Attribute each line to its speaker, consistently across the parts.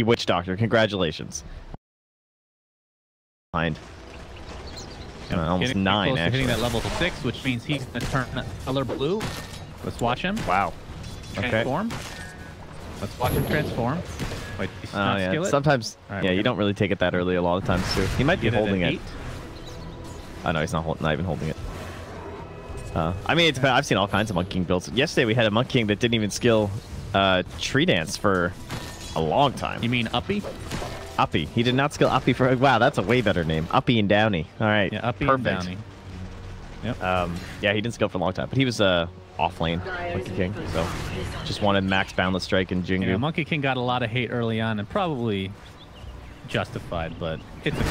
Speaker 1: Witch Doctor. Congratulations. Almost
Speaker 2: getting
Speaker 1: 9,
Speaker 2: close to
Speaker 1: actually.
Speaker 2: hitting that level 6, which means he's going to turn color blue. Let's watch him.
Speaker 1: Wow.
Speaker 2: Transform. Okay. Let's watch him transform. Wait, he's not
Speaker 1: yeah. Sometimes, right, yeah, you don't really take it that early a lot of times, too. He might be holding it. Oh, no, he's not even holding it. I mean, I've seen all kinds of Monkey King builds. Yesterday, we had a Monkey King that didn't even skill Tree Dance for a long time.
Speaker 2: You mean Uppy?
Speaker 1: Uppy. He did not skill Uppy for... Wow, that's a way better name. Uppy and Downy. All right.
Speaker 2: Yeah, Uppy
Speaker 1: perfect.
Speaker 2: and Downy. Yep.
Speaker 1: Yeah, he didn't skill for a long time, but he was off lane Monkey King, so just wanted max boundless strike and Jingu.
Speaker 2: Yeah, Monkey King got a lot of hate early on and probably justified, but it's a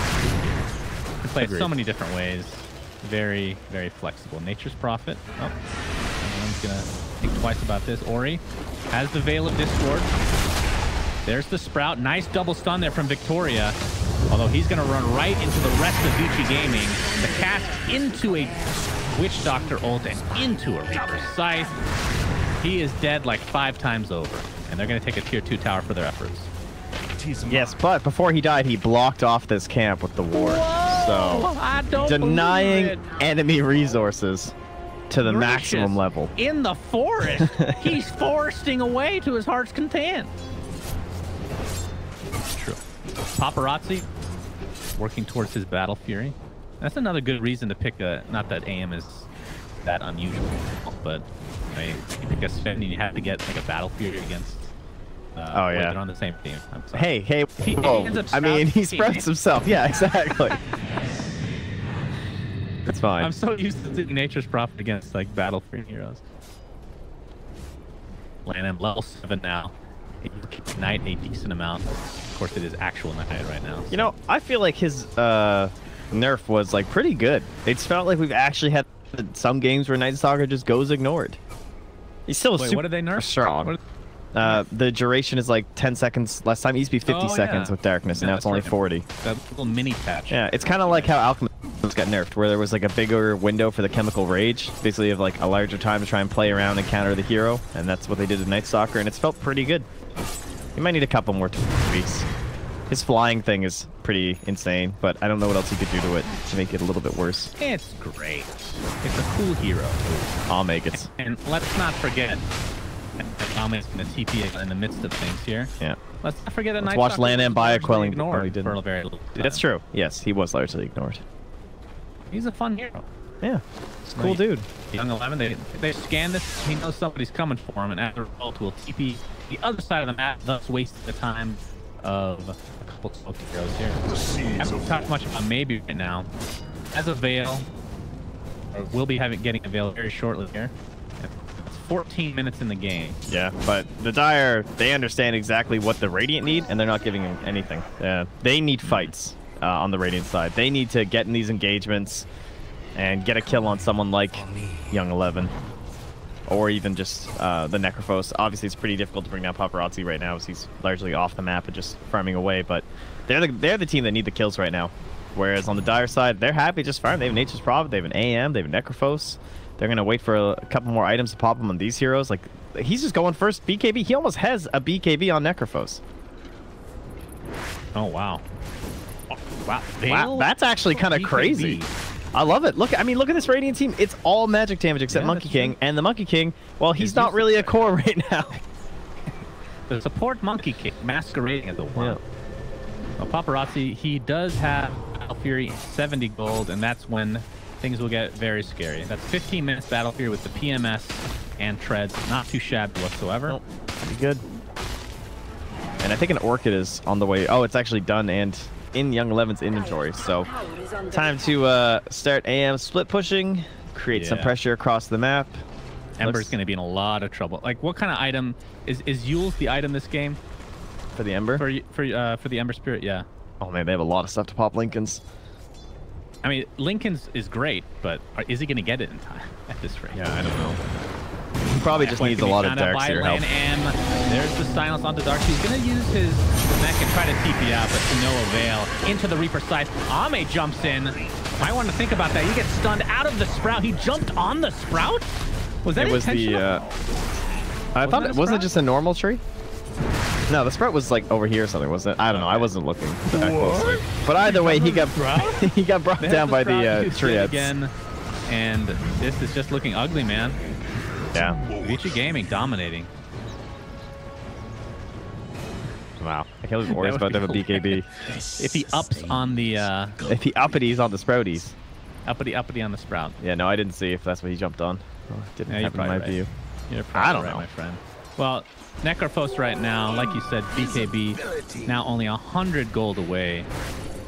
Speaker 2: played so many different ways. Very, very flexible. Nature's Prophet. Oh, everyone's gonna think twice about this. Ori has the Veil of Discord. There's the Sprout. Nice double stun there from Victoria. Although he's going to run right into the rest of Gucci Gaming. The cast into a Witch Doctor ult and into a Reaper Scythe. He is dead like 5 times over. And they're going to take a tier 2 tower for their efforts.
Speaker 1: Yes, but before he died, he blocked off this camp with the ward. So denying enemy resources to the maximum level.
Speaker 2: In the forest, he's foresting away to his heart's content. True. Paparazzi working towards his Battle Fury. That's another good reason to pick a... Not that AM is that unusual, but I mean, you pick a Sven and you have to get like a Battle Fury against...
Speaker 1: oh, yeah.
Speaker 2: They're on the same team. I'm sorry.
Speaker 1: Hey, I mean, he spreads himself. Yeah, exactly. It's fine.
Speaker 2: I'm so used to seeing Nature's Prophet against like Battle Fury heroes. Landon level 7 now. Knight a decent amount. Of course, it is actual Knight right now. So.
Speaker 1: You know, I feel like his nerf was like pretty good. It's felt like we've actually had some games where Night Stalker just goes ignored. He's still super
Speaker 2: what did they nerf?
Speaker 1: Strong. The duration is like 10 seconds less time. It used to be 50 seconds with Darkness, and now it's only 40.
Speaker 2: That little mini patch.
Speaker 1: Yeah, it's kind of like how Alchemist got nerfed, where there was like a bigger window for the Chemical Rage. Basically, you have like a larger time to try and play around and counter the hero, and that's what they did with Night Stalker, and it's felt pretty good. You might need a couple more tweaks. His flying thing is pretty insane, but I don't know what else he could do to it to make it a little bit worse.
Speaker 2: It's great. It's a cool hero.
Speaker 1: I'll make it.
Speaker 2: And let's not forget, Ame's going to TP in the midst of things here.
Speaker 1: Yeah.
Speaker 2: Let's not forget that
Speaker 1: Let's watch Lan by quelling.
Speaker 2: Oh, he didn't. For a very little time.
Speaker 1: That's true. Yes, he was largely ignored.
Speaker 2: He's a fun hero.
Speaker 1: Yeah. He's a cool dude.
Speaker 2: Young 11, they scan this. He knows somebody's coming for him, and as a result, will TP the other side of the map, thus wasting the time of a couple smoke heroes here. I haven't talked much about Maybe right now. As a Veil, or we'll be getting a Veil very shortly here. It's 14 minutes in the game.
Speaker 1: Yeah, but the Dire, they understand exactly what the Radiant need, and they're not giving him anything. They need fights on the Radiant side. They need to get in these engagements and get a kill on someone like Young 11. Or even just the Necrophos. Obviously, it's pretty difficult to bring down Paparazzi right now, as he's largely off the map and just farming away. But they're the team that need the kills right now. Whereas on the Dire side, they're happy just farm. They have Nature's Prophet, they have an AM, they have a Necrophos. They're gonna wait for a couple more items to pop them on these heroes. Like, he's just going first BKB. He almost has a BKB on Necrophos.
Speaker 2: Oh wow!
Speaker 1: Wow, that's actually kind of crazy. I love it. Look, I mean, look at this Radiant team. It's all magic damage except Monkey King. And the Monkey King, well, he's not really a core right now.
Speaker 2: The support Monkey King masquerading as a one. Yeah. Well, Paparazzi, he does have Battle Fury 70 gold, and that's when things will get very scary. That's 15 minutes Battle Fury with the PMS and treads. Not too shabby whatsoever.
Speaker 1: Nope. Pretty good. And I think an Orchid is on the way. Oh, it's actually done and in Young 11's inventory. So time to start AM split pushing, create some pressure across the map.
Speaker 2: Ember's going to be in a lot of trouble. Like, what kind of item is Yule's the item this game?
Speaker 1: For the Ember?
Speaker 2: For the Ember Spirit, yeah.
Speaker 1: Oh man, they have a lot of stuff to pop Lincoln's.
Speaker 2: I mean, Lincoln's is great, but is he going to get it in time at this rate?
Speaker 1: Yeah, I don't know. He probably just needs a lot of Darkseer help.
Speaker 2: There's the silence onto Darkseer. He's going to use his mech and try to TP out, but to no avail. Into the Reaper Scythe. Ame jumps in. I want to think about that. He gets stunned out of the Sprout. He jumped on the Sprout? Was that intentional?
Speaker 1: I thought it wasn't just a normal tree? No, the Sprout was like over here or something, wasn't it? I don't know. I wasn't looking that closely. But either way, he got he got brought down by the Triads
Speaker 2: again, and this is just looking ugly, man.
Speaker 1: Yeah.
Speaker 2: Vici Gaming dominating.
Speaker 1: Wow. I can't believe Warriors about to have a BKB.
Speaker 2: If he ups on the
Speaker 1: if he uppities on the Sprouties.
Speaker 2: Uppity on the Sprout.
Speaker 1: Yeah, no, I didn't see if that's what he jumped on. Oh, didn't happen in my view.
Speaker 2: You're probably right, my friend. Well, Necrophos right now, like you said, BKB now only 100 gold away,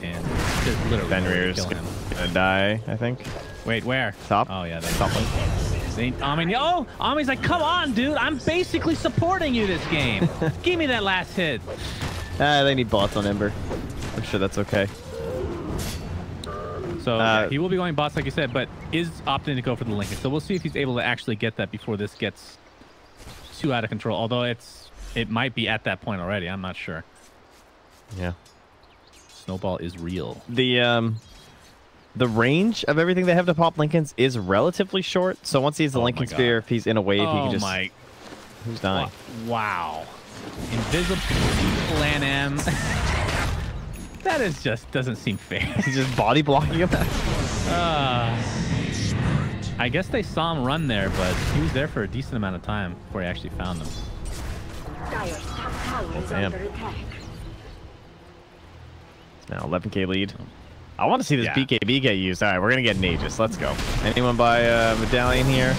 Speaker 2: and there's literally
Speaker 1: Fenrir's gonna die, I think.
Speaker 2: Wait, where?
Speaker 1: Top.
Speaker 2: Oh yeah, that's top one. Ami's like, come on, dude! I'm basically supporting you this game. Give me that last hit.
Speaker 1: They need bots on Ember. I'm sure that's okay.
Speaker 2: So yeah, he will be going bots, like you said, but is opting to go for the Lincoln. So we'll see if he's able to actually get that before this gets too out of control. Although it might be at that point already. I'm not sure.
Speaker 1: Yeah.
Speaker 2: Snowball is real.
Speaker 1: The range of everything they have to pop Lincolns is relatively short. So once he has the Lincoln Sphere, if he's in a wave, he can just... Who's dying?
Speaker 2: Wow. Invisible Plan M. That is just doesn't seem fair.
Speaker 1: He's just body blocking him.
Speaker 2: I guess they saw him run there, but he was there for a decent amount of time before he actually found them.
Speaker 1: Oh, damn. Now 11k lead. I want to see this BKB get used. All right, we're going to get an Aegis. Let's go. Anyone buy a medallion here?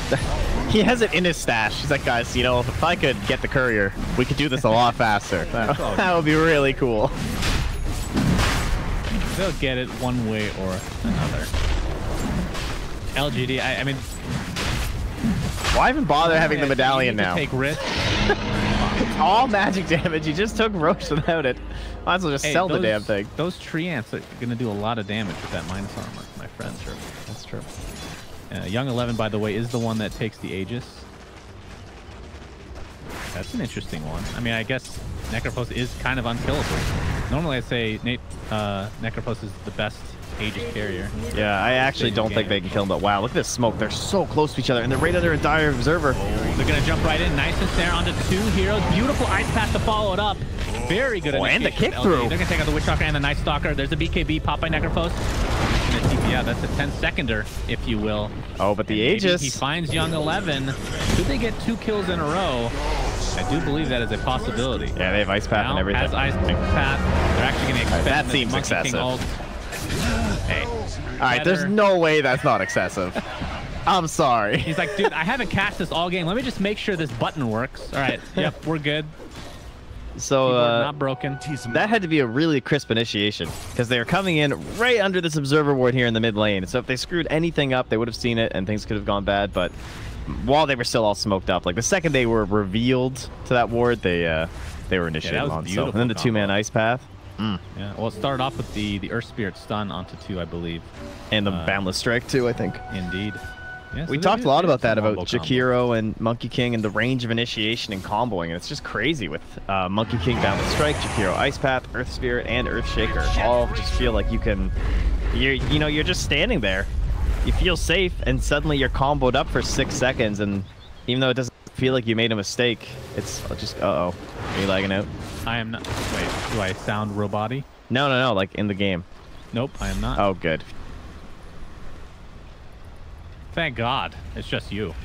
Speaker 1: He has it in his stash. He's like, guys, you know, if I could get the courier, we could do this a lot faster. That would be really cool.
Speaker 2: They'll get it one way or another. LGD, I mean...
Speaker 1: Why even bother having the medallion now?
Speaker 2: Take risks.
Speaker 1: It's all magic damage. You just took Roche without it. Might as well just sell the damn thing.
Speaker 2: Those tree ants are going to do a lot of damage with that minus armor, my friend. Sure.
Speaker 1: That's true.
Speaker 2: Young 11, by the way, is the one that takes the Aegis. That's an interesting one. I mean, I guess Necrophos is kind of unkillable. Normally, I'd say Necrophos is the best Aegis carrier.
Speaker 1: Yeah, I actually don't think they can kill him, but wow, look at this smoke. They're so close to each other, and they're right under a dire observer.
Speaker 2: Oh, they're going to jump right in. Nice and snare onto two heroes. Beautiful ice path to follow it up. Very good.
Speaker 1: Oh, and the kick through.
Speaker 2: They're going to take out the Witch Stalker and the Night Stalker. There's a BKB pop by Necrophos. Yeah, that's a 10-seconder, if you will.
Speaker 1: Oh, but the Aegis.
Speaker 2: He finds Young 11. Should they get 2 kills in a row? I do believe that is a possibility.
Speaker 1: Yeah, they have ice path and everything.
Speaker 2: Has ice path. They're actually going to expect
Speaker 1: that seems excessive.
Speaker 2: Hey.
Speaker 1: All right, there's no way that's not excessive. I'm sorry.
Speaker 2: He's like, dude, I haven't cast this all game. Let me just make sure this button works. All right. Yep, we're good.
Speaker 1: So
Speaker 2: not broken.
Speaker 1: That had to be a really crisp initiation because they were coming in right under this observer ward here in the mid lane. So if they screwed anything up, they would have seen it and things could have gone bad. But while they were still all smoked up, like the second they were revealed to that ward, they were initiated on. So and then the 2-man ice path.
Speaker 2: Yeah. Well, it started off with the Earth Spirit stun onto 2, I believe,
Speaker 1: and the Boundless Strike too, I think.
Speaker 2: Indeed. Yeah,
Speaker 1: we talked a lot about that, about Jakiro and Monkey King and the range of initiation and comboing, and it's just crazy with Monkey King, Boundless Strike, Jakiro Ice Path, Earth Spirit, and Earth Shaker. All just feel like you're just standing there. You feel safe, and suddenly you're comboed up for 6 seconds, and even though it doesn't feel like you made a mistake, it's just, uh-oh. Are you lagging out?
Speaker 2: I am not. Wait, do I sound robot-y?
Speaker 1: No, like in the game.
Speaker 2: Nope, I am not.
Speaker 1: Oh, good.
Speaker 2: Thank God. It's just you.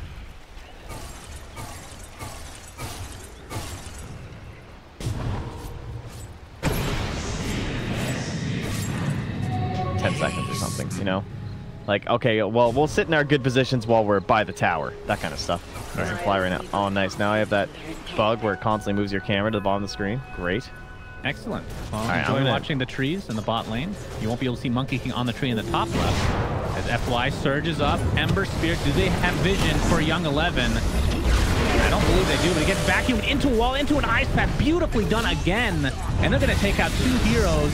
Speaker 1: $10 seconds or something, you know? Like, okay, well, we'll sit in our good positions while we're by the tower. That kind of stuff. All right, fly right now. Oh, nice. Now I have that bug where it constantly moves your camera to the bottom of the screen. Great.
Speaker 2: Excellent. Well, enjoy watching the trees in the bot lane. You won't be able to see Monkey King on the tree in the top left. As FY surges up, Ember Spirit, do they have vision for Young 11? I don't believe they do, but he gets vacuumed into a wall, into an ice path. Beautifully done again. And they're going to take out 2 heroes.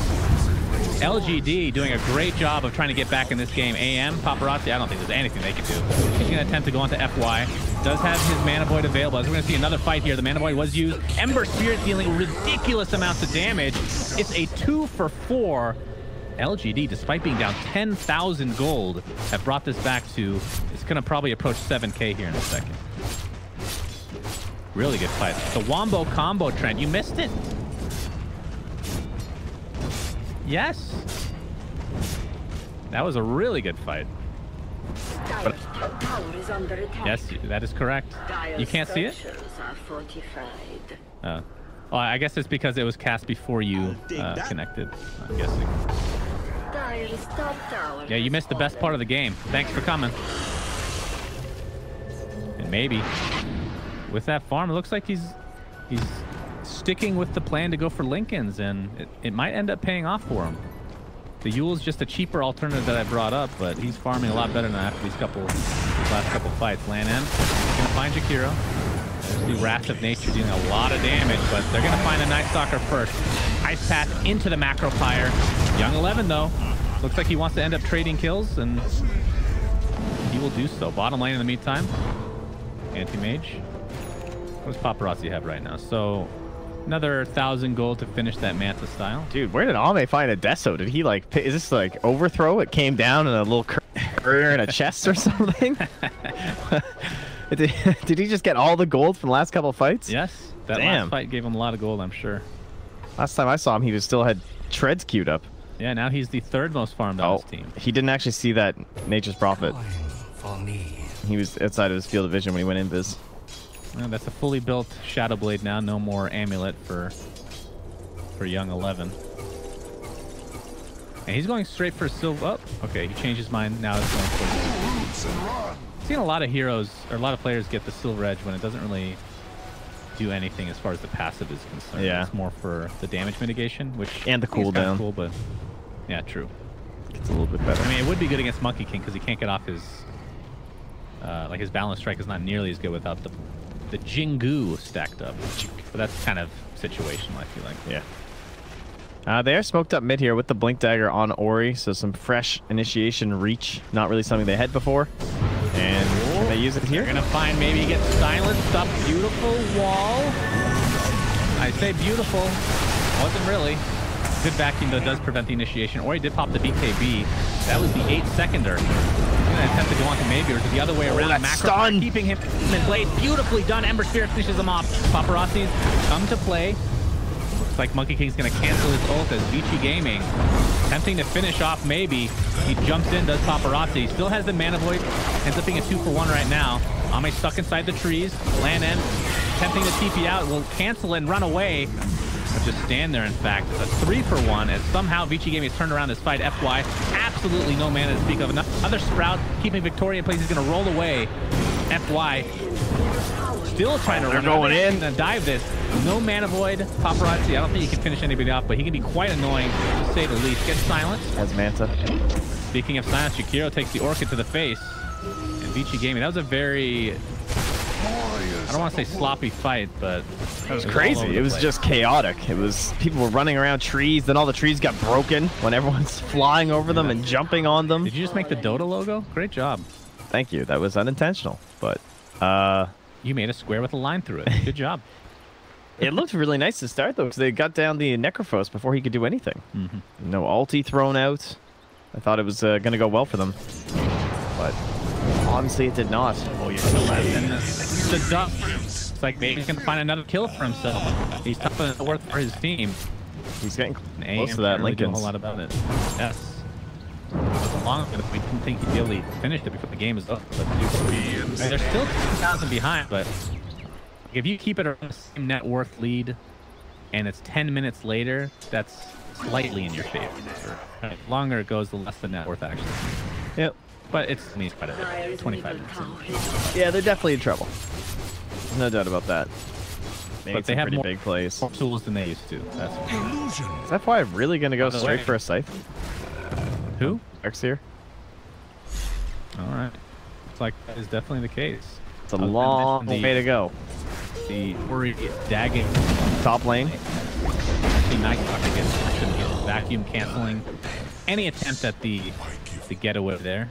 Speaker 2: LGD doing a great job of trying to get back in this game. AM, Paparazzi, I don't think there's anything they can do. He's going to attempt to go onto FY. Does have his Mana Void available. As we're going to see another fight here. The Mana Void was used. Ember Spirit dealing ridiculous amounts of damage. It's a 2 for 4. LGD, despite being down 10,000 gold, have brought this back to, it's going to probably approach 7k here in a second. Really good fight. The Wombo combo trend. You missed it? Yes. That was a really good fight. Yes, that is correct. You can't see it? Oh, I guess it's because it was cast before you connected, I'm guessing. Yeah, you missed the best part of the game. Thanks for coming. And maybe with that farm, it looks like he's sticking with the plan to go for Lincolns, and it might end up paying off for him. The Yule's just a cheaper alternative that I brought up, but he's farming a lot better than after these last couple fights. Land end, gonna find Jakiro. There's the Wrath of Nature doing a lot of damage, but they're gonna find a Night Stalker first. Ice Path into the Macro Fire. Young 11 though, looks like he wants to end up trading kills, and he will do so. Bottom lane in the meantime, Anti-Mage. What does Paparazzi have right now? So another 1,000 gold to finish that Manta style.
Speaker 1: Dude, where did Ame find a Deso? Did he like, is this like overthrow? It came down in a little courier in a chest or something? Did he just get all the gold from the last couple of fights?
Speaker 2: Yes. That last fight gave him a lot of gold, I'm sure. Last
Speaker 1: time I saw him, he still had treads queued up.
Speaker 2: Yeah, now he's the third most farmed on his team.
Speaker 1: He didn't actually see that Nature's Prophet. He was outside of his field of vision when he went invis.
Speaker 2: Well, that's a fully built Shadow Blade now. No more amulet for young 11. And he's going straight for silver. Oh, okay, he changed his mind. Now it's going for. I've seen a lot of heroes or a lot of players get the silver edge when it doesn't really do anything as far as the passive is concerned. Yeah, it's more for the damage mitigation, which
Speaker 1: and the cooldown.
Speaker 2: Cool, but yeah, true.
Speaker 1: It's a little bit better.
Speaker 2: I mean, it would be good against Monkey King because he can't get off his like his balance strike is not nearly as good without the Jingu stacked up. But that's kind of situational, I feel like.
Speaker 1: Yeah. They are smoked up mid here with the Blink Dagger on Ori, so some fresh initiation reach. Not really something they had before. And can they use it here?
Speaker 2: They're gonna find maybe he gets silenced up. Beautiful wall. I say beautiful. Wasn't really. Good vacuum though does prevent the initiation. Ori did pop the BKB. That was the 8-seconder. He's gonna attempt to go on to maybe, or is it the other way around? Macro keeping him in place. Beautifully done. Ember Spirit finishes him off. Paparazzi's come to play. Looks like Monkey King's gonna cancel his ult as Vici Gaming attempting to finish off maybe. He jumps in, does Paparazzi. Still has the Mana Void. Ends up being a 2-for-1 right now. Ame stuck inside the trees. Land end attempting to TP out. Will cancel and run away. Or just stand there, in fact. It's a 3-for-1 as somehow Vici Gaming has turned around this fight. FY, absolutely no mana to speak of. Another Sprout keeping Victoria in place. He's going to roll away. FY still trying to run
Speaker 1: going in
Speaker 2: and dive this. No Mana Void. Paparazzi, I don't think he can finish anybody off, but he can be quite annoying, to say the least. Gets silenced.
Speaker 1: As Manta.
Speaker 2: Speaking of silence, Jakiro takes the Orchid to the face. And Vici Gaming, that was a very... I don't want to say sloppy fight, but
Speaker 1: it was crazy. It was just chaotic. It was people were running around trees, then all the trees got broken when everyone's flying over them and jumping on them.
Speaker 2: Did you just make the Dota logo? Great job.
Speaker 1: Thank you. That was unintentional, but
Speaker 2: you made a square with a line through it. Good job.
Speaker 1: It looked really nice to start though, because they got down the Necrophos before he could do anything. No ulti thrown out. I thought it was gonna go well for them, but obviously it did not.
Speaker 2: Oh, you're still the duck. It's like maybe he can find another kill for himself. He's tough enough to work for his team.
Speaker 1: He's getting close to that.
Speaker 2: Really do a whole lot about it. Yes. It was long enough we didn't think he'd be able to finish it before the game is up. But they're still 2,000 behind, but if you keep it around the same net worth lead and it's 10 minutes later, that's slightly in your favor. The longer it goes, the less the net worth actually.
Speaker 1: Yep.
Speaker 2: But it's quite a bit. 25 minutes.
Speaker 1: Yeah, they're definitely in trouble. No doubt about that.
Speaker 2: But they have
Speaker 1: pretty big plays.
Speaker 2: More tools than they used to. That's
Speaker 1: Is that why I'm really going to go straight for a scythe?
Speaker 2: Who?
Speaker 1: Darkseer.
Speaker 2: All right. Looks like that is definitely the case.
Speaker 1: It's a long way to go.
Speaker 2: The Ori dagging
Speaker 1: top lane.
Speaker 2: The Night Stalker shouldn't get vacuum canceling any attempt at the getaway there.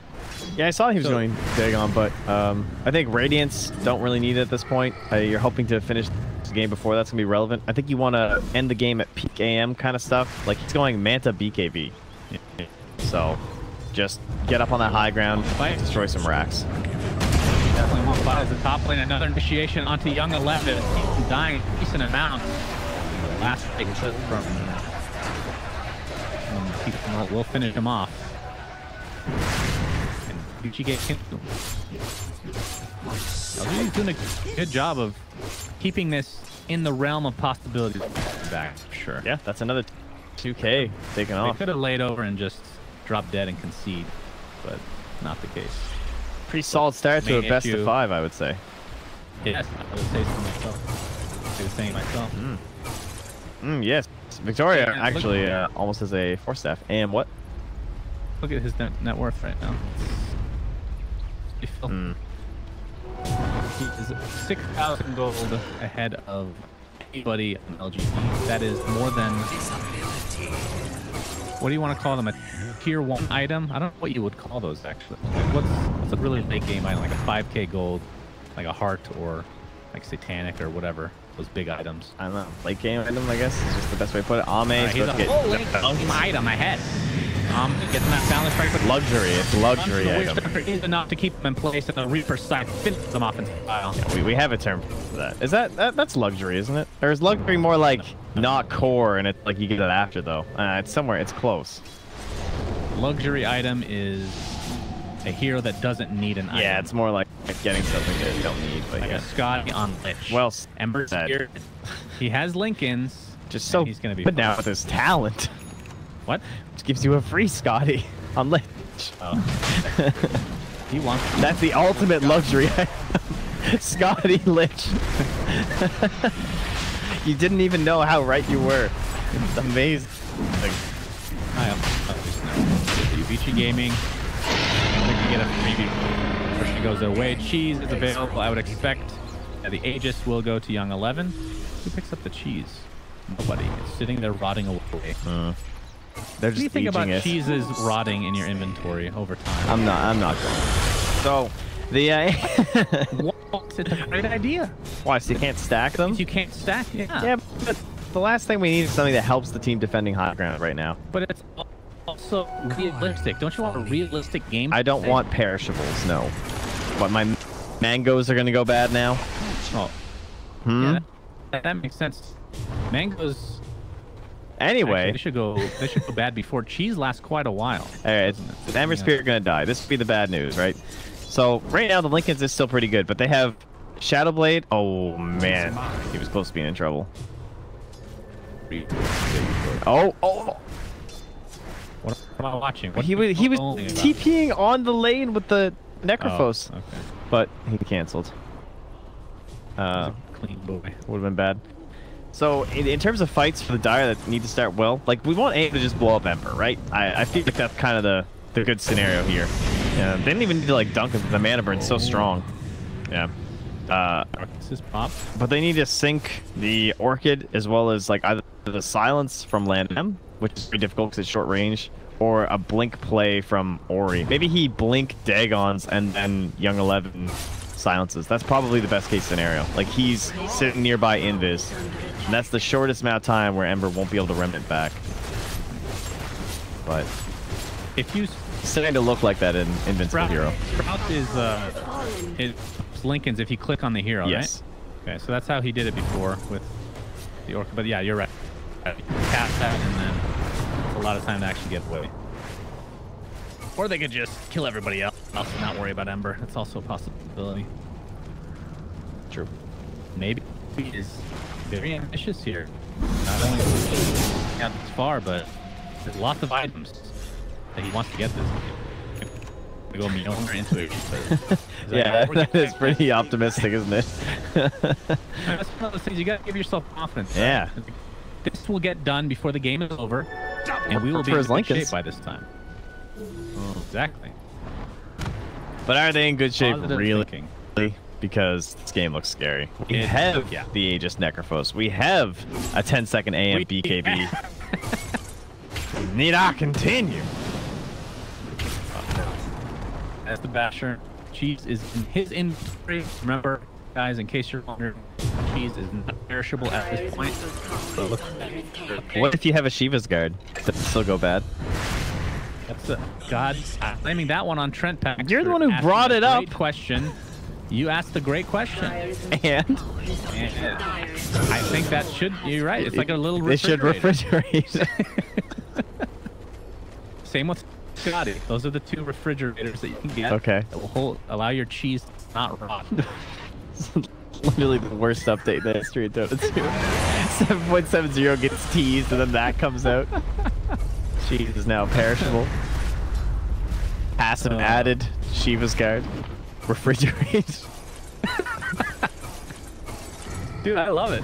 Speaker 1: Yeah, I saw he was going big on, but I think Radiants don't really need it at this point. You're hoping to finish the game before that's going to be relevant. I think you want to end the game at peak AM kind of stuff. Like, he's going Manta BKB. So, just get up on that high ground, destroy some racks.
Speaker 2: definitely won't buy as the top lane. Another initiation onto Young 11. He's dying a decent amount. Last big clip from we'll finish him off. And Gucci gets him. LGD's doing a good job of keeping this in the realm of possibilities back, for sure.
Speaker 1: Yeah, that's another 2K taken off.
Speaker 2: They could have laid over and just dropped dead and concede, but not the case.
Speaker 1: Pretty solid start to a best of 5, I would say.
Speaker 2: Yes, I would say so myself. I was saying myself.
Speaker 1: Yes. Victoria actually almost has a 4-staff. And what?
Speaker 2: Look at his net worth right now. He is 6,000 gold ahead of anybody on LGD. That is more than, what do you want to call them? A tier 1 item? I don't know what you would call those actually. Like what's a really late game item? Like a 5k gold, like a heart, or like satanic or whatever. Those big items.
Speaker 1: I don't know. Late game item, I guess, is just the best way to put it. Ame,
Speaker 2: he's a whole late game item ahead. Getting that balance right with
Speaker 1: luxury. It's luxury item.
Speaker 2: Is enough to keep them in place, and the Reaper side finish them off in style.
Speaker 1: Yeah, we have a term for that. Is that's luxury, isn't it? Or is luxury more like not core, and it's like you get it after though? It's somewhere. It's close.
Speaker 2: Luxury item is a hero that doesn't need an item.
Speaker 1: Yeah, it's more like getting something that you don't need. But
Speaker 2: like
Speaker 1: yeah.
Speaker 2: a Scotty on Lich.
Speaker 1: Well
Speaker 2: Ember's here. He has Lincolns.
Speaker 1: Just so
Speaker 2: he's gonna be
Speaker 1: good now with his talent.
Speaker 2: What?
Speaker 1: Which gives you a free Scotty on Lich.
Speaker 2: Oh. He wants.
Speaker 1: That's the ultimate luxury item. Scotty Lich. You didn't even know how right you were. It's amazing.
Speaker 2: I am. Ubichi Gaming. I think you get a freebie. First she goes away. Cheese is available. I would expect that the Aegis will go to Young 11. Who picks up the cheese? Nobody. It's sitting there rotting away.
Speaker 1: They're
Speaker 2: what do you think about cheeses rotting in your inventory over time?
Speaker 1: I'm not going. So, the
Speaker 2: what? It's a great idea.
Speaker 1: Why? So you can't stack them?
Speaker 2: You can't stack? Yeah.
Speaker 1: Yeah, but the last thing we need is something that helps the team defending high ground right now.
Speaker 2: But it's also realistic. Don't you want a realistic game?
Speaker 1: I don't want perishables. No. What, my mangoes are gonna go bad now?
Speaker 2: Oh. Yeah, that makes sense. Mangoes.
Speaker 1: Anyway,
Speaker 2: actually, they should go bad before cheese lasts quite a while.
Speaker 1: All right, Amber Spirit gonna die. This would be the bad news, right? So right now the Lincolns is still pretty good, but they have Shadowblade. Oh man, he was close to being in trouble. Oh.
Speaker 2: What am I watching?
Speaker 1: He was TPing on the lane with the Necrophos,
Speaker 2: oh, okay.
Speaker 1: but he canceled.
Speaker 2: Clean boy.
Speaker 1: Would have been bad. So, in terms of fights for the Dire that need to start well, like, we want AIM to just blow up Ember, right? I feel like that's kind of the good scenario here. Yeah, they didn't even need to, like, dunk him. The mana burn's so strong. Yeah.
Speaker 2: This is pop.
Speaker 1: But they need to sync the Orchid as well as, like, either the Silence from Land M, which is very difficult because it's short range, or a Blink play from Ori. Maybe he Blink Dagons and then Young 11 silences. That's probably the best case scenario. Like, he's sitting nearby Invis. And that's the shortest amount of time where Ember won't be able to remnant back. But
Speaker 2: if you
Speaker 1: it's starting to look like that in Invincible Hero.
Speaker 2: Sprout is Lincoln's if you click on the hero,
Speaker 1: yes.
Speaker 2: Right? Okay, so that's how he did it before with the Orca. But yeah, you're right. Cast that and then it's a lot of time to actually get away. Or they could just kill everybody else and not worry about Ember. That's also a possibility.
Speaker 1: True.
Speaker 2: Maybe he is very ambitious here. Not only out this far, but there's lots of items that he wants to get this. To go Mjolnir into it.
Speaker 1: Yeah, that is pretty optimistic, isn't it?
Speaker 2: That's one of those things you got to give yourself confidence.
Speaker 1: Yeah.
Speaker 2: Right? This will get done before the game is over, and we will be in good shape by this time. Exactly.
Speaker 1: But are they in good shape,
Speaker 2: Positive
Speaker 1: really?
Speaker 2: Thinking.
Speaker 1: Because this game looks scary. We have the Aegis Necrophos. We have a 10-second AM BKB. Need I continue?
Speaker 2: As the Basher, cheese is in his inventory. Remember, guys, in case you're wondering, cheese is not perishable at this point. So look.
Speaker 1: What if you have a Shiva's Guard? Does it still go bad?
Speaker 2: That's God. I'm blaming that one on Trent Pax.
Speaker 1: You're the one who brought it up.
Speaker 2: Great question. You asked a great question.
Speaker 1: And
Speaker 2: I think that should. You're right. It's like a little refrigerator.
Speaker 1: They should refrigerate.
Speaker 2: Same with Scotty. Those are the 2 refrigerators that you can get.
Speaker 1: Okay.
Speaker 2: That will allow your cheese to not rot.
Speaker 1: Literally the worst update in the history of Dota 2. 7.70 gets teased, and then that comes out. Cheese is now perishable. Passive added. Shiva's guard. Refrigerate.
Speaker 2: Dude, I love it.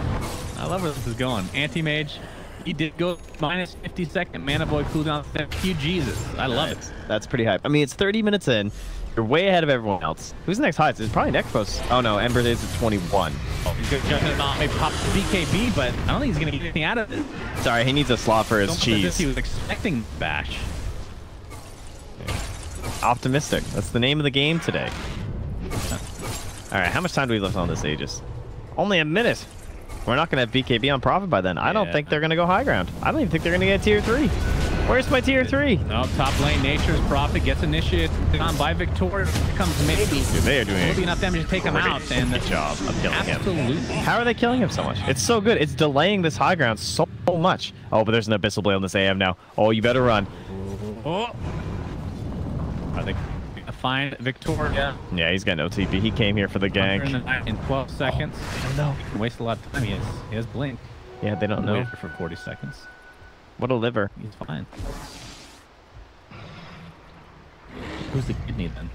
Speaker 2: I love where this is going. Anti-mage. He did go minus 50-second mana void cooldown. Thank you, Jesus. I love it.
Speaker 1: That's pretty hype. I mean, it's 30 minutes in. You're way ahead of everyone else. Who's the next highest? It's probably Necros. Oh no, Ember is at 21.
Speaker 2: Oh, he's gonna not maybe pop the BKB, but I don't think he's gonna get anything out of it.
Speaker 1: Sorry, he needs a slot for his cheese.
Speaker 2: He was expecting bash.
Speaker 1: Optimistic. That's the name of the game today. All right, how much time do we left on this Aegis? Only a minute. We're not gonna have BKB on Prophet by then. I don't think they're gonna go high ground. I don't even think they're gonna get tier 3. Where's my tier 3?
Speaker 2: No, top lane, Nature's Prophet gets initiated on by Victoria. Here comes maybe.
Speaker 1: Dude, they are doing
Speaker 2: enough damage to take him out. And
Speaker 1: good job of killing him.
Speaker 2: Absolutely.
Speaker 1: How are they killing him so much? It's so good. It's delaying this high ground so much. Oh, but there's an Abyssal Blade on this AM now. Oh, you better run.
Speaker 2: Oh. Are they gonna find Victoria?
Speaker 1: Yeah, he's got no TP. He came here for the gank.
Speaker 2: In 12 seconds.
Speaker 1: I don't know.
Speaker 2: He can waste a lot of time. He has blink.
Speaker 1: Yeah, they don't know.
Speaker 2: Wait for 40 seconds.
Speaker 1: What a liver.
Speaker 2: He's fine. Who's the kidney then?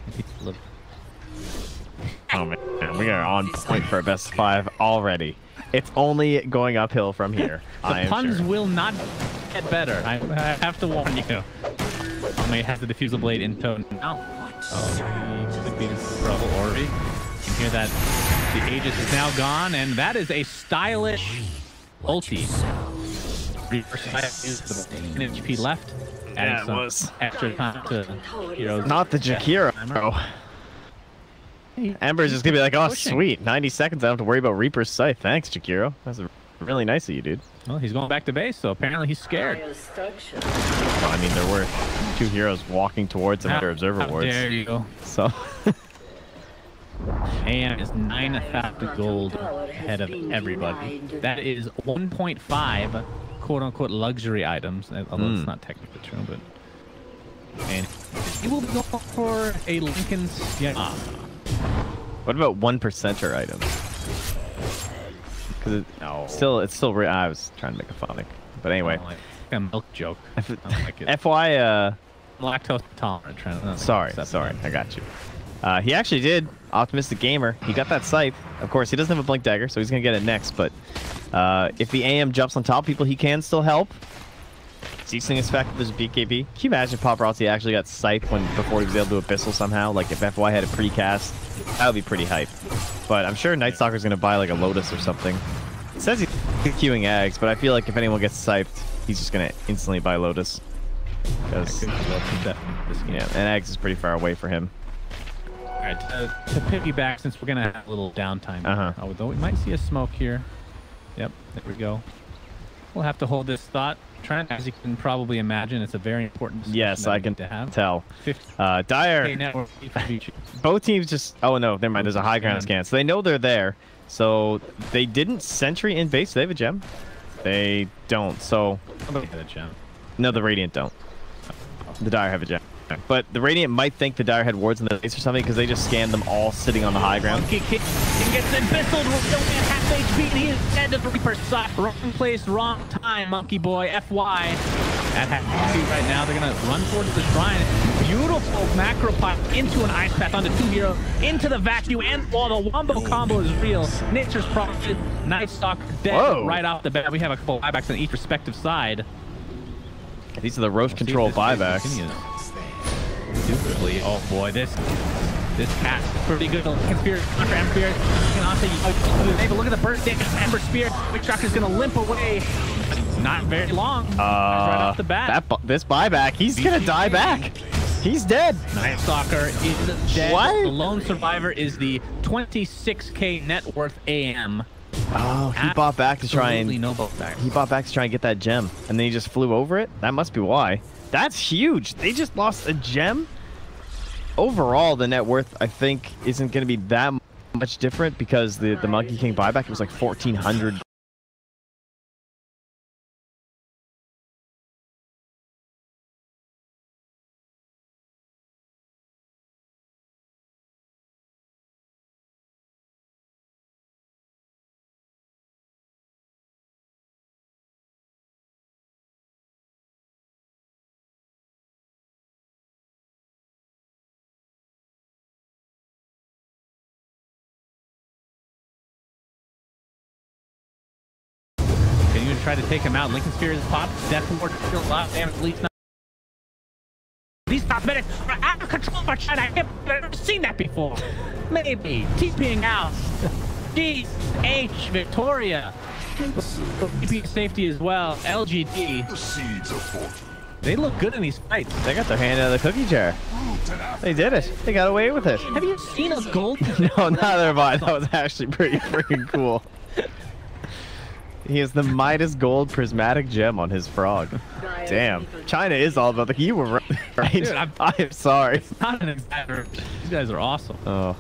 Speaker 1: Oh man, we are on point for a best 5 already. It's only going uphill from here.
Speaker 2: The puns will not get better. I have to warn you. May has the diffusal blade in tow now. Oh, he could be in trouble already. You can hear that the Aegis is now gone, and that is a stylish ulti. Reaper is the 10 HP left.
Speaker 1: Yeah, it was.
Speaker 2: Extra time to heroes.
Speaker 1: Not the Jakiro. Ember's just gonna be like, oh, sweet. 90 seconds. I don't have to worry about Reaper's Scythe. Thanks, Jakiro. That's really nice of you, dude.
Speaker 2: Well, he's going back to base, so apparently he's scared.
Speaker 1: Well, I mean, there were 2 heroes walking towards him under Observer Wards.
Speaker 2: How dare you.
Speaker 1: So.
Speaker 2: AM is 9,000 gold ahead of everybody. That is 1.5 quote-unquote luxury items, although it's not technically true, but... And he will go for a Lincoln's...
Speaker 1: What about 1%er items? Because it's still I was trying to make a funny, but anyway.
Speaker 2: Like a milk joke. I don't like it.
Speaker 1: FY,
Speaker 2: lactose intolerant.
Speaker 1: Sorry, I got you. He actually did. Optimistic gamer. He got that scythe. Of course, he doesn't have a blink dagger, so he's gonna get it next. But if the AM jumps on top of people, he can still help. Ceasing his fact that there's a BKB. Can you imagine if Paparazzi actually got scythe before he was able to do Abyssal somehow? Like if FY had a precast, that would be pretty hype. But I'm sure Night Stalker's gonna buy like a Lotus or something. It says he's queuing Ags, but I feel like if anyone gets scythed, he's just gonna instantly buy Lotus. Because yeah, and Ags is pretty far away for him.
Speaker 2: Alright, to piggyback, since we're gonna have a little downtime, although we might see a smoke here. Yep, there we go. We'll have to hold this thought. Trent, as you can probably imagine, it's a very important discussion.
Speaker 1: Yes, I can tell.
Speaker 2: 50
Speaker 1: Dire. Both teams just. Oh no, never mind. There's a high ground scan, so they know they're there. So they didn't sentry in base. Do they have a gem? They don't. So.
Speaker 2: Somebody had a gem.
Speaker 1: No, the Radiant don't. The Dire have a gem. But the Radiant might think the Dire had wards in the base or something because they just scanned them all sitting on the high ground.
Speaker 2: Monkey King gets Abyssal, only at half HP, and he is dead to the Reaper's side. Wrong place, wrong time, Monkey Boy. FY at half HP right now. They're going to run towards the shrine. Beautiful macro pot into an ice path onto 2 heroes, into the vacuum, and the wombo combo is real. Nature's Prophet, Night Stalker dead right off the bat. We have a couple buybacks on each respective side.
Speaker 1: These are the Roche control buybacks.
Speaker 2: Oh boy, this cat is pretty good. Spear after Ember Spear. You can also take a look at the burst damage. Ember Spear. Quick Shock is gonna limp away. Not very long. Right off the bat.
Speaker 1: This buyback, he's gonna die back. He's dead.
Speaker 2: Night Stalker is dead.
Speaker 1: What?
Speaker 2: The lone survivor is the 26k net worth AM.
Speaker 1: Oh, he bought back to try and he bought back to try and get that gem, and then he just flew over it. That must be why. That's huge. They just lost a gem. Overall, the net worth I think isn't going to be that much different because the Monkey King buyback, it was like 1,400.
Speaker 2: Continue to try to take him out. Lincoln Spear is popped. Death Ward still a lot of damage. Leaks not. These cosmetics are out of control for China. I've never seen that before. Maybe. TPing out. Jeez. H. Victoria. TP safety as well. LGD. They look good in these fights.
Speaker 1: They got their hand out of the cookie jar. They did it. They got away with it.
Speaker 2: Have you seen a gold?
Speaker 1: No, neither have I. That was actually pretty freaking cool. He has the Midas Gold Prismatic Gem on his frog. Damn. China is all about the... You were right. Dude, I'm sorry.
Speaker 2: It's not an exaggeration. These guys are awesome.
Speaker 1: Oh.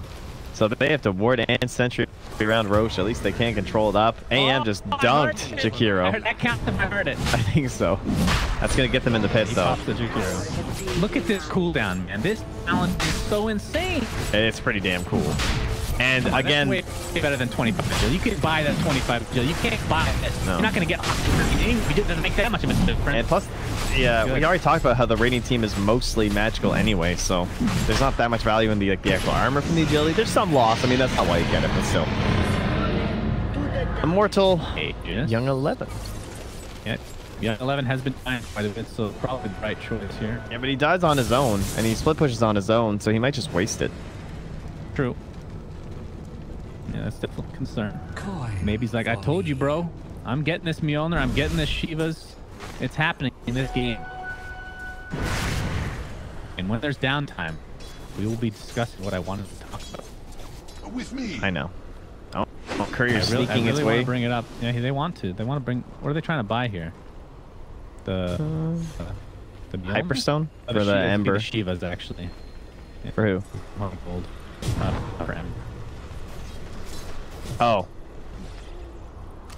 Speaker 1: So they have to ward and sentry around Roche. At least they can control it up. AM just dunked Jakiro.
Speaker 2: That counts if I heard it.
Speaker 1: I think so. That's going to get them in the pits, though.
Speaker 2: Look at this cooldown, man. This talent is so insane.
Speaker 1: It's pretty damn cool. And again,
Speaker 2: way better than 25 gil. You can buy that 25 gil. You can't buy this. No. You're not going to get it doesn't make that much of a difference.
Speaker 1: And plus, yeah, we already talked about how the raiding team is mostly magical anyway, so there's not that much value in the actual armor from the agility. There's some loss. I mean, that's not why you get it, but still. Immortal Young 11.
Speaker 2: Yeah, Young 11 has been dying quite a bit, so probably the right choice here.
Speaker 1: Yeah, but he dies on his own, and he split pushes on his own, so he might just waste it.
Speaker 2: True. Yeah, that's definitely a concern. Maybe he's like, I told you, bro. I'm getting this Mjolnir. I'm getting this Shivas. It's happening in this game. And when there's downtime, we will be discussing what I wanted to talk about.
Speaker 3: With me.
Speaker 1: I know. Oh, Courier's
Speaker 2: sneaking
Speaker 1: its way.
Speaker 2: I really want to bring it up. Yeah, they want to. They want to bring... What are they trying to buy here? The
Speaker 1: Hyperstone?
Speaker 2: Oh,
Speaker 1: for the Ember.
Speaker 2: The Shivas, actually. Yeah.
Speaker 1: For who?
Speaker 2: More gold. For Ember.
Speaker 1: Oh.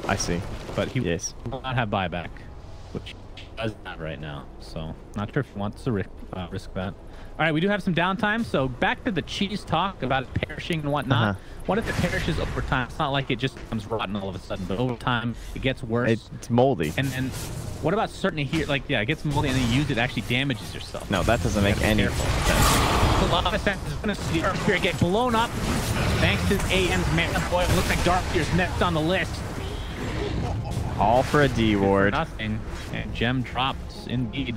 Speaker 1: I see.
Speaker 2: But he
Speaker 1: will
Speaker 2: not have buyback, which he does not right now. So, not sure if he wants to risk that. All right, we do have some downtime. So, back to the cheese talk about it perishing and whatnot. What if it perishes over time? It's not like it just becomes rotten all of a sudden, but over time, it gets worse.
Speaker 1: It's moldy.
Speaker 2: And then, what about certain here? Like, yeah, it gets moldy, and then you use it, actually damages yourself.
Speaker 1: No, that doesn't make any sense.
Speaker 2: The lava set is going to see the Earth Spirit get blown up thanks to AM's mana boy. It looks like Darkseer's next on the list.
Speaker 1: All for a D ward.
Speaker 2: Nothing. And gem dropped indeed.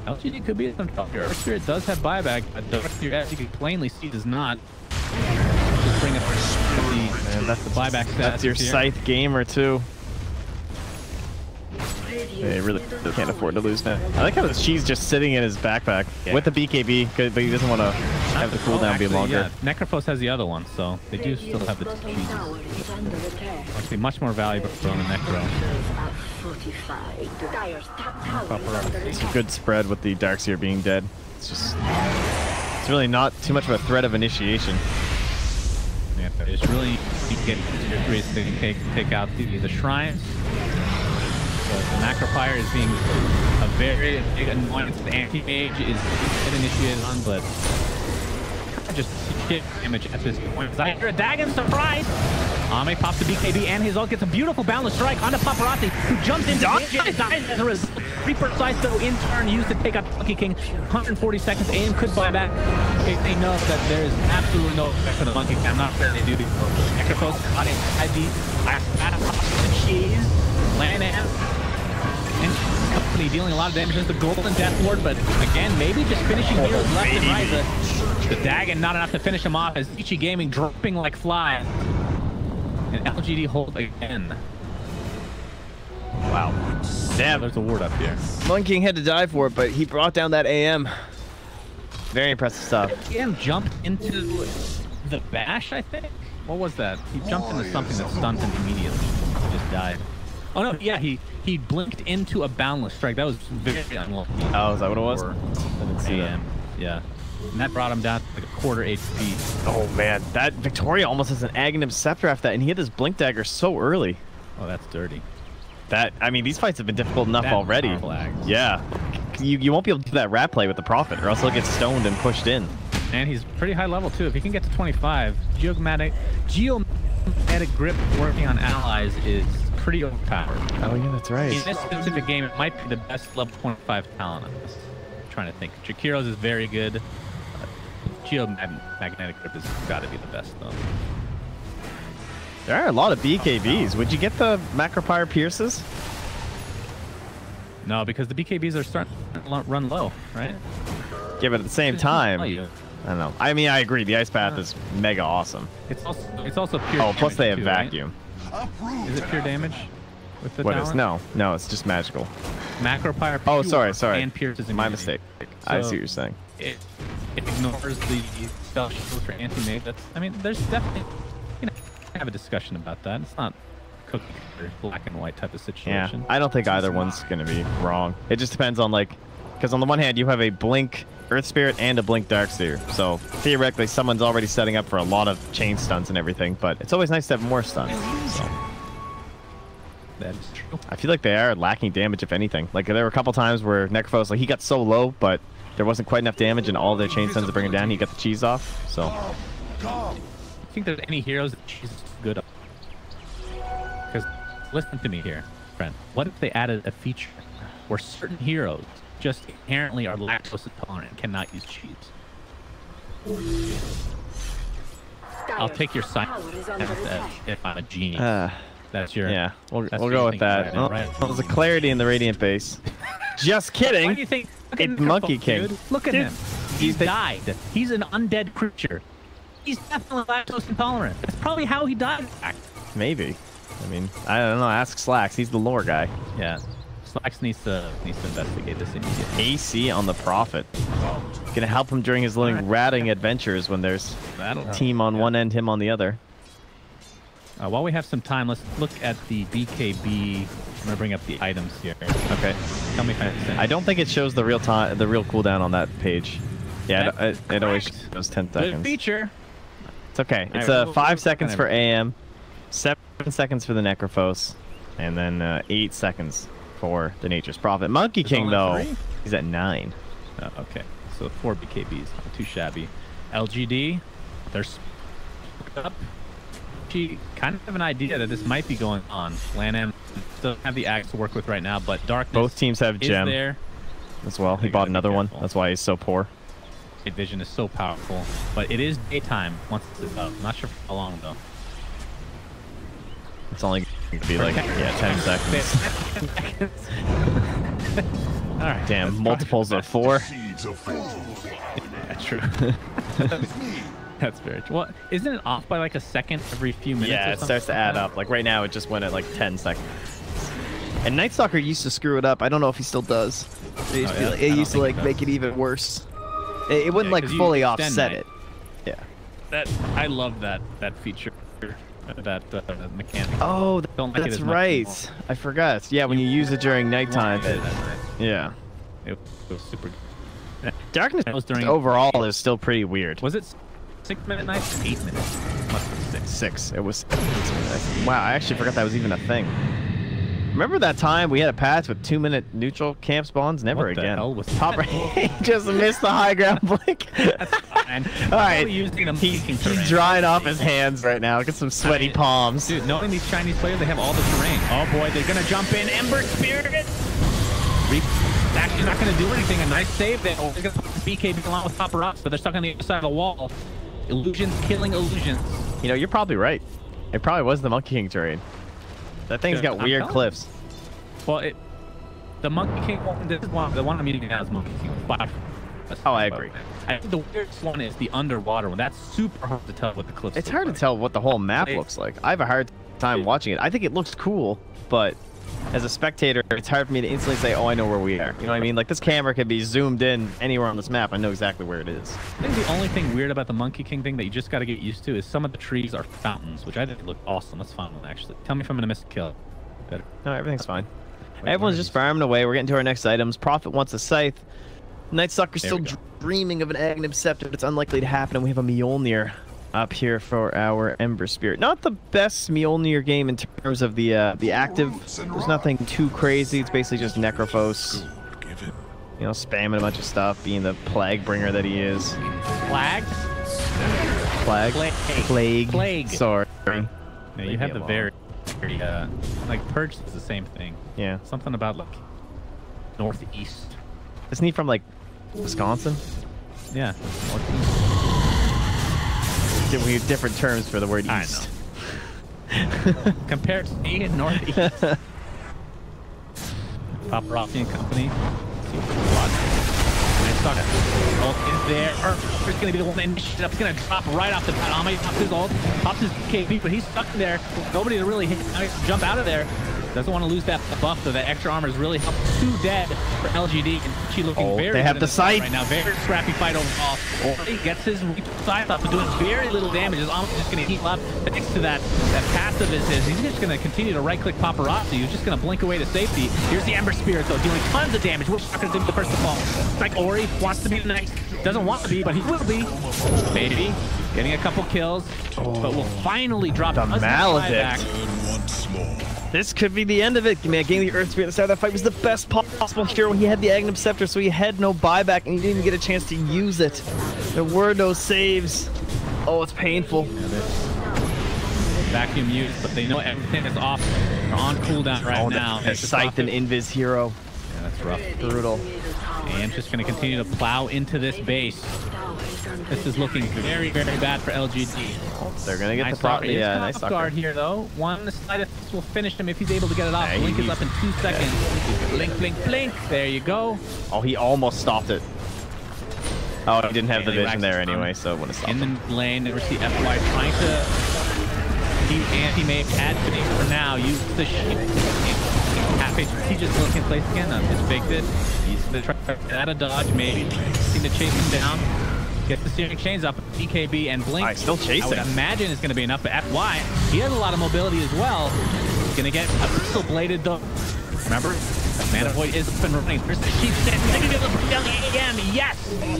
Speaker 2: LGD could be some trouble here. Earth Spirit does have buyback, but Darkseer, as you can plainly see, does not. Just bring up that's the buyback stats.
Speaker 1: That's your Scythe gamer too. They really can't afford to lose that. I like how the cheese just sitting in his backpack with the BKB, but he doesn't want to have the cooldown be longer.
Speaker 2: Yeah, Necrophos has the other one, so they do still have the cheese. Actually, much more valuable than the Necro.
Speaker 1: It's a good spread with the Darkseer being dead. It's really not too much of a threat of initiation.
Speaker 2: Yeah, it's really getting to take out the shrines. The Macropire is being a very big annoyance. The anti-mage is get initiated on, but just hit damage at this point. I hear a Dagon surprise. Ame pops the BKB and his ult gets a beautiful boundless strike onto Paparazzi, who jumps into it, dies as a result. Reaper Slice, though, in turn used to take out Monkey King. 140 seconds. AM could buy back. They know that there is absolutely no effect for the Monkey King. I'm not sure they do. Necrophos caught inside the last battle. The cheese. Lanham. And company dealing a lot of damage against the Golden Death Ward, but again, maybe just finishing heroes left and right. The Dagon not enough to finish him off as Ichi Gaming dropping like flies. And LGD hold again.
Speaker 1: Wow. Damn.
Speaker 2: There's a ward up here.
Speaker 1: Monkey King had to die for it, but he brought down that AM. Very impressive stuff.
Speaker 2: AM jumped into the bash, I think? What was that? He jumped into something that stunned him immediately. He just died. Oh no, yeah, he blinked into a boundless strike. That was very unlucky.
Speaker 1: Oh, is that what it was?
Speaker 2: I didn't see that. Yeah. And that brought him down to like a quarter HP.
Speaker 1: Oh man, that Victoria almost has an Amd Sapphire after that, and he had his Blink Dagger so early.
Speaker 2: Oh, that's dirty.
Speaker 1: That, I mean, these fights have been difficult enough already. Yeah. You won't be able to do that rat play with the Prophet, or else he'll get stoned and pushed in.
Speaker 2: And he's pretty high level too. If he can get to 25, geomatic grip working on allies is pretty overpowered.
Speaker 1: Oh yeah, that's right.
Speaker 2: In this specific game, it might be the best level 25 talent on this. I'm trying to think. Jakiro's is very good. Geomagnetic grip has got to be the best though.
Speaker 1: There are a lot of BKBs. Would you get the Macropyre Pierces?
Speaker 2: No, because the BKBs are starting to run low, right?
Speaker 1: Yeah, but at the same time, I don't know. I mean, I agree. The Ice Path is mega awesome.
Speaker 2: It's also pure.
Speaker 1: Oh, plus they have
Speaker 2: too,
Speaker 1: vacuum.
Speaker 2: Right? Is it pure damage? With the
Speaker 1: what
Speaker 2: talent?
Speaker 1: is? No, it's just magical.
Speaker 2: Macropyre.
Speaker 1: Oh, sorry.
Speaker 2: And pierces.
Speaker 1: My mistake.
Speaker 2: So
Speaker 1: I see what you're saying.
Speaker 2: It ignores the spell shield for anti-mage. I mean, there's definitely, have a discussion about that. It's not cookie cutter, black and white type of situation.
Speaker 1: Yeah, I don't think either one's going to be wrong. It just depends on, like, because on the one hand, you have a Blink Earth Spirit and a Blink Darkseer. So theoretically, someone's already setting up for a lot of chain stunts and everything, but it's always nice to have more stunts. So.
Speaker 2: That is true.
Speaker 1: I feel like they are lacking damage, if anything. Like, there were a couple times where Necrophos, like, he got so low, but there wasn't quite enough damage, and all their chain stuns to bring him down. He got the cheese off, so.
Speaker 2: I think there's any heroes that cheese is good up. Because listen to me here, friend. What if they added a feature where certain heroes just inherently are lactose intolerant and cannot use cheese? I'll take your sign if I'm a genie. That's your.
Speaker 1: Yeah, we'll go with that. Right? There's a clarity in the Radiant base. Just kidding.
Speaker 2: Why do you think?
Speaker 1: It's Monkey King.
Speaker 2: Dude. Look at him. He's died. He's an undead creature. He's definitely lactose intolerant. That's probably how he died.
Speaker 1: Maybe. I mean, I don't know. Ask Slacks. He's the lore guy.
Speaker 2: Yeah. Slacks needs to investigate this immediately.
Speaker 1: AC on the Prophet. Gonna help him during his little ratting adventures when there's team on one end, him on the other.
Speaker 2: While we have some time, let's look at the BKB. I'm gonna bring up the items here.
Speaker 1: Okay.
Speaker 2: Tell me if I understand.
Speaker 1: I don't think it shows the real cooldown on that page. Yeah, it always shows 10 seconds.
Speaker 2: Good feature.
Speaker 1: It's okay. It's 5 seconds for AM, 7 seconds for the Necrophos, and then 8 seconds for the Nature's Prophet. Monkey King, though, he's at 9.
Speaker 2: Oh, okay. So 4 BKBs. Not too shabby. LGD, they're split up. She kind of have an idea that this might be going on. Lanham doesn't have the axe to work with right now, but Darkness
Speaker 1: both teams have gem
Speaker 2: there
Speaker 1: as well. He bought another one. That's why he's so poor.
Speaker 2: Vision is so powerful, but it is daytime once this is up. I'm not sure for how long though.
Speaker 1: It's only going to be like 10 seconds.
Speaker 2: All right.
Speaker 1: Damn, multiples of 4.
Speaker 2: Yeah, true. That's very true. Well, isn't it off by like a second every few minutes?
Speaker 1: Yeah, it starts to add up. Like right now, it just went at like 10 seconds. And Night Stalker used to screw it up. I don't know if he still does. It used to like make it even worse. It wouldn't like fully offset it. Yeah.
Speaker 2: I love that feature. That mechanic.
Speaker 1: Oh, that's right. I forgot. Yeah, when you use it during nighttime. Yeah.
Speaker 2: It was super good.
Speaker 1: Darkness overall is still pretty weird.
Speaker 2: Was it 6-minute nights? 8 minutes. Must have been 6.
Speaker 1: 6. It was 6 minutes. Wow, I actually forgot that was even a thing. Remember that time we had a patch with 2-minute neutral camp spawns? Never again.
Speaker 2: What the hell was
Speaker 1: Popper just missed the high ground blink.
Speaker 2: That's fine.
Speaker 1: All right,
Speaker 2: he's
Speaker 1: drying off his hands right now. Get some sweaty palms.
Speaker 2: Dude, knowing these Chinese players, they have all the terrain. Oh boy, they're gonna jump in. Ember Spirit. Actually not gonna do anything. A nice save there. They're gonna BKB along with Popper Ups, but they're stuck on the other side of the wall. Illusions killing illusions.
Speaker 1: You know, you're probably right. It probably was the Monkey King terrain. That thing's got weird cliffs.
Speaker 2: Well, the Monkey King one, the one I'm using now is Monkey King 5.
Speaker 1: Oh, I agree.
Speaker 2: I think the weirdest one is the underwater one. That's super hard to tell what the cliffs.
Speaker 1: It's hard to tell what the whole map looks like. I have a hard time watching it. I think it looks cool, but as a spectator, it's hard for me to instantly say, oh, I know where we are. You know what I mean? Like, this camera can be zoomed in anywhere on this map. I know exactly where it is.
Speaker 2: I think the only thing weird about the Monkey King thing that you just got to get used to is some of the trees are fountains, which I think look awesome. That's fun one, actually. Tell me if I'm going to miss a kill. Better.
Speaker 1: No, everything's fine. Everyone's just farming away. We're getting to our next items. Prophet wants a scythe. Night Stalker's still dreaming of an Amd Scepter, but it's unlikely to happen, and we have a Mjolnir up here for our Ember Spirit. Not the best Mjolnir game in terms of the active. There's nothing too crazy. It's basically just Necrophos, you know, spamming a bunch of stuff, being the plague bringer that he is.
Speaker 2: Plague?
Speaker 1: Plague. Sorry.
Speaker 2: Yeah, you have the very like Purge is the same thing.
Speaker 1: Yeah.
Speaker 2: Something about like northeast.
Speaker 1: Isn't he from like Wisconsin?
Speaker 2: Yeah.
Speaker 1: We have different terms for the word east.
Speaker 2: I know. Compared to me in northeast. Paparazzi and company. Nice ult is there. It's going to be the one that initiated up. It's going to drop right off the bat. Ame pops his ult, pops his KB, but he's stuck in there. Nobody to really hit. Now he has to jump out of there. Doesn't want to lose that buff, so that extra armor is really helped. 2 dead for LGD, and she looking very
Speaker 1: they have
Speaker 2: good
Speaker 1: the sight
Speaker 2: right now. Very scrappy fight overall. He gets his side up, but doing very little damage. His armor is just going to heat up. Thanks to that passive is he's just going to continue to right-click Paparazzi. He's just going to blink away to safety. Here's the Ember Spirit, though, dealing tons of damage. Wish's not going to be the first to fall. It's like Ori wants to be the next. Doesn't want to be, but he will be. Maybe. Getting a couple kills, but will finally drop
Speaker 1: the Maledict. This could be the end of it. Man, getting the Earth Spirit at the start of that fight was the best possible hero. He had the Amd Scepter, so he had no buyback, and he didn't even get a chance to use it. There were no saves. Oh, it's painful.
Speaker 2: Vacuum use, but they know everything is off. They're on cooldown right now.
Speaker 1: A Scythe and Invis hero.
Speaker 2: Yeah, that's rough.
Speaker 1: Brutal.
Speaker 2: And just going to continue to plow into this base. This is looking very, very bad for LGD.
Speaker 1: They're going to get
Speaker 2: nice
Speaker 1: the property. Yeah, nice
Speaker 2: guard here, though. One side effect will finish him if he's able to get it off. Blink is up in 2 seconds. Blink, blink, blink. There you go.
Speaker 1: Oh, he almost stopped it. Oh, he didn't have the vision there anyway, so it would have stopped
Speaker 2: in the lane, there was the FY trying to keep anti-mage advocating for now. Use the sheep. He just look in place again. Just faked it. He's going to try to add a dodge, maybe. Seem to chase him down. Get the steering chains up. BKB and Blink.
Speaker 1: Still chasing.
Speaker 2: I would imagine it's going to be enough. But FY, he has a lot of mobility as well. He's going to get a pistol bladed though. Remember? Mana Void is up and running. There's the sheep stand. They're going to be able to bring down the AM. Yes!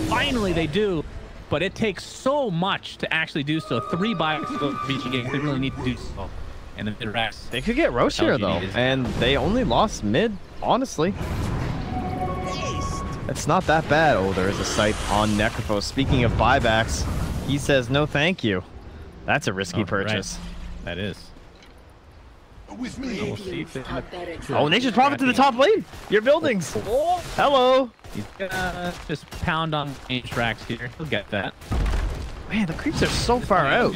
Speaker 2: Finally they do. But it takes so much to actually do so. 3 buys for VG games. They really need to do so. And then the rest.
Speaker 1: They could get Roche here though. And they only lost mid, honestly. It's not that bad. Oh, there is a Scythe on Necrophos. Speaking of buybacks, he says no thank you. That's a risky purchase.
Speaker 2: Right. That is.
Speaker 3: With me.
Speaker 2: We'll see if
Speaker 1: oh, Nature's Prophet to the top lane. Your buildings. Hello.
Speaker 2: He's gonna just pound on range tracks here. He'll get that.
Speaker 1: Man, the creeps are so far out.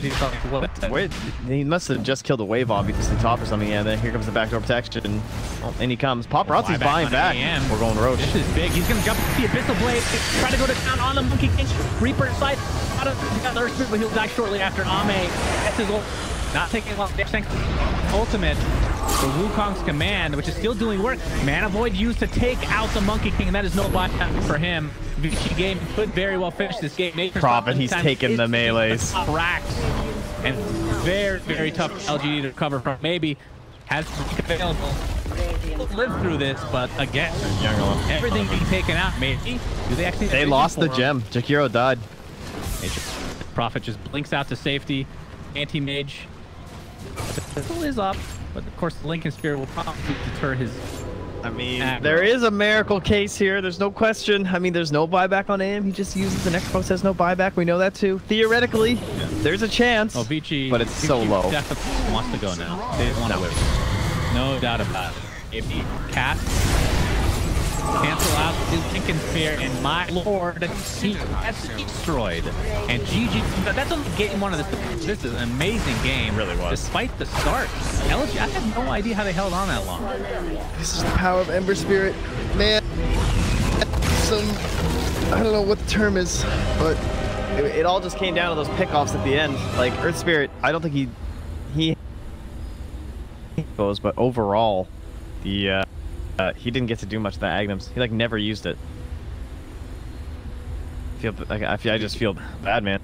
Speaker 1: Wait, he must have just killed a wave obviously top or something. Yeah, then here comes the backdoor protection. Oh, and he comes. Paparazzi's buying back. We're going Roche.
Speaker 2: This is big. He's gonna jump the Abyssal Blade. Try to go to town on the Monkey King. Reaper side. But he'll die shortly after Ame. That's his ult. Not taking long. Ultimate. The Wukong's command, which is still doing work. Mana Void used to take out the Monkey King, and that is no buyback for him. Vici game could very well finish this game.
Speaker 1: Prophet, he's taking the melees.
Speaker 2: Racks. And very, very tough LGD to recover from. Maybe has available. Live through this, but again, everything being taken out. Maybe. Do they actually?
Speaker 1: They lost the gem. Jakiro died.
Speaker 2: Prophet just blinks out to safety. Anti-mage. The pistol is up, but of course the Lincoln Spear will probably deter his.
Speaker 1: I mean, there is a miracle case here. There's no question. I mean, there's no buyback on him. He just uses the next post, has no buyback. We know that too. Theoretically, there's a chance.
Speaker 2: Oh, Vici,
Speaker 1: but it's so low.
Speaker 2: Definitely wants to go now. They want to win. No doubt about it. If the cat cancel out his Lincoln Spear, and my lord, he gets destroyed. And GG, that's only game 1 of this. This is an amazing game.
Speaker 1: It really was.
Speaker 2: Despite the start. LG, I had no idea how they held on that long.
Speaker 1: This is the power of Ember Spirit. Man, I don't know what the term is, but it all just came down to those pickoffs at the end. Like, Earth Spirit, I don't think he goes, but overall, he didn't get to do much of that Agnes. He like never used it. I just feel bad, man.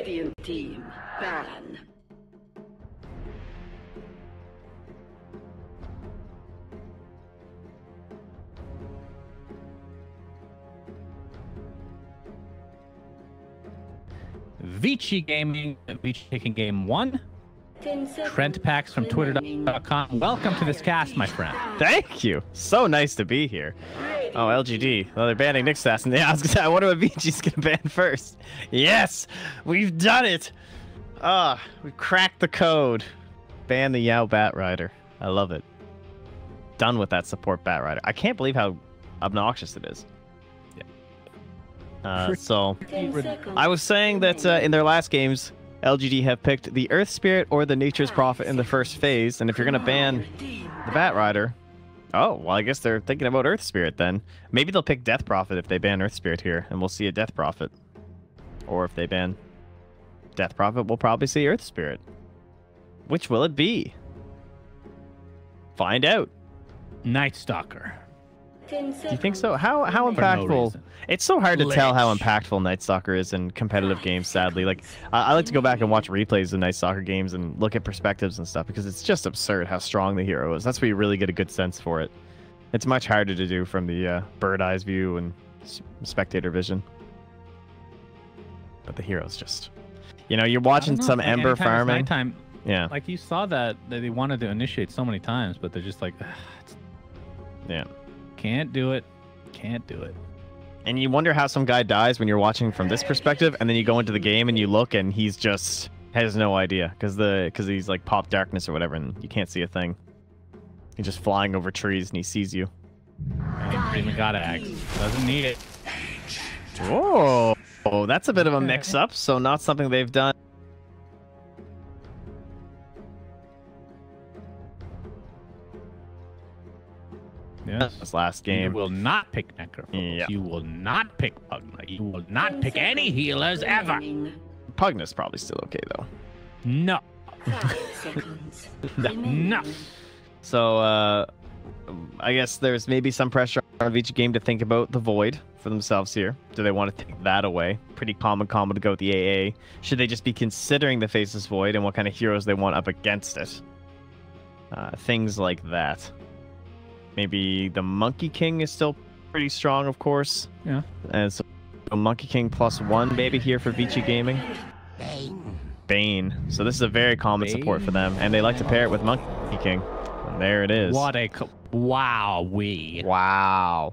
Speaker 4: Radiant team, ban.
Speaker 2: Vici Gaming, Vici taking game 1. Trent Pax from Twitter.com. Welcome to this cast, my friend.
Speaker 1: Thank you. So nice to be here. Oh, LGD. Well, they're banning Nick Assassin. Yeah, I wonder what Vici's gonna ban first. Yes, we've done it. We cracked the code. Ban the Yao Bat Rider. I love it. Done with that support Bat Rider. I can't believe how obnoxious it is. So, I was saying that in their last games, LGD have picked the Earth Spirit or the Nature's Prophet in the first phase, and if you're going to ban the Bat Rider, oh, well, I guess they're thinking about Earth Spirit then. Maybe they'll pick Death Prophet if they ban Earth Spirit here, and we'll see a Death Prophet. Or if they ban Death Prophet, we'll probably see Earth Spirit. Which will it be? Find out.
Speaker 2: Night Stalker.
Speaker 1: Do you think so? How impactful? It's so hard to tell how impactful Night Stalker is in competitive games, sadly. Like, I like to go back and watch replays of Night Stalker games and look at perspectives and stuff because it's just absurd how strong the hero is. That's where you really get a good sense for it. It's much harder to do from the bird eyes view and spectator vision. But the hero's just... You know, you're watching some Ember farming.
Speaker 2: Nighttime,
Speaker 1: yeah.
Speaker 2: Like, you saw that they wanted to initiate so many times, but they're just like...
Speaker 1: yeah.
Speaker 2: Can't do it. Can't do it.
Speaker 1: And you wonder how some guy dies when you're watching from this perspective, and then you go into the game and you look and he's just has no idea because he's like pop darkness or whatever, and you can't see a thing. He's just flying over trees and he sees you.
Speaker 2: And he even got axe. Doesn't need it.
Speaker 1: Whoa, oh, that's a bit of a mix-up. So not something they've done.
Speaker 2: Yes.
Speaker 1: This last game.
Speaker 2: You will not pick Necrophobos.
Speaker 1: Yeah.
Speaker 2: You will not pick Pugna. You will not pick any healers ever.
Speaker 1: Pugna's probably still okay though.
Speaker 2: No.
Speaker 4: 5 seconds.
Speaker 2: No.
Speaker 1: So I guess there's maybe some pressure on each game to think about the Void for themselves here. Do they want to take that away? Pretty common combo to go with the AA. Should they just be considering the Faceless Void and what kind of heroes they want up against it? Things like that. Maybe the Monkey King is still pretty strong, of course.
Speaker 2: Yeah.
Speaker 1: And so Monkey King +1 maybe here for Vici Gaming. Bane. So this is a very common support for them, and they like to pair it with Monkey King. And there it is.
Speaker 2: What a wow-wee.
Speaker 1: Wow.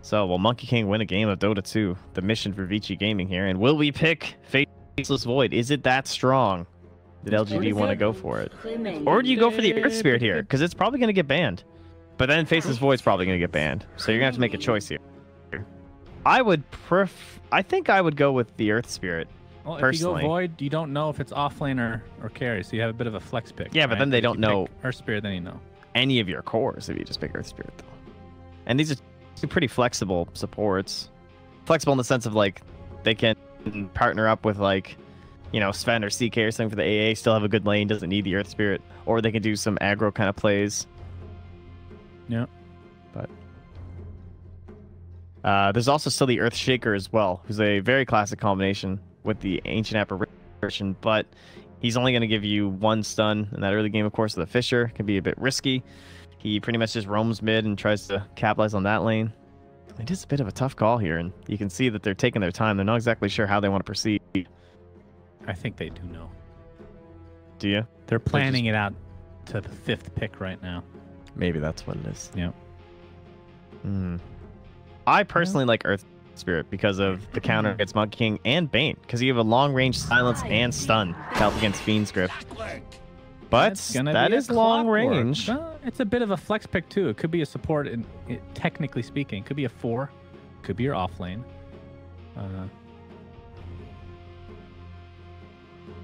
Speaker 1: So will Monkey King win a game of Dota 2? The mission for Vici Gaming here. And will we pick Faceless Void? Is it that strong? Did LGD want to go for it? Or do you go for the Earth Spirit here? Because it's probably going to get banned. But then Faceless Void's probably going to get banned. So you're going to have to make a choice here. I think I would go with the Earth Spirit.
Speaker 2: Well,
Speaker 1: personally.
Speaker 2: if you go Void, you don't know if it's offlane or carry, so you have a bit of a flex pick.
Speaker 1: Yeah, but then they don't know
Speaker 2: Earth Spirit, then you know.
Speaker 1: Any of your cores if you just pick Earth Spirit, though. And these are two pretty flexible supports. Flexible in the sense of, like, they can partner up with, like, you know, Sven or CK or something for the AA, still have a good lane, doesn't need the Earth Spirit. Or they can do some aggro kind of plays.
Speaker 2: Yeah.
Speaker 1: But there's also still the Earth Shaker as well, who's a very classic combination with the Ancient Apparition, but he's only going to give you 1 stun in that early game, of course, with the Fisher. Can be a bit risky. He pretty much just roams mid and tries to capitalize on that lane. It is a bit of a tough call here, and you can see that they're taking their time. They're not exactly sure how they want to proceed.
Speaker 2: I think they do know.
Speaker 1: Do you?
Speaker 2: They're planning it out to the 5th pick right now.
Speaker 1: Maybe that's what it is.
Speaker 2: Yep.
Speaker 1: I personally like Earth Spirit because of the counter against Monkey King and Bane, because you have a long-range silence and stun to help against Fiend's Grip. But that is long range.
Speaker 2: It's a bit of a flex pick too. It could be a support, technically speaking. It could be a 4. Could be your offlane.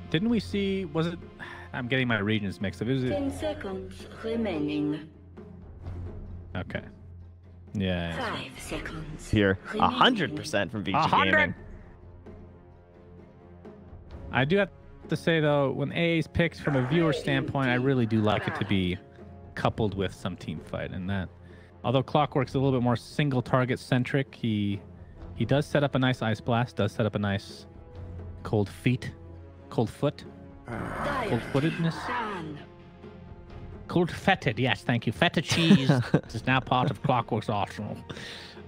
Speaker 2: Didn't we see? Was it? I'm getting my regions mixed up.
Speaker 4: 10 seconds remaining.
Speaker 2: Okay. Yeah.
Speaker 4: 5 seconds.
Speaker 1: Here, 100% from Vici Gaming.
Speaker 2: I do have to say though, when AA's picked from a viewer standpoint, I really do like it to be coupled with some team fight, and that. Although Clockwork's a little bit more single target centric, he does set up a nice Ice Blast, does set up a nice cold feet, cold foot, cold-footedness.
Speaker 4: Ban.
Speaker 2: Cold fetid, yes, thank you. Feta cheese is now part of Clockwork's arsenal.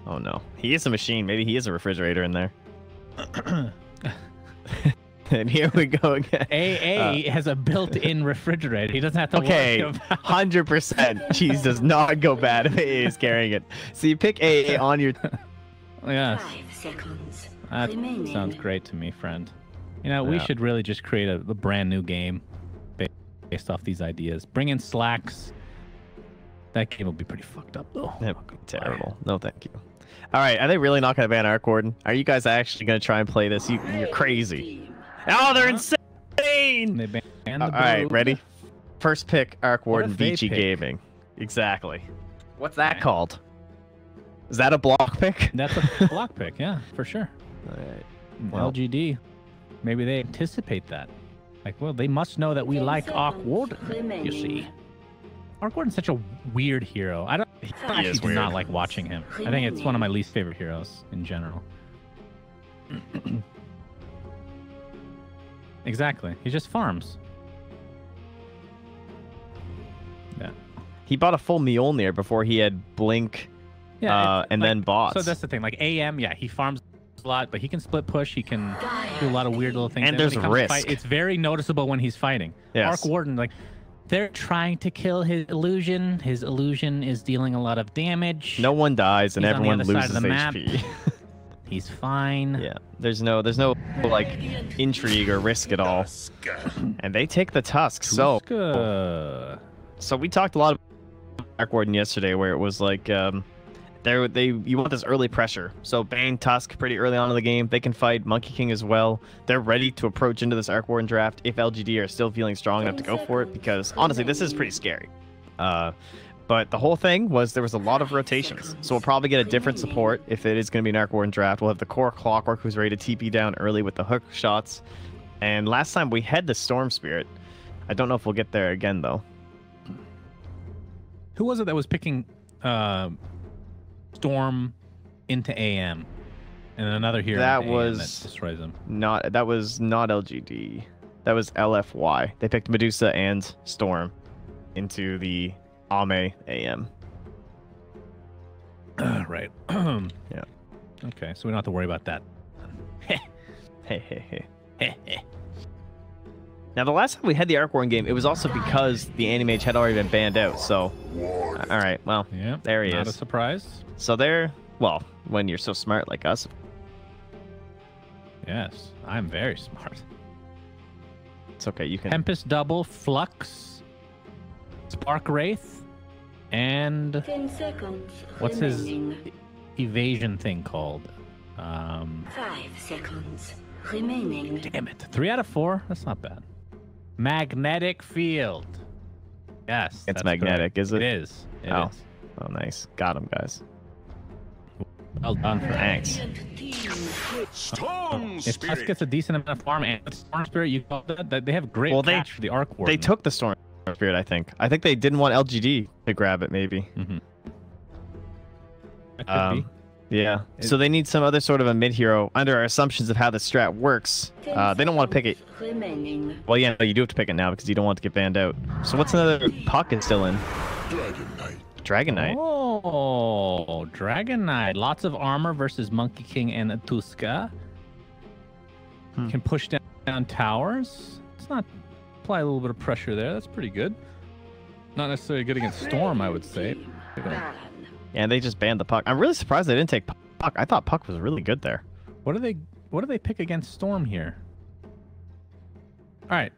Speaker 1: Oh no, he is a machine. Maybe he is a refrigerator in there. And here we go again.
Speaker 2: AA has a built-in refrigerator. He doesn't have to
Speaker 1: Okay,
Speaker 2: worry about
Speaker 1: 100%. Cheese does not go bad if AA is carrying it. So you pick AA on your...
Speaker 2: Yes,
Speaker 4: 5 seconds.
Speaker 2: that
Speaker 4: remaining.
Speaker 2: sounds great to me, friend. You know, we should really just create a brand new game based off these ideas. Bring in slacks. That game will be pretty fucked up, though.
Speaker 1: That would be terrible. No, thank you. All right, are they really not going to ban Arc Warden? Are you guys actually going to try and play this? You're crazy. Oh, they're insane!
Speaker 2: They banned the
Speaker 1: All right,
Speaker 2: Brood.
Speaker 1: ready? First pick, Arc Warden,
Speaker 2: if they
Speaker 1: Vici
Speaker 2: pick?
Speaker 1: Gaming. Exactly. What's that called? Is that a block pick?
Speaker 2: That's a block pick, yeah, for sure.
Speaker 1: All right. Well,
Speaker 2: LGD. Maybe they anticipate that. Like, well, they must know that we
Speaker 4: 10
Speaker 2: like Arc
Speaker 4: seconds
Speaker 2: Warden, you
Speaker 4: remaining.
Speaker 2: see. Arc Warden's such a weird hero. I actually
Speaker 1: is
Speaker 2: do
Speaker 1: weird.
Speaker 2: not like watching him. I think it's one of my least favorite heroes in general. Exactly. He just farms. Yeah.
Speaker 1: he bought a full Mjolnir before he had Blink
Speaker 2: Yeah.
Speaker 1: and
Speaker 2: like,
Speaker 1: then bots.
Speaker 2: So that's the thing. Like AM, yeah, he farms a lot, but he can split push. He can do a lot of weird little things.
Speaker 1: And
Speaker 2: when
Speaker 1: there's
Speaker 2: he comes to
Speaker 1: risk.
Speaker 2: fight, it's very noticeable when he's fighting.
Speaker 1: Yes.
Speaker 2: Arc Warden, like, they're trying to kill his illusion. His illusion is dealing a lot of damage.
Speaker 1: No one dies and
Speaker 2: He's on the
Speaker 1: everyone
Speaker 2: other side
Speaker 1: loses
Speaker 2: of the map.
Speaker 1: HP.
Speaker 2: He's fine.
Speaker 1: Yeah, there's no like intrigue or risk at all. And they take the Tusk. So we talked a lot about Arc Warden yesterday, where it was like you want this early pressure. So Bane, Tusk, pretty early on in the game, they can fight Monkey King as well. They're ready to approach into this Arc Warden draft if LGD are still feeling strong enough to go for it, because honestly, this is pretty scary. But the whole thing was there was a lot of rotations. So we'll probably get a different support if it is going to be an Arc Warden draft. We'll have the core Clockwork, who's ready to TP down early with the hook shots. And last time we had the Storm Spirit. I don't know if we'll get there again, though.
Speaker 2: Who was it that was picking Storm into AM? And another hero
Speaker 1: That
Speaker 2: into AM
Speaker 1: was
Speaker 2: that destroys him.
Speaker 1: That was not LGD. That was LFY. They picked Medusa and Storm into the Ame AM.
Speaker 2: Right.
Speaker 1: Yeah.
Speaker 2: Okay, so we don't have to worry about that.
Speaker 1: Hey. Now, the last time we had the Arc Warden game, it was also because the Anti-Mage had already been banned out, so... Alright, well,
Speaker 2: Yeah.
Speaker 1: there he
Speaker 2: Not
Speaker 1: is.
Speaker 2: a surprise.
Speaker 1: So there... Well, when you're so smart like us.
Speaker 2: Yes, I'm very smart.
Speaker 1: It's okay, you can...
Speaker 2: Tempest Double, Flux, Spark Wraith, and
Speaker 4: 10 seconds
Speaker 2: what's his
Speaker 4: remaining.
Speaker 2: evasion thing called?
Speaker 4: 5 seconds remaining.
Speaker 2: Damn it. 3 out of 4? That's not bad. Magnetic Field. Yes.
Speaker 1: It's
Speaker 2: that's
Speaker 1: magnetic,
Speaker 2: correct.
Speaker 1: is it?
Speaker 2: It is. It is.
Speaker 1: Oh, nice. Got him, guys.
Speaker 2: Well done for
Speaker 1: Thanks.
Speaker 3: Storm
Speaker 2: If Tusk
Speaker 3: Spirit.
Speaker 2: gets a decent amount of farm and Storm Spirit, you call that they have great
Speaker 1: Well,
Speaker 2: catch for the Arc Warden.
Speaker 1: They took the Storm Spirit, I think. I think they didn't want LGD to grab it, maybe.
Speaker 2: Mm-hmm. That could be.
Speaker 1: Yeah. So they need some other sort of a mid-hero under our assumptions of how the strat works. They don't want to pick it.
Speaker 4: Remaining.
Speaker 1: Well, yeah, no, you do have to pick it now because you don't want to get banned out. So what's another Puck still in?
Speaker 3: Dragon Knight.
Speaker 1: Dragon Knight.
Speaker 2: Oh, Dragon Knight. Lots of armor versus Monkey King and Atuska. Can push down towers. It's not... Apply a little bit of pressure there. That's pretty good. Not necessarily good against Storm, I would say.
Speaker 4: Ban.
Speaker 1: Yeah, they just banned the Puck. I'm really surprised they didn't take Puck. I thought Puck was really good there.
Speaker 2: What do they pick against Storm here? All right.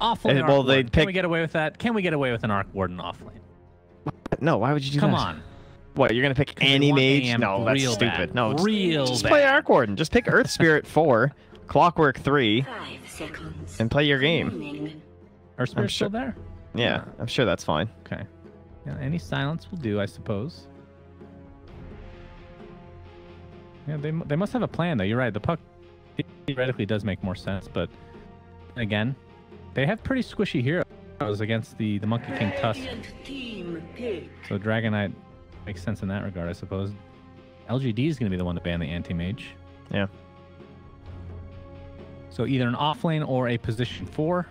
Speaker 2: Offlane Arc
Speaker 1: well, they
Speaker 2: Warden. Can we
Speaker 1: pick-
Speaker 2: get away with that? Can we get away with an Arc Warden offlane?
Speaker 1: No, why would you do
Speaker 2: Come
Speaker 1: that?
Speaker 2: on.
Speaker 1: What, you're going to pick
Speaker 2: 'Cause we
Speaker 1: any
Speaker 2: want
Speaker 1: mage?
Speaker 2: AM
Speaker 1: No, that's
Speaker 2: real
Speaker 1: stupid.
Speaker 2: bad.
Speaker 1: No,
Speaker 2: Real
Speaker 1: just
Speaker 2: bad.
Speaker 1: play Arc Warden. Just pick Earth Spirit 4, Clockwork 3,
Speaker 4: 5 seconds
Speaker 1: and play your game.
Speaker 4: remaining.
Speaker 2: Earth Spirit's
Speaker 1: sure-
Speaker 2: still there?
Speaker 1: Yeah, I'm sure that's fine.
Speaker 2: Okay. Yeah, any silence will do, I suppose. Yeah, they must have a plan, though. You're right. The Puck theoretically does make more sense, but again, they have pretty squishy heroes against the Monkey King Tusk.
Speaker 4: Radiant team pick.
Speaker 2: So Dragon Knight makes sense in that regard, I suppose. LGD is going to be the one to ban the Anti-Mage.
Speaker 1: Yeah.
Speaker 2: So either an offlane or a position 4.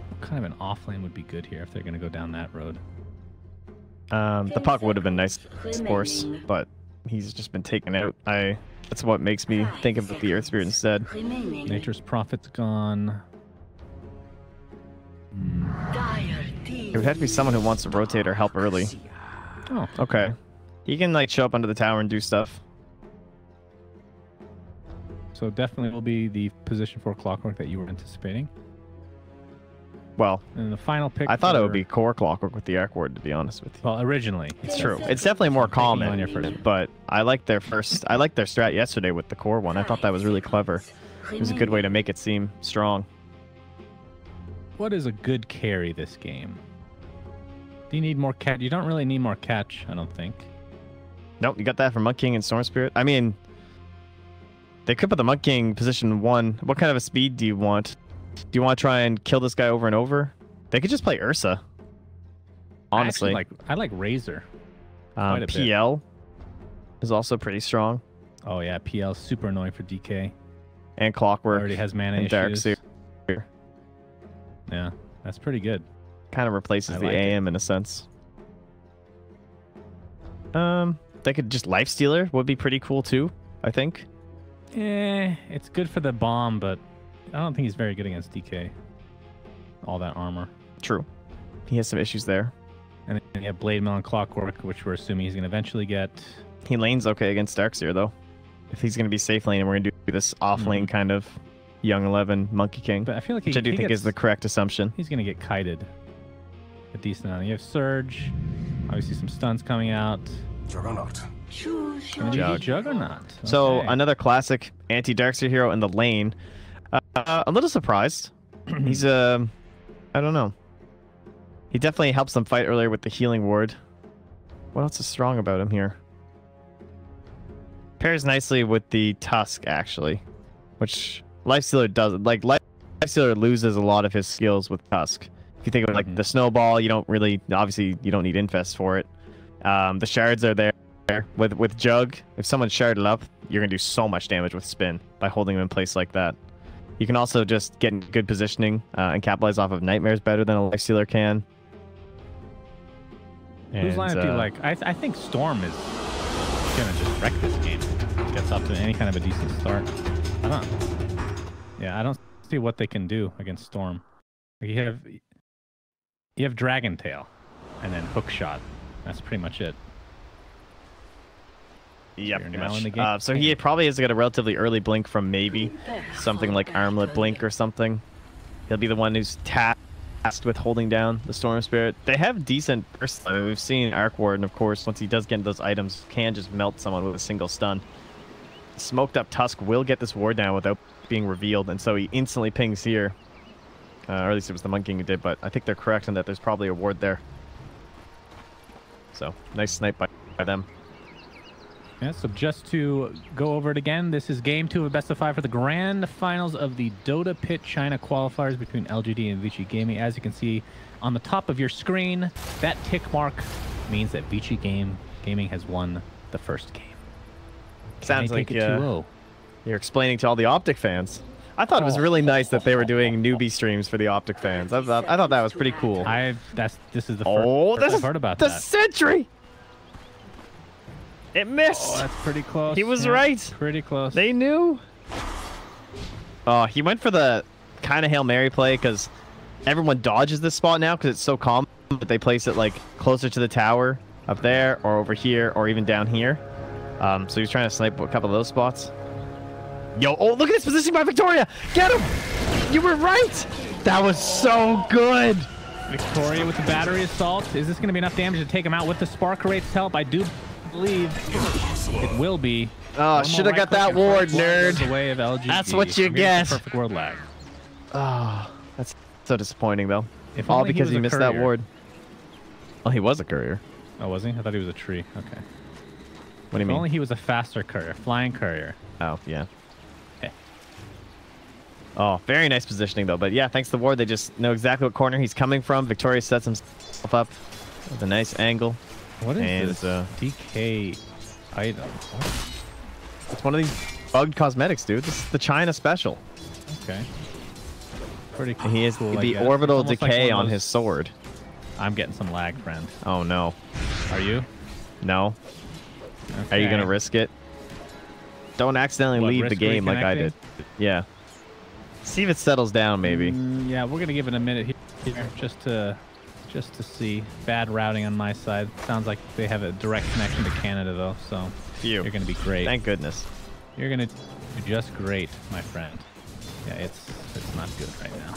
Speaker 2: What kind of an offlane would be good here if they're going to go down that road?
Speaker 1: The puck would have been nice, of course, but he's just been taken out. That's what makes me think of the Earth Spirit instead.
Speaker 4: Remaining.
Speaker 2: Nature's Prophet's gone.
Speaker 4: Dire
Speaker 1: It would have to be someone who wants to rotate or help early.
Speaker 2: Oh,
Speaker 1: Okay. He can like show up under the tower and do stuff.
Speaker 2: so definitely will be the position 4 Clockwork that you were anticipating.
Speaker 1: Well,
Speaker 2: And the final pick.
Speaker 1: I thought it would
Speaker 2: for-
Speaker 1: be core Clockwork with the Arc Ward, to be honest with you.
Speaker 2: Well, originally.
Speaker 1: It's true. It's definitely more
Speaker 2: Taking on
Speaker 1: common,
Speaker 2: your first.
Speaker 1: but I liked their strat yesterday with the core one. I thought that was really clever. It was a good way to make it seem strong.
Speaker 2: What is a good carry this game? Do you need more catch? You don't really need more catch, I don't think.
Speaker 1: Nope, you got that from Monk King and Storm Spirit. I mean, they could put the Monk King position 1. What kind of a speed do you want? Do you want to try and kill this guy over and over? They could just play Ursa. Honestly.
Speaker 2: I like Razor. quite a bit.
Speaker 1: PL is also pretty strong.
Speaker 2: Oh yeah, PL is super annoying for DK.
Speaker 1: And Clockwork.
Speaker 2: Already has mana
Speaker 1: and
Speaker 2: issues.
Speaker 1: Darkseer.
Speaker 2: Yeah, that's pretty good.
Speaker 1: Kind of replaces
Speaker 2: I
Speaker 1: the
Speaker 2: like it.
Speaker 1: AM in a sense. They could just Lifestealer would be pretty cool too, I think.
Speaker 2: It's good for the bomb, but I don't think he's very good against DK. All that armor.
Speaker 1: True. He has some issues there.
Speaker 2: And then you have Blade Mail and Clockwork, which we're assuming he's going to eventually get.
Speaker 1: He lanes okay against Darkseer though. If he's going to be safe lane and we're going to do this off lane kind of Young 11 Monkey King,
Speaker 2: But I feel like
Speaker 1: which I do think is the correct assumption.
Speaker 2: He's going to get kited a decent amount. You have Surge. Obviously some stuns coming out.
Speaker 3: Juggernaut.
Speaker 4: Choose
Speaker 2: And
Speaker 4: your
Speaker 2: then you do Juggernaut.
Speaker 1: So
Speaker 2: Okay.
Speaker 1: another classic anti-Darkseer hero in the lane. I'm a little surprised. He's I don't know. He definitely helps them fight earlier with the healing ward. What else is strong about him here? Pairs nicely with the Tusk actually, which Lifestealer doesn't. Like Lifestealer loses a lot of his skills with Tusk. If you think of like the snowball, you don't really obviously you don't need infest for it. The shards are there. With Jug, if someone's sharded up, you're gonna do so much damage with spin by holding him in place like that. You can also just get in good positioning and capitalize off of nightmares better than a Lifestealer can.
Speaker 2: Whose
Speaker 1: And,
Speaker 2: lineup do you like? I think Storm is gonna just wreck this game. Gets off to any kind of a decent start. I don't see what they can do against Storm. Like you have Dragon Tail, and then Hook Shot. That's pretty much it.
Speaker 1: Yep,
Speaker 2: You're
Speaker 1: pretty
Speaker 2: now
Speaker 1: much.
Speaker 2: in the game.
Speaker 1: So he probably has got a relatively early blink from maybe something like Armlet Blink or something. He'll be the one who's tasked with holding down the Storm Spirit. They have decent bursts. I mean, we've seen Arc Warden, of course, once he does get into those items, can just melt someone with a single stun. Smoked up Tusk will get this ward down without being revealed, and so he instantly pings here. Or at least it was the Monkey King who did, but I think they're correct in that there's probably a ward there. So, nice snipe by them.
Speaker 2: Yeah, so just to go over it again, this is game 2 of Best of 5 for the grand finals of the Dota Pit China qualifiers between LGD and Vici Gaming. As you can see on the top of your screen, that tick mark means that Vici Gaming has won the first game.
Speaker 1: Sounds
Speaker 2: Can they
Speaker 1: like
Speaker 2: take it 2-0?
Speaker 1: you're explaining to all the Optic fans. I thought it was really nice that they were doing newbie streams for the Optic fans. I thought that was pretty cool.
Speaker 2: This is the
Speaker 1: Oh,
Speaker 2: first
Speaker 1: this
Speaker 2: I've heard about
Speaker 1: the
Speaker 2: that.
Speaker 1: sentry! It missed!
Speaker 2: Oh, that's pretty close.
Speaker 1: He was
Speaker 2: Yeah,
Speaker 1: right.
Speaker 2: Pretty close.
Speaker 1: They knew. Oh, he went for the kind of Hail Mary play because everyone dodges this spot now because it's so common, but they place it like closer to the tower up there or over here or even down here. So he was trying to snipe a couple of those spots. Yo, oh, look at this positioning by Victoria! Get him! You were right! That was so good!
Speaker 2: Victoria with the battery assault. Is this going to be enough damage to take him out with the Spark Rate's help? I do believe it will be.
Speaker 1: Oh, should have got that ward, nerd.
Speaker 2: The way of LGD.
Speaker 1: That's what you
Speaker 2: Here's the
Speaker 1: get.
Speaker 2: Perfect word lag.
Speaker 1: Oh, that's so disappointing, though.
Speaker 2: If
Speaker 1: All
Speaker 2: only
Speaker 1: because
Speaker 2: was
Speaker 1: he
Speaker 2: a
Speaker 1: missed that
Speaker 2: courier.
Speaker 1: ward. Oh, he was a courier.
Speaker 2: Oh, was he? I thought he was a tree. Okay.
Speaker 1: What do you
Speaker 2: If
Speaker 1: mean?
Speaker 2: only he was a faster courier, flying courier.
Speaker 1: Oh, yeah.
Speaker 2: Okay.
Speaker 1: Oh, very nice positioning, though. But yeah, thanks to the ward, they just know exactly what corner he's coming from. Victoria sets himself up with a nice angle.
Speaker 2: What is
Speaker 1: And,
Speaker 2: this DK item? What?
Speaker 1: It's one of these bugged cosmetics, dude. This is the China special.
Speaker 2: Okay. Pretty cool.
Speaker 1: He has
Speaker 2: I
Speaker 1: the
Speaker 2: guess.
Speaker 1: orbital
Speaker 2: It's almost like
Speaker 1: decay
Speaker 2: one of
Speaker 1: on
Speaker 2: those-
Speaker 1: his sword.
Speaker 2: I'm getting some lag, friend.
Speaker 1: Oh no.
Speaker 2: Are you?
Speaker 1: No.
Speaker 2: Okay.
Speaker 1: Are you gonna risk it? Don't accidentally
Speaker 2: What,
Speaker 1: leave the
Speaker 2: risk
Speaker 1: game like I
Speaker 2: reconnecting?
Speaker 1: did. Yeah. See if it settles down, maybe.
Speaker 2: Yeah, we're gonna give it a minute here just to see. Bad routing on my side. Sounds like they have a direct connection to Canada though, so
Speaker 1: Phew.
Speaker 2: you're gonna be great.
Speaker 1: Thank goodness.
Speaker 2: You're gonna do just great, my friend. Yeah, it's not good right now.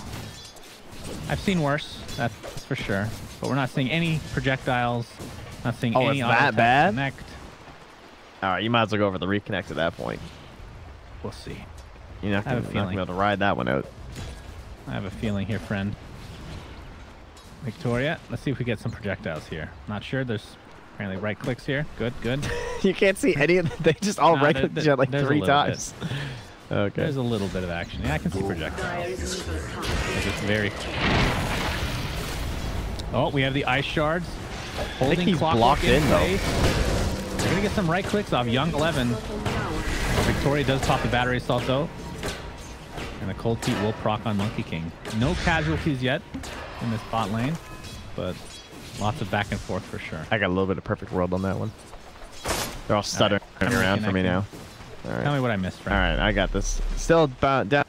Speaker 2: I've seen worse, that's for sure. But we're not seeing any projectiles. Not seeing
Speaker 1: Oh,
Speaker 2: any
Speaker 1: it's
Speaker 2: auto
Speaker 1: that bad?
Speaker 2: connect.
Speaker 1: All right, you might as well go over the reconnect at that point.
Speaker 2: We'll see.
Speaker 1: You're not
Speaker 2: I have
Speaker 1: gonna,
Speaker 2: a
Speaker 1: not gonna be
Speaker 2: feeling.
Speaker 1: able to ride that one out.
Speaker 2: I have a feeling here, friend. Victoria, let's see if we get some projectiles here. Not sure. There's apparently right clicks here. Good, good.
Speaker 1: You can't see any of them. They just all
Speaker 2: Nah,
Speaker 1: right
Speaker 2: there-
Speaker 1: like
Speaker 2: there's a
Speaker 1: 3
Speaker 2: little
Speaker 1: times. Okay.
Speaker 2: There's a little bit of action. Yeah, I can see projectiles. It's just very. Oh, we have the ice shards. Holding
Speaker 1: he's
Speaker 2: clockwork
Speaker 1: blocked in, though.
Speaker 2: place. We're gonna get some right clicks off Young 11. Victoria does pop the battery assault though, and the cold feet will proc on Monkey King. No casualties yet in this bot lane, but lots of back and forth for sure.
Speaker 1: I got a little bit of perfect world on that one. They're all stuttering
Speaker 2: I'm
Speaker 1: around for me
Speaker 2: reconnecting.
Speaker 1: now. All right.
Speaker 2: Tell me what I missed,
Speaker 1: All
Speaker 2: friend.
Speaker 1: right, I got this. Still down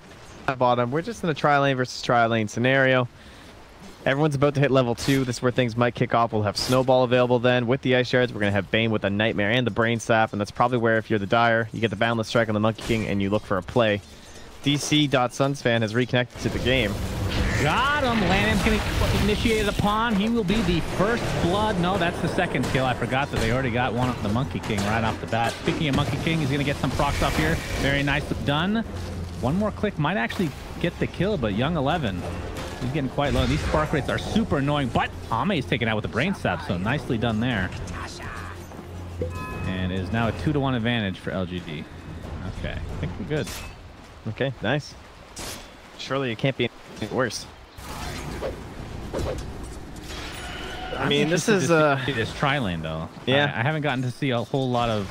Speaker 1: at bottom. We're just in a tri-lane versus tri-lane scenario. Everyone's about to hit level 2. This is where things might kick off. We'll have Snowball available then. With the Ice Shards, we're going to have Bane with the Nightmare and the Brain Sap, and that's probably where, if you're the Dire, you get the Boundless Strike on the Monkey King, and you look for a play. DC.Sunsfan has reconnected to the game.
Speaker 2: Got him. Lanham's going to initiate it upon. He will be the first blood. No, that's the second kill. I forgot that they already got one of the Monkey King right off the bat. Speaking of Monkey King, he's going to get some procs up here. Very nice. Done. One more click might actually get the kill, but Young 11, he's getting quite low. These spark rates are super annoying, but Ame is taken out with the Brain Sap, so nicely done there. And it is now a 2-to-1 advantage for LGD. Okay, I think we're good.
Speaker 1: Okay, nice. Surely it can't be any worse. I mean, this is
Speaker 2: this tri-lane though.
Speaker 1: Yeah.
Speaker 2: I haven't gotten to see a whole lot of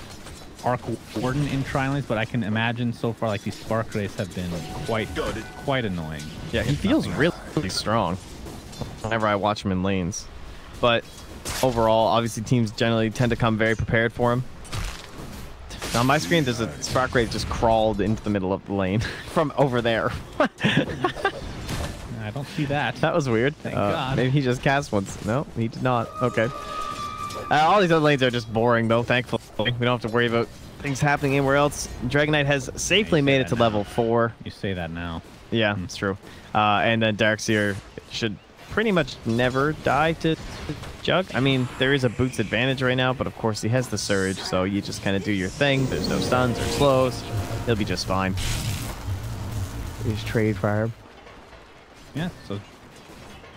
Speaker 2: Arc Warden in tri-lanes, but I can imagine so far like these spark rates have been quite annoying.
Speaker 1: Yeah, he feels really strong whenever I watch him in lanes. But overall, obviously teams generally tend to come very prepared for him. On my screen, there's a spark rate just crawled into the middle of the lane from over there.
Speaker 2: I don't see that.
Speaker 1: That was weird.
Speaker 2: Thank God.
Speaker 1: Maybe he just cast once. No, he did not. Okay. All these other lanes are just boring, though, thankfully. We don't have to worry about things happening anywhere else. Dragon Knight has safely made it to level 4.
Speaker 2: You say that now.
Speaker 1: Yeah, it's true. And then Darkseer should pretty much never die to Jug. I mean, there is a boots advantage right now, but of course he has the Surge, so you just kind of do your thing. There's no stuns or slows. He'll be just fine. He's trade fire.
Speaker 2: Yeah, so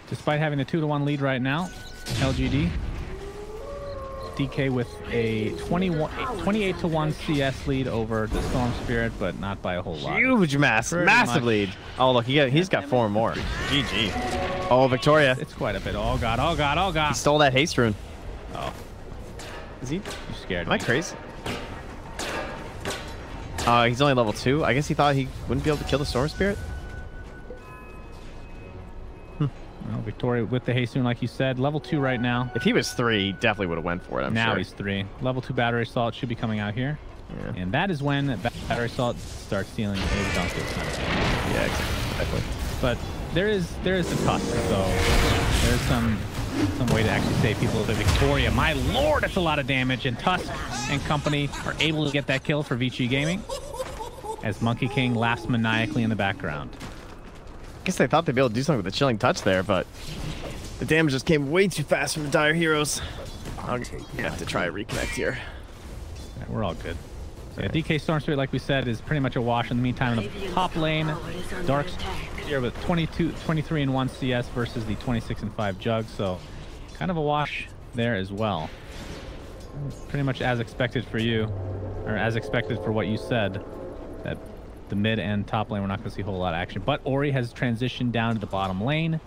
Speaker 2: despite having a 2-to-1 lead right now, LGD, DK with a 28-to-1 CS lead over the Storm Spirit, but not by a whole lot.
Speaker 1: Huge massive
Speaker 2: much.
Speaker 1: lead. Oh, look, he's got 4 more. GG. Oh, Victoria.
Speaker 2: It's quite a bit. Oh, God, oh, God, oh, God.
Speaker 1: He stole that haste rune.
Speaker 2: Oh,
Speaker 1: Is he?
Speaker 2: you scared
Speaker 1: Am I
Speaker 2: me.
Speaker 1: crazy? He's only level 2. I guess he thought he wouldn't be able to kill the Storm Spirit.
Speaker 2: Well, Victoria with the haste rune, like you said, level 2 right now.
Speaker 1: If he was 3, he definitely would have went for it, I'm
Speaker 2: Now
Speaker 1: sure.
Speaker 2: he's 3. Level 2 battery assault should be coming out here.
Speaker 1: Yeah.
Speaker 2: And that is when battery assault starts stealing a Dunkles kind of thing.
Speaker 1: Yeah, exactly.
Speaker 2: But there is the tusk, so there's some way to actually save people with Victoria. My lord, that's a lot of damage, and Tusk and company are able to get that kill for Vici Gaming as Monkey King laughs maniacally in the background.
Speaker 1: I guess they thought they'd be able to do something with the chilling touch there, but the damage just came way too fast from the Dire Heroes. I'm gonna have to try a reconnect here.
Speaker 2: Yeah, we're all good. So yeah, DK Storm Spirit, like we said, is pretty much a wash. In the meantime, in the top lane, Dark here with 23 and 1 CS versus the 26 and 5 Jug, so kind of a wash there as well. Pretty much as expected for you, or as expected for what you said, that the mid and top lane we're not going to see a whole lot of action. But Ori has transitioned down to the bottom lane.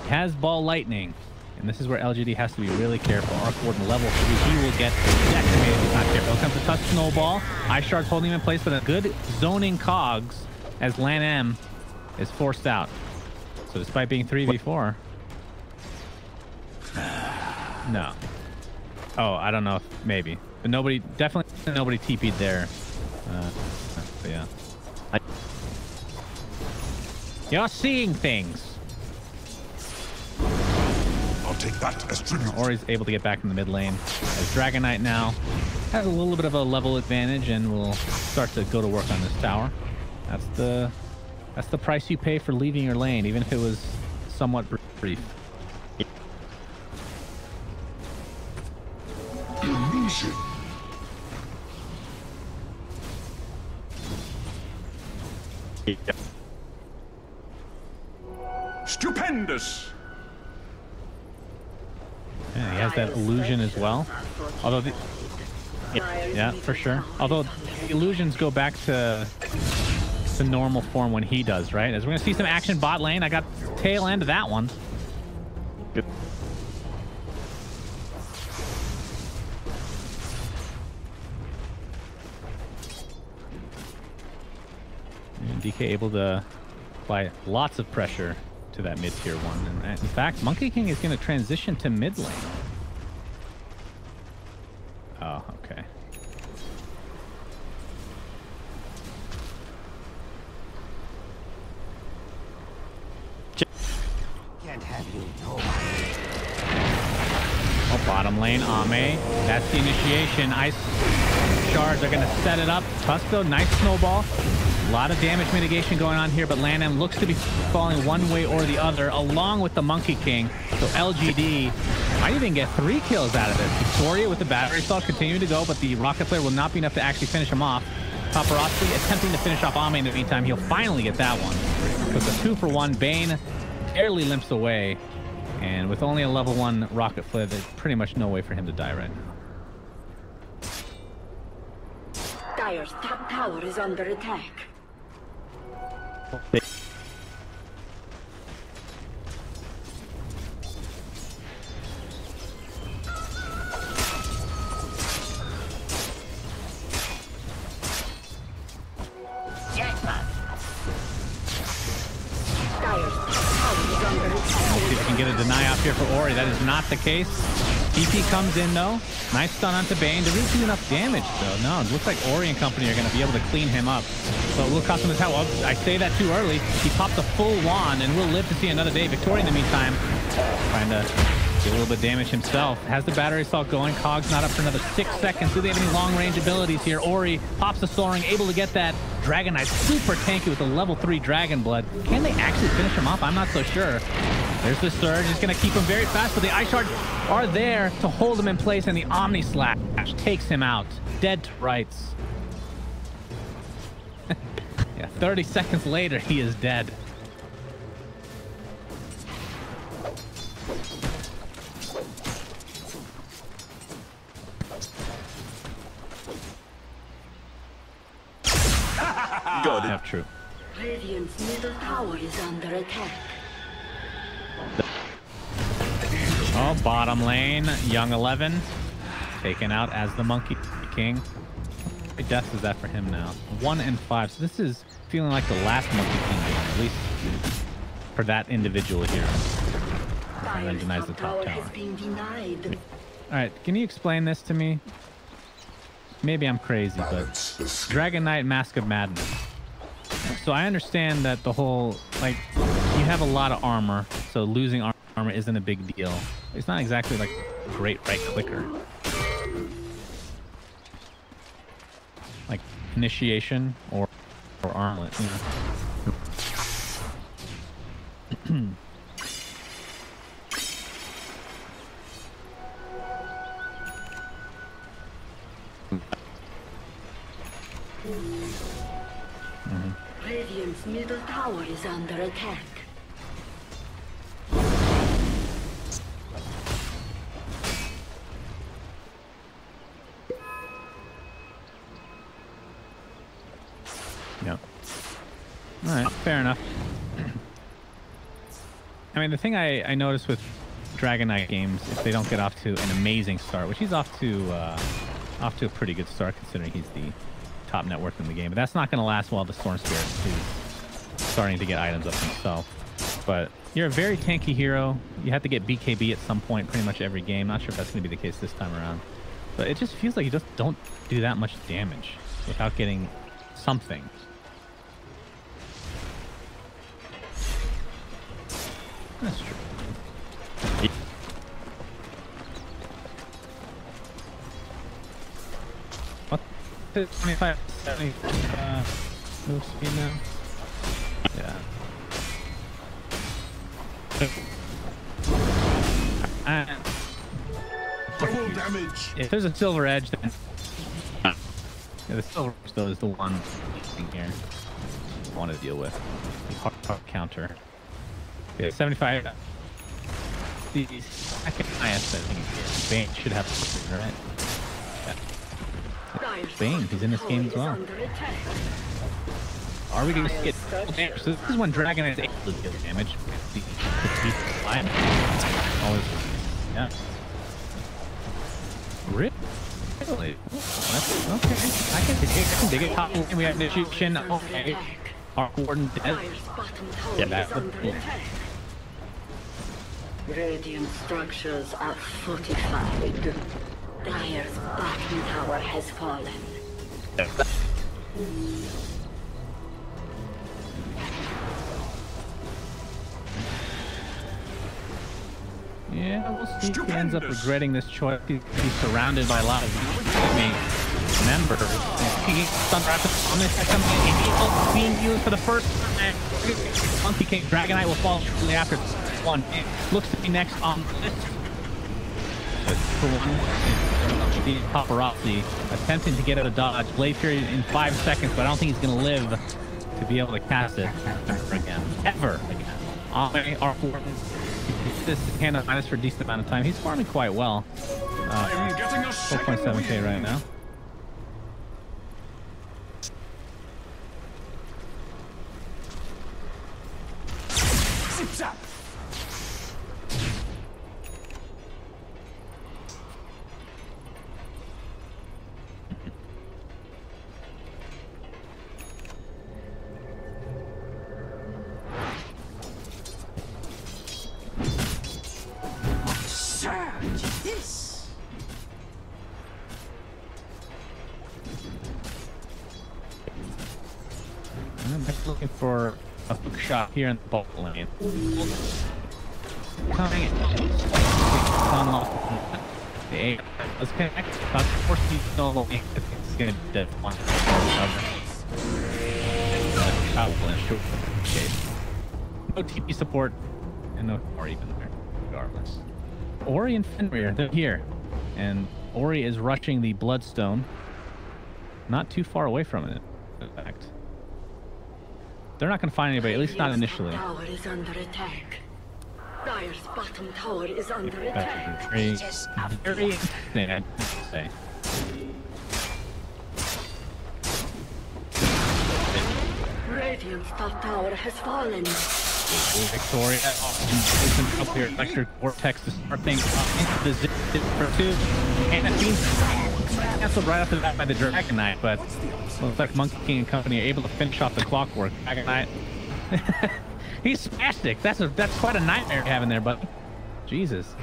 Speaker 2: He has Ball Lightning. And this is where LGD has to be really careful. Arc Warden level 3, he will get decimated if he's not careful. Here comes the Tusk Snowball. Ice Shard's holding him in place, but a good zoning cogs as Lan M is forced out. So despite being 3v4... No. Oh, I don't know if maybe. But nobody, definitely nobody TP'd there. But yeah. You're seeing things.
Speaker 3: I'll take that as tribute.
Speaker 2: Ori's able to get back in the mid lane as Dragon Knight now has a little bit of a level advantage and will start to go to work on this tower. That's the price you pay for leaving your lane, even if it was somewhat brief.
Speaker 3: Illusion. Stupendous.
Speaker 2: Yeah, he has that illusion as well. Although yeah, for sure. Although the illusions go back to normal form when he does, right? As we're gonna see some action bot lane. I got tail end of that one.
Speaker 1: Good.
Speaker 2: And DK able to apply lots of pressure to that mid-tier one. And in fact, Monkey King is going to transition to mid lane. Oh, okay.
Speaker 5: Can't have you know.
Speaker 2: Oh, bottom lane, Ame. That's the initiation. Ice shards are going to set it up. Tusko, nice snowball. A lot of damage mitigation going on here, but Lan M looks to be falling one way or the other, along with the Monkey King. So LGD might even get 3 kills out of this. Victoria with the battery assault continuing to go, but the rocket flare will not be enough to actually finish him off. Paparazzi attempting to finish off Ame in the meantime. He'll finally get that one. With the 2-for-1, Bane barely limps away. And with only a level 1 rocket flare, there's pretty much no way for him to die right now.
Speaker 4: Dire's top tower is under attack.
Speaker 2: Let's see if we can get a deny off here for Ori. That is not the case. TP comes in though. Nice stun onto Bane. Did he do enough damage though? No, it looks like Ori and company are going to be able to clean him up. So it will cost him the tower. I say that too early. He popped a full wand and we'll live to see another day. Victoria in the meantime trying to get a little bit of damage himself. Has the battery assault going. Cog's not up for another 6 seconds. Do they have any long range abilities here? Ori pops the soaring, able to get that Dragon Knight super tanky with the level 3 Dragon Blood. Can they actually finish him off? I'm not so sure. There's the surge. It's going to keep him very fast, but the Ice Shards are there to hold him in place, and the Omni Slash takes him out. Dead to rights. Yeah, 30 seconds later, he is dead.
Speaker 3: Got it.
Speaker 2: Yeah, true.
Speaker 4: Radiant's middle tower is under attack.
Speaker 2: Oh, bottom lane, Young 11 taken out as the Monkey King. How many deaths is that for him now? 1 and 5. So this is feeling like the last Monkey King game, at least for that individual here. And then denies the top tower.
Speaker 4: Has been denied.
Speaker 2: All right, can you explain this to me? Maybe I'm crazy, but Dragon Knight Mask of Madness. So I understand that the whole, like, you have a lot of armor, so losing armor isn't a big deal. It's not exactly like a great right clicker. Like initiation or armlet, you know.
Speaker 4: Radiant's middle tower is under attack.
Speaker 2: Yeah. All right, fair enough. I mean, the thing I noticed with Dragon Knight games if they don't get off to an amazing start, which he's off to a pretty good start considering he's the top net worth in the game. But that's not going to last while the Storm Spirit is starting to get items up himself. But you're a very tanky hero. You have to get BKB at some point pretty much every game. Not sure if that's going to be the case this time around. But it just feels like you just don't do that much damage without getting something. That's true. What? 25, 70 move speed now? Yeah.
Speaker 3: Full damage.
Speaker 2: If there's a silver edge, then yeah, the silver edge though is the one thing here I want to deal with. The hard counter. Yeah, 75. The second highest, I think, Bane should have something, right? Yeah. Bane, he's in this game as well. Are we going to get damage? So this is when Dragon is able to deal damage. Always, yeah. Really? That's, okay. I can dig it. Top lane, we have initiation. Okay. Arc Warden dead. Yeah, that's cool.
Speaker 4: Radiant structures are fortified. Dire's bottom tower has fallen.
Speaker 2: Yeah, we'll see if he ends up regretting this choice. He's surrounded by a lot of members. He's on this second being used for the first time. Monkey King Dragon Knight will fall shortly after one. It looks to be next on the list. For one, the Paparazzi attempting to get out of dodge. Blade Fury in 5 seconds, but I don't think he's going to live to be able to cast it ever again. R4. This hand on minus for a decent amount of time. He's farming quite well. 4.7k right now.
Speaker 3: Zip zap.
Speaker 5: This.
Speaker 2: I'm looking for a hook shot here in the bot lane. Coming in. On off the A. Let's connect. About 4 feet solo. It's gonna be dead one. No TP support and no Ori even there, regardless. Ori and Fenrir, they're here. And Ori is rushing the Bloodstone. Not too far away from it, in fact. They're not going to find anybody, at least not initially.
Speaker 4: Tower is under attack. Dire's bottom tower is under attack.
Speaker 2: Very interesting, I'd say.
Speaker 4: Radiant's top tower has fallen.
Speaker 2: Victoria opens up here. Electric Vortex to start things off into the zip for 2. And it being canceled right after that by the Dragon Knight, but looks like Monkey King and company are able to finish off the clockwork. Dragon Knight. He's spastic. That's quite a nightmare having there, but Jesus.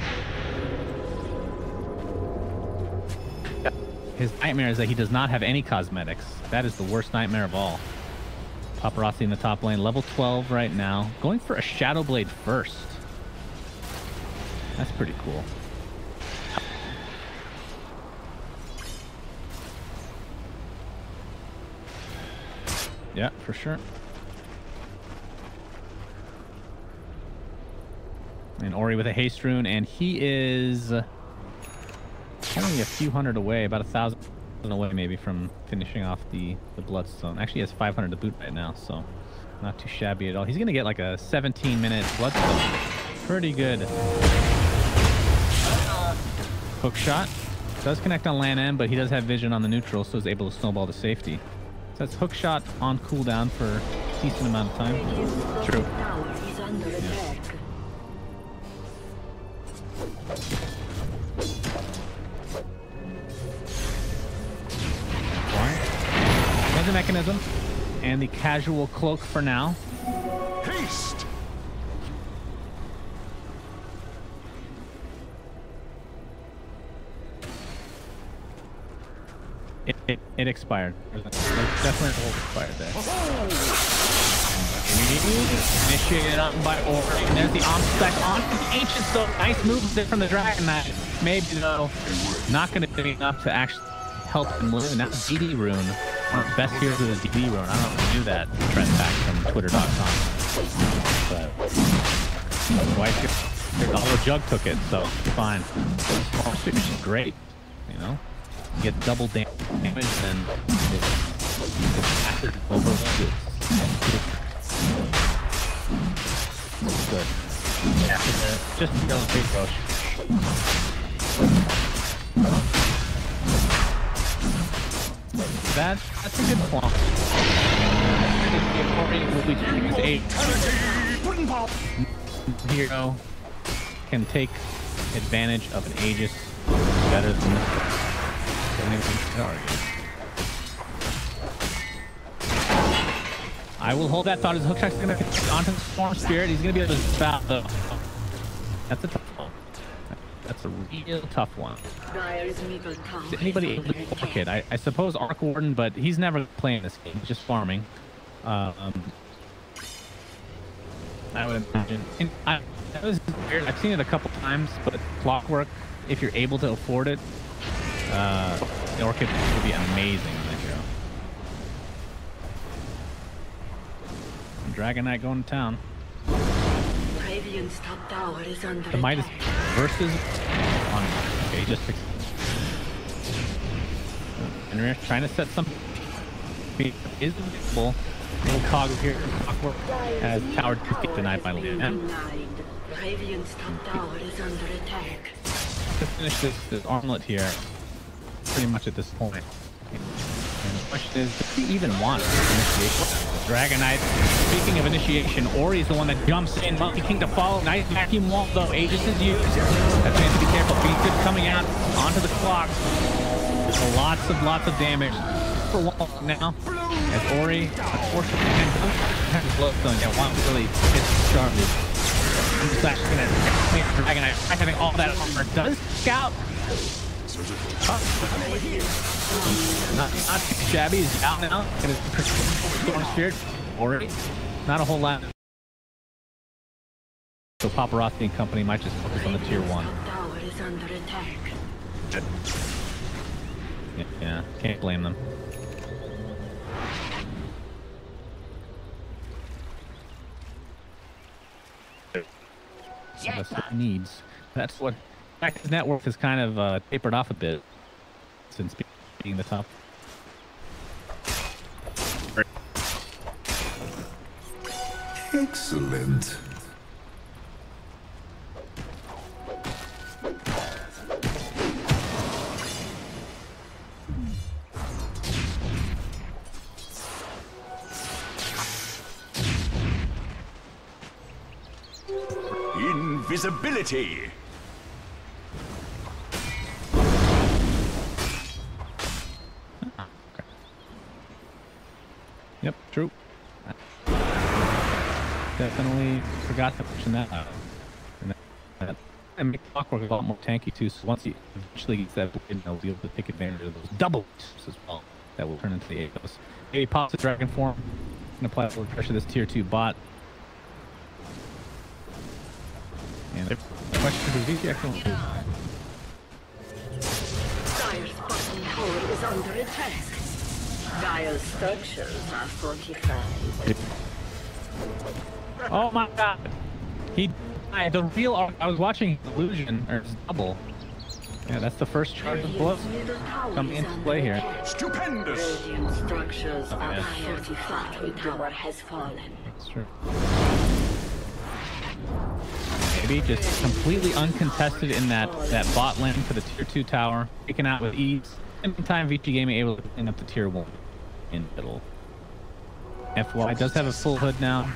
Speaker 2: His nightmare is that he does not have any cosmetics. That is the worst nightmare of all. Paparazzi in the top lane, level 12 right now. Going for a Shadow Blade first. That's pretty cool. Yeah, for sure. And Ori with a haste rune, and he is only a few hundred away, about 1,000 away maybe from finishing off the Bloodstone. Actually, he has 500 to boot right now, so not too shabby at all. He's gonna get like a 17-minute Bloodstone. Pretty good. Hook shot does connect on land end, but he does have vision on the neutral, so is able to snowball to safety. So that's hook shot on cooldown for a decent amount of time. True.
Speaker 4: Tower is under attack.
Speaker 2: There's a mechanism and the casual cloak for now.
Speaker 3: Haste!
Speaker 2: It expired. There's definitely an ult expired there. Initiated up by Ori, and there's the Amd Sapphire on the Ancient. So nice moves there from the Dragon Knight. Maybe though, not going to be enough to actually help him live. And that's DD Rune, one of the best heroes of the DD Rune. I don't know if you knew that. Trent back from Twitter.com. But although Jug took it, so fine. Which is great, you know. You get double damage and it's acid overload. It's good. Yeah, just go big rush. That's a good point. Hero can take advantage of an Aegis better than this. I will hold that thought. His hook shot's gonna get onto the Storm Spirit. He's gonna be able to spout though. That's a tough one. That's a real tough one. Is anybody able to block it? I suppose Arc Warden, but he's never playing this game. He's just farming. I would imagine. That was weird. I've seen it a couple times, but Clockwork, if you're able to afford it, the Orchid would be amazing in that hero. Dragon Knight going to town. The Midas versus on. Okay, just fixed. And we're trying to set some. Is invisible. Little toggle here. Clockwork as tower 2 get denied by Liam. To finish this armlet here, pretty much at this point. And the question is, does he even want initiation? Dragon Knight, speaking of initiation, Ori's the one that jumps in. Monkey King to follow. Nice vacuum wall though. Aegis is used. That's going to be careful. Being good coming out onto the clock. Lots of damage for wall now. As Ori, unfortunately, has blood zone. Yeah, one really hits the charges. He's actually going to make Dragon Knight having all that armor. Does scout. Not shabby. He's out now. And his Storm Spirit. Ori, not a whole lot. So Paparazzi and company might just focus on the tier 1. Yeah, can't blame them. That's what he needs. That's what his net worth has kind of tapered off a bit since being the top.
Speaker 3: Excellent. Invisibility.
Speaker 2: Okay. Yep, true. Definitely forgot to mention that. And make Clockwork a lot more tanky too. So once he eventually gets that win, he'll be able to take advantage of those double as well. That will turn into the Aegis. Maybe pops the Dragon form and apply a little pressure to this tier 2 bot. And the question is, VT actually
Speaker 4: Dire's bottom tower is under attack. Dire's structures are fortified.
Speaker 2: Oh my god! He died. The real I was watching Illusion, or Double. Yeah, that's the first charge of blood coming into play here.
Speaker 3: Stupendous.
Speaker 4: Radiant structures are fortified. The tower has fallen.
Speaker 2: That's true. Maybe just completely uncontested in that bot lane for the tier 2 tower, taken out with ease. In the meantime, VG Gaming able to clean up the tier 1 in middle. FY does have a full hood now,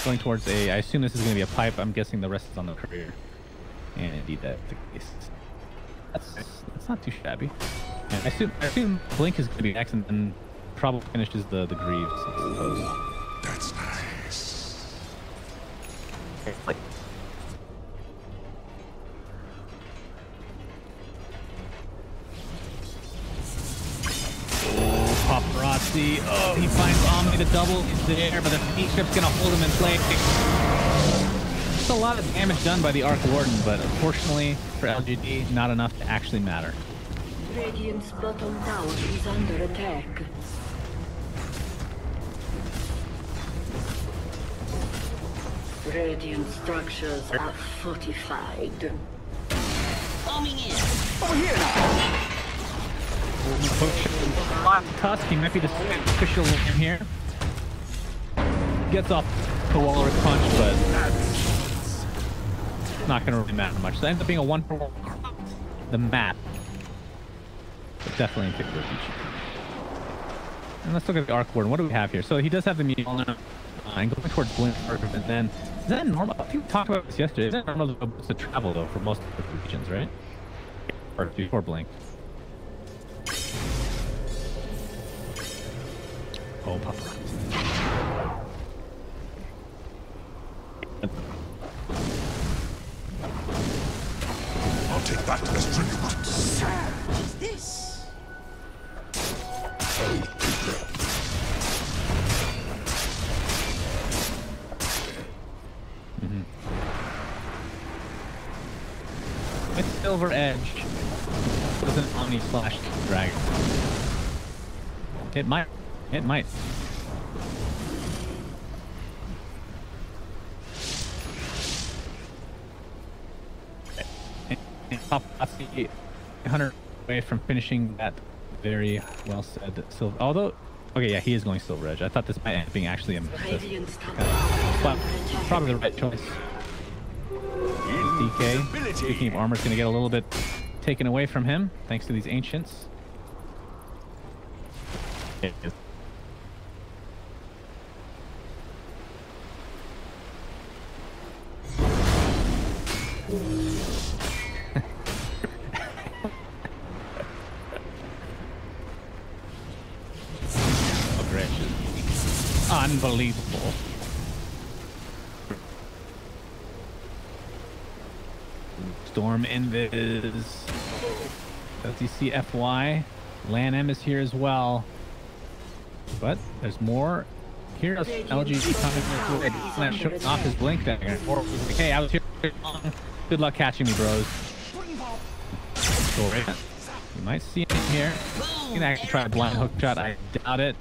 Speaker 2: going towards a. I assume this is going to be a pipe. I'm guessing the rest is on the career. And indeed, that's the case. That's not too shabby. And I assume Blink is going to be next, and then probably finishes the Greaves, I suppose.
Speaker 3: That's nice.
Speaker 1: Like,
Speaker 2: Paparazzi. Oh, he finds Omni the double. He's there, but the speed ship's going to hold him in place. It's a lot of damage done by the Arc Warden, but unfortunately for LGD, not enough to actually matter.
Speaker 4: Radiant's bottom tower is under attack. Radiant structures are fortified.
Speaker 5: Bombing in.
Speaker 3: Over here now.
Speaker 2: Tusk, he might be the official in here. Gets off the Walrus punch, but not going to really matter much. So it ends up being a 1-for-1 across the map. But definitely pick for a feature. And let's look at the Arc Warden. What do we have here? So he does have the Mjolnir and going towards Blink first, and then is that normal? I think we talked about this yesterday. Is that normal to travel though for most of the regions, right? Or before Blink. Oh, paparazzi.
Speaker 3: I'll take that as tribute.
Speaker 5: What is this?
Speaker 2: With Silver Edge with an Omni slash Dragon. It might. It might. Paparazzi 100 away from finishing that very well said Silver. Although, okay, yeah, he is going Silver Edge. I thought this might end up being actually a
Speaker 4: Radiant's top
Speaker 2: but probably the right choice. DK, speaking of armor, is going to get a little bit taken away from him thanks to these ancients. Unbelievable. Storm Invis. Does he see FY? Lan M is here as well. But there's more. Here's LGD coming with it. Showing off his blink dagger. Hey, I was here long. Good luck catching me, bros. You might see him here. You can actually try a blind hook shot. I doubt it.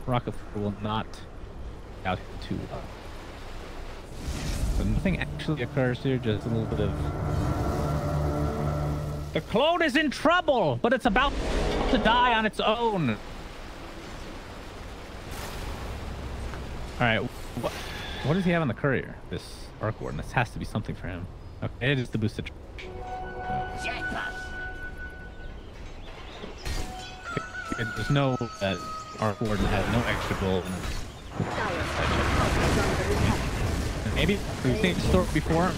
Speaker 2: Rocket will not out too well. So nothing actually occurs here, just a little bit of... The clone is in trouble, but it's about to die on its own. Alright, what does he have on the courier? This Arc Warden. This has to be something for him. Okay, it is the boosted... There's no... Arc Warden has no extra gold. Maybe we've seen the story before.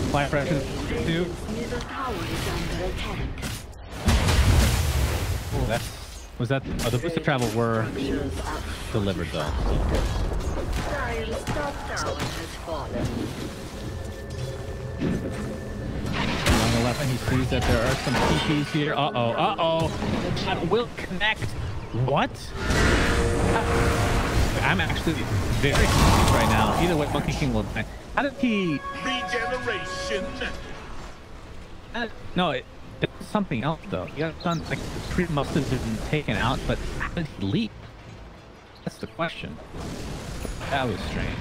Speaker 2: Fly pressure too. Oh, was that? Oh, the boost of travel were delivered though. On the left, he sees that there are some TPs here. Uh-oh. That will connect. What? I'm actually very confused right now. Either way, Monkey King will die. How did he...
Speaker 3: Regeneration.
Speaker 2: No, it's something else though. He got done, like, the tree must have been taken out, but how did he leap? That's the question. That was strange.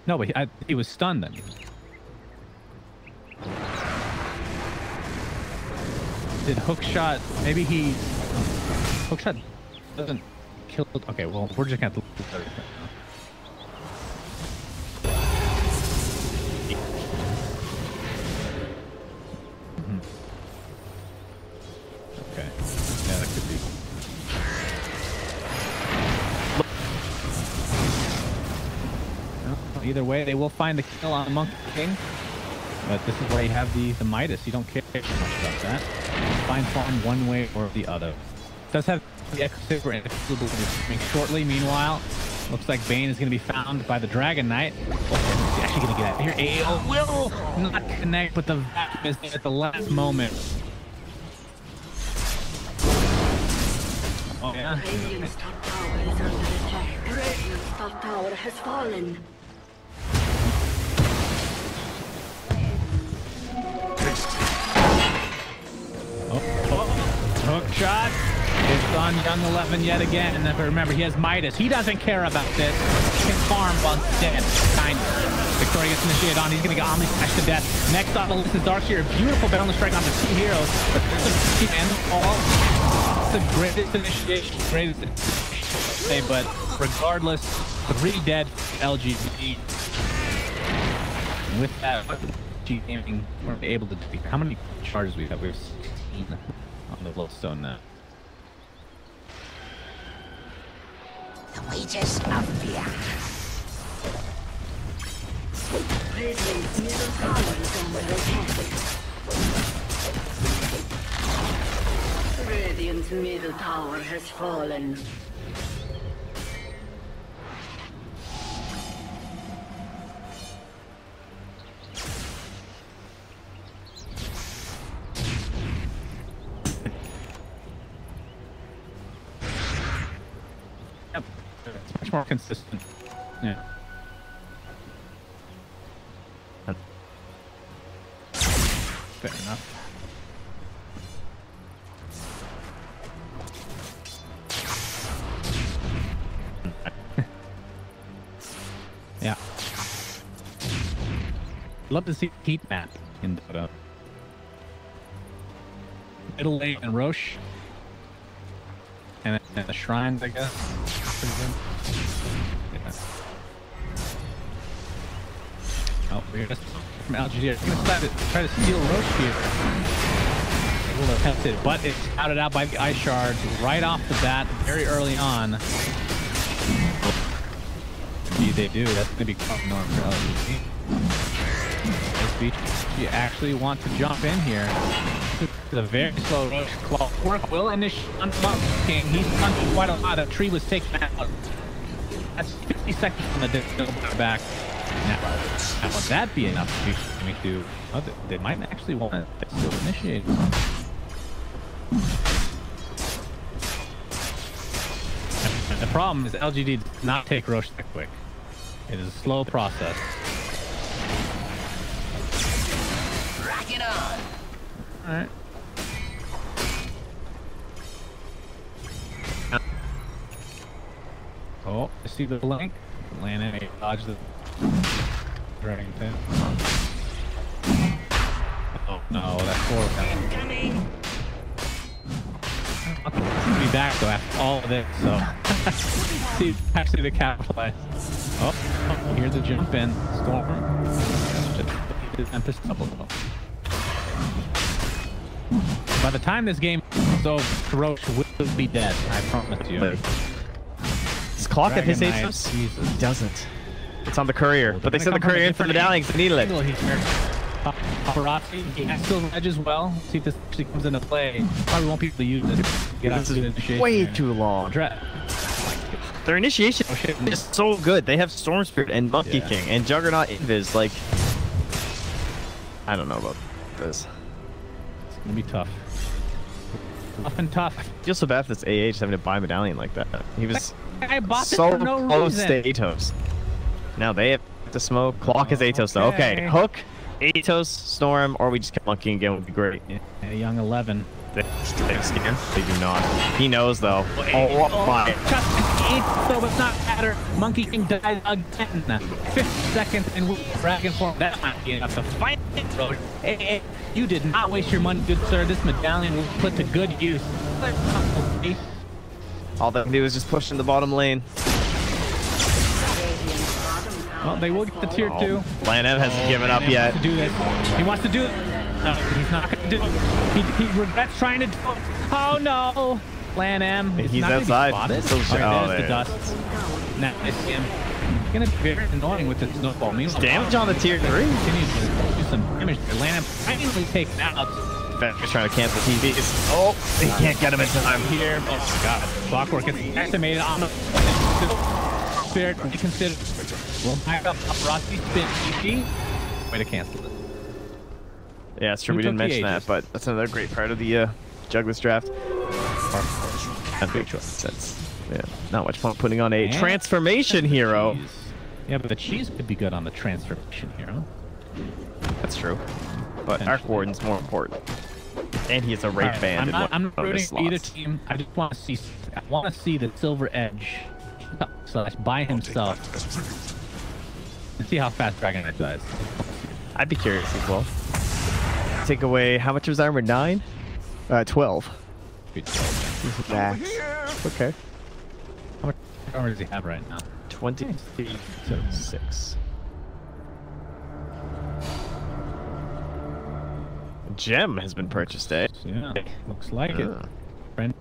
Speaker 2: No, but he was stunned then. Did Hookshot... Maybe he... Hookshot doesn't kill... Okay, well, we're just gonna have to look at everything now. Okay. Yeah, that could be... Either way, they will find the kill on the Monkey King. But this is why you have the Midas. You don't care too much about that. Find farm one way or the other. Does have the Echo Saber and coming shortly. Meanwhile, looks like Bane is going to be found by the Dragon Knight. Oh, he's actually going to get out of here. AO will not connect, but the vacuum is there at the last moment. Oh, yeah.
Speaker 4: Radiant's top tower is under attack. Radiant's top tower has fallen.
Speaker 2: Hook shot. It's on Young 11 yet again. And remember, he has Midas. He doesn't care about this. He can farm while dead. Kind of. Victoria gets initiated on. He's going to get Omni Smash to death. Next on the list is Darkseer. Beautiful balance strike onto 2 heroes. But there's a and all. It's the greatest initiation. But regardless, 3 dead LGD. And with that, G Gaming were able to defeat. How many charges we have? We have 16 on the Lodestone now.
Speaker 5: The wages of fear.
Speaker 4: Radiant's middle tower is under attack. Radiant's middle tower has fallen.
Speaker 2: It's much more consistent. Yeah. Fair enough. Yeah. Love to see heat map in Dota. Middle lane and Roche. And the shrines, I guess. Pretty good. Yeah. Oh, we're just from LGD. They're going to try to steal Roche here. They will attempt it, but it's scouted out by the Ice Shards right off the bat, very early on. Indeed they do. That's going to be quite normal for LGD. You actually want to jump in here. It's a very slow Roche. Clockwork will initiate on Monkey King. He's done quite a lot. A tree was taken out. That's 50 seconds from the back. Now, would that be enough to oh, they might actually want to still initiate. The problem is LGD does not take Roche that quick. It is a slow process.
Speaker 5: Rock it on.
Speaker 2: Alright. Oh, I see the blink. Land in, dodge the dragon pin. Oh no, that's 4 of them.
Speaker 5: Incoming.
Speaker 2: I'll be back though after all of this, so see actually the capitalize. Oh, here's the jump in. Storm. Just Tempest double though. By the time this game is over, Roche will be dead. I promise you.
Speaker 1: Does Clock at his
Speaker 2: Dragon
Speaker 1: Asos?
Speaker 2: Knight, Jesus.
Speaker 1: He doesn't. It's on the courier,
Speaker 2: Well,
Speaker 1: but they
Speaker 2: they're
Speaker 1: sent the
Speaker 2: gonna come
Speaker 1: courier in
Speaker 2: from
Speaker 1: for
Speaker 2: a
Speaker 1: the medallions. They needed it.
Speaker 2: Paparazzi, he has still edge as well. See if this actually comes into play. Probably won't be able to use it. Get out
Speaker 1: This
Speaker 2: to the
Speaker 1: is
Speaker 2: initiation
Speaker 1: way
Speaker 2: there.
Speaker 1: too long.
Speaker 2: Dra-
Speaker 1: Their initiation is so good. They have Storm Spirit and Monkey
Speaker 2: Yeah.
Speaker 1: King and Juggernaut Invis. Like, I don't know about this.
Speaker 2: It's gonna be tough. Tough and tough.
Speaker 1: I feel so bad for this AA just having to buy a medallion like that. He was
Speaker 2: I bought this
Speaker 1: so
Speaker 2: for no
Speaker 1: close
Speaker 2: reason.
Speaker 1: to Atos. Now they have to smoke. Clock is Atos though. Okay, Hook, Atos, Storm, or we just kill Monkey again would be great.
Speaker 2: A young 11.
Speaker 1: They scan? They do not. He knows though. Oh my.
Speaker 2: So it's not matter. Monkey King dies again. 50 seconds and we'll dragon form. That might be enough to fight it, bro. Hey, you did not waste your money, good sir. This medallion was put to good use.
Speaker 1: All they can do is just push in the bottom lane.
Speaker 2: Well, they will get the tier 2.
Speaker 1: Lanev hasn't given up yet.
Speaker 2: He wants to do this. He wants to do it. No, he's not going to do it. He regrets trying to do it. Oh no. Lan M.
Speaker 1: He's outside.
Speaker 2: Spotted.
Speaker 1: So
Speaker 2: All right,
Speaker 1: oh,
Speaker 2: there's the
Speaker 1: there.
Speaker 2: dust. Now I see him. gonna be very annoying with this snowball. Meanwhile,
Speaker 1: Damage on the tier 3.
Speaker 2: continues to do some damage. Atlanta finally taken out.
Speaker 1: Fenrir's trying to cancel TVs. Oh, he can't get him in time.
Speaker 2: Here, oh my god. Clockwork gets activated on the Spirit. Reconsider. We'll back up paparazzi spin GG. Way to cancel it.
Speaker 1: Yeah, it's true. We didn't mention that, but that's another great part of the Juggless draft. That big choice. That's not much fun putting on a transformation hero.
Speaker 2: Yeah, but the cheese could be good on the transformation hero.
Speaker 1: That's true. But Arc Warden's more important. And he is a raid band.
Speaker 2: I'm not rooting for either team. I just want to see. I want to see the Silver Edge by himself and see how fast Dragon Knight dies.
Speaker 1: I'd be curious as well. Take away, how much was armor? 9? 12. Max. Okay.
Speaker 2: How much armor does he have right now?
Speaker 1: 26. Gem has been purchased, eh?
Speaker 2: Yeah, looks like it. Friend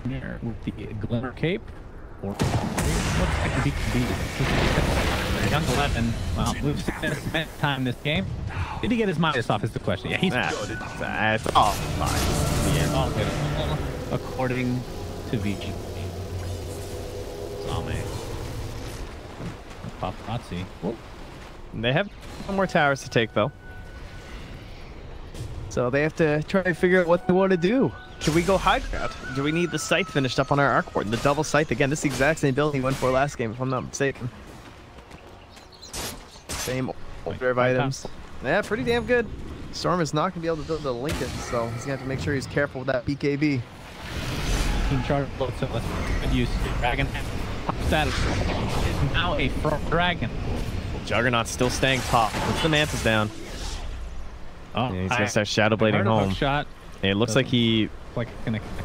Speaker 2: here with the Glimmer Cape. Or looks like the BKB. Young 11. Well, we've seen this many time this game. Did he get his minus off is the question. Yeah, he's good.
Speaker 1: That's all fine.
Speaker 2: Yeah, all good. According to VG. Oh, man. Paparazzi. Whoa.
Speaker 1: They have one more towers to take, though. So they have to try to figure out what they want to do. Should we go high ground? Do we need the scythe finished up on our Arc Warden? The double scythe again. This is the exact same build he went for last game, if I'm not mistaken. Same order of items. Yeah, pretty damn good. Storm is not going to be able to build the Lincoln, so he's going to have to make sure he's careful with that BKB.
Speaker 2: Team charge load, so let's use Dragon. Status is now a front dragon.
Speaker 1: Juggernaut's still staying top. Puts the Mantis down.
Speaker 2: Oh,
Speaker 1: yeah, he's going to start Shadow Blading home.
Speaker 2: Shot.
Speaker 1: And it looks like he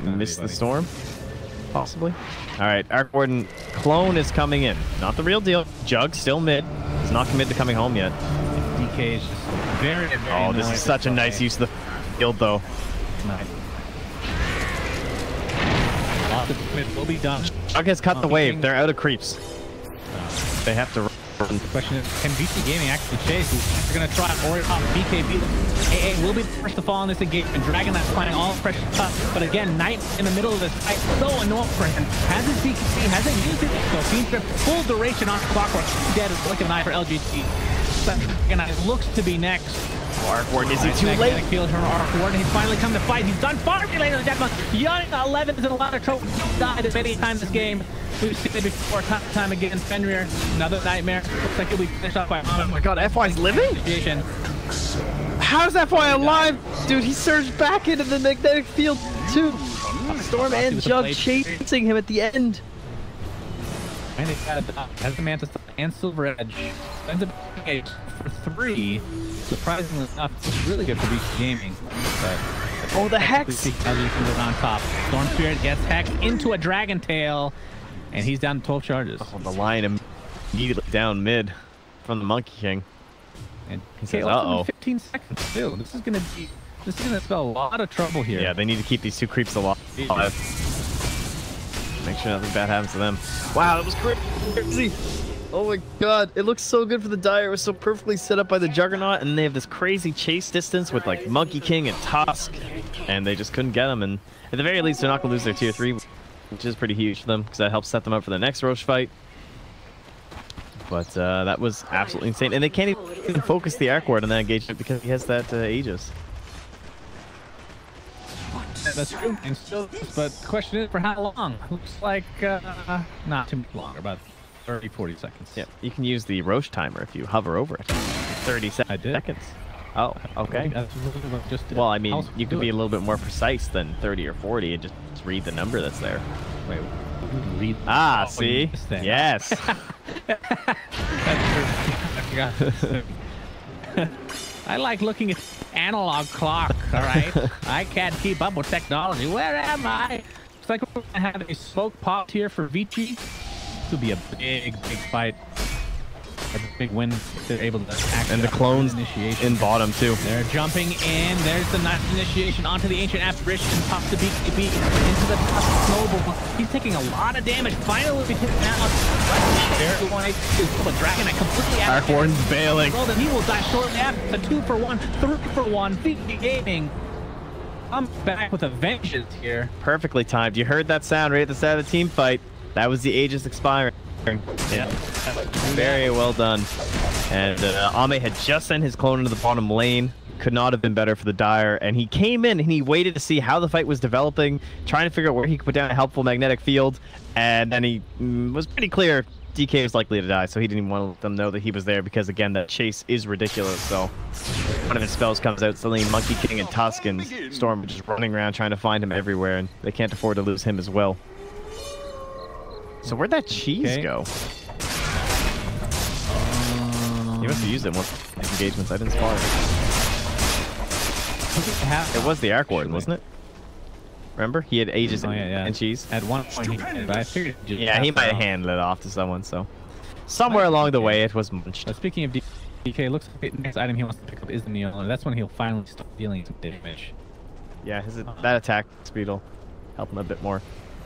Speaker 1: missed the storm. Possibly. All right, Arc Warden clone is coming in. Not the real deal. Jug still mid. He's not committed to coming home yet.
Speaker 2: DK is just very, very
Speaker 1: Oh, this is such a nice use of the field, though.
Speaker 2: Nice. Lots of commit will be done.
Speaker 1: Jug has cut the wave. They're out of creeps. They have to run.
Speaker 2: The question is, can VC Gaming actually chase? They're going to try or BKB. AA will be the first to fall in this engagement. Dragon Knight's finding all the pressure tough. But again, Knight in the middle of this fight, so annoying for him. Has his BKB, hasn't used it. So Fiend Trip, full duration on Clockwork. Dead as like an eye for LGD. Dragon Knight looks to be next.
Speaker 1: Arc Warden, is he too late?
Speaker 2: Field her Arc Warden. He's finally come to fight. He's done far too late in the death month. Young 11 is in a lot of trouble. Died as many times this game. We've seen it before, time again. Fenrir, another nightmare. Looks like he'll be finished off by
Speaker 1: Oh my god, FY's living? How's FY alive? Dude, he surged back into the magnetic field too. Storm and Jug chasing him at the end.
Speaker 2: And he's got has the Mantis and Silver Edge. Ends up being for 3. Surprisingly enough, it's really good for VC Gaming. But
Speaker 1: oh, the Hex!
Speaker 2: On top. Storm Spirit gets Hex into a Dragon Tail. And he's down to 12 charges.
Speaker 1: Oh, the Lion immediately down mid from the Monkey King.
Speaker 2: And
Speaker 1: he says, uh-oh.
Speaker 2: 15 seconds too. This is gonna spell a lot of trouble here.
Speaker 1: Yeah, they need to keep these two creeps alive. Make sure nothing bad happens to them. Wow, that was crazy. Oh my god, it looks so good for the Dire. It was so perfectly set up by the Juggernaut, and they have this crazy chase distance with like Monkey King and Tusk, and they just couldn't get them. And at the very least, they're not gonna lose their tier 3. Which is pretty huge for them, because that helps set them up for the next Roche fight. But that was absolutely insane. And they can't even focus the Arc Ward on that engagement because he has that Aegis.
Speaker 2: That's true. And still, but the question is, for how long? Looks like not too much longer, about 30, 40 seconds.
Speaker 1: Yeah, you can use the Roche timer if you hover over it. 30 seconds. Oh, okay. Well, I mean, you could be a little bit more precise than 30 or 40 and just read the number that's there.
Speaker 2: Wait, read.
Speaker 1: Ah, see? Yes.
Speaker 2: I like looking at analog clock, all right? I can't keep up with technology. Where am I? Looks like we're going to have a smoke popped here for Vici. This will be a big, big fight. big win. They're able to act.
Speaker 1: And the clones
Speaker 2: initiation
Speaker 1: in bottom too.
Speaker 2: They're jumping in. There's the nice initiation onto the ancient apparition. Pops the BKB into the top snowball. He's taking a lot of damage. Finally, we hit out. There's the 1 HP. The dragon, I completely out.
Speaker 1: Arc Warden's bailing.
Speaker 2: Well, then he will die shortly after. It's a 2-for-1, 3-for-1. Phoebe Gaming. I'm back with a vengeance here.
Speaker 1: Perfectly timed. You heard that sound right at the start of the team fight. That was the Aegis expiring. Yeah. Very well done. And Amd had just sent his clone into the bottom lane. Could not have been better for the Dire. And he came in and he waited to see how the fight was developing, trying to figure out where he could put down a helpful magnetic field. And then he was pretty clear DK was likely to die, so he didn't even want to let them know that he was there because, again, that chase is ridiculous. So one of his spells comes out, suddenly Monkey King and Tusk and Storm are just running around trying to find him everywhere, and they can't afford to lose him as well. So where'd that cheese go? He must have used it once engagements. I didn't spot it. It was the Arc Warden, wasn't it? Remember? He had Aegis and cheese.
Speaker 2: At one point, he did, but I figured
Speaker 1: he might have handed it off to someone, so... Somewhere along the way, it was munched.
Speaker 2: But speaking of DK, looks like the next item he wants to pick up is the Neon, and that's when he'll finally start dealing some damage.
Speaker 1: Yeah, that attack speed will help him a bit more.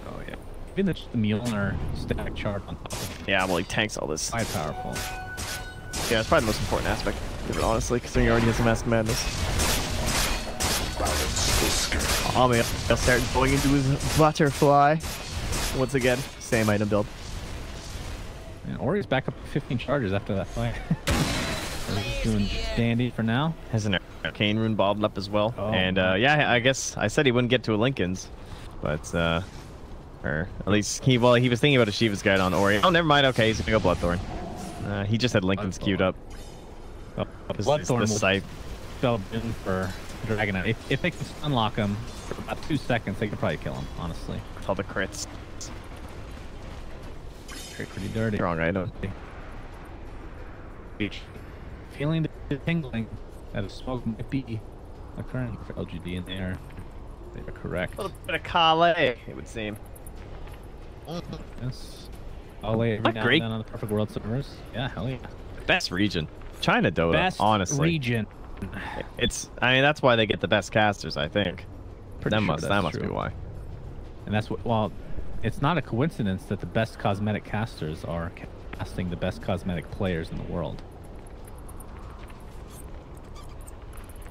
Speaker 2: Oh, yeah. Even the Mjolnir static charge on top of it.
Speaker 1: Yeah, well, he tanks all this.
Speaker 2: Quite powerful.
Speaker 1: Yeah, it's probably the most important aspect of it, honestly, considering he already has a Mask of Madness. Amd will start going into his butterfly. Once again, same item build.
Speaker 2: And Ori's back up to 15 charges after that fight. He's doing dandy for now.
Speaker 1: Has an Arcane Rune bobbed up as well.
Speaker 2: Oh,
Speaker 1: and yeah, I guess I said he wouldn't get to a Lincoln's, but or at least he was thinking about a Shiva's Guide on Ori. Oh, never mind. Okay, he's gonna go Bloodthorn. He just had Lincoln's queued up.
Speaker 2: Oh, Bloodthorn will spell in for Dragon Knight. If they can unlock him for about 2 seconds, they could probably kill him, honestly.
Speaker 1: All the crits.
Speaker 2: Pretty dirty.
Speaker 1: Wrong item.
Speaker 2: Feeling the tingling that a smoke might be occurring for LGD in the air. They are correct.
Speaker 1: A little bit of Kale, it would seem.
Speaker 2: Yes. I'll lay every now and then on the Perfect World servers. Yeah, hell yeah.
Speaker 1: Best region. China Dota,
Speaker 2: best
Speaker 1: honestly.
Speaker 2: Region.
Speaker 1: I mean, that's why they get the best casters, I think. That must be why.
Speaker 2: And that's what, well, it's not a coincidence that the best cosmetic casters are casting the best cosmetic players in the world.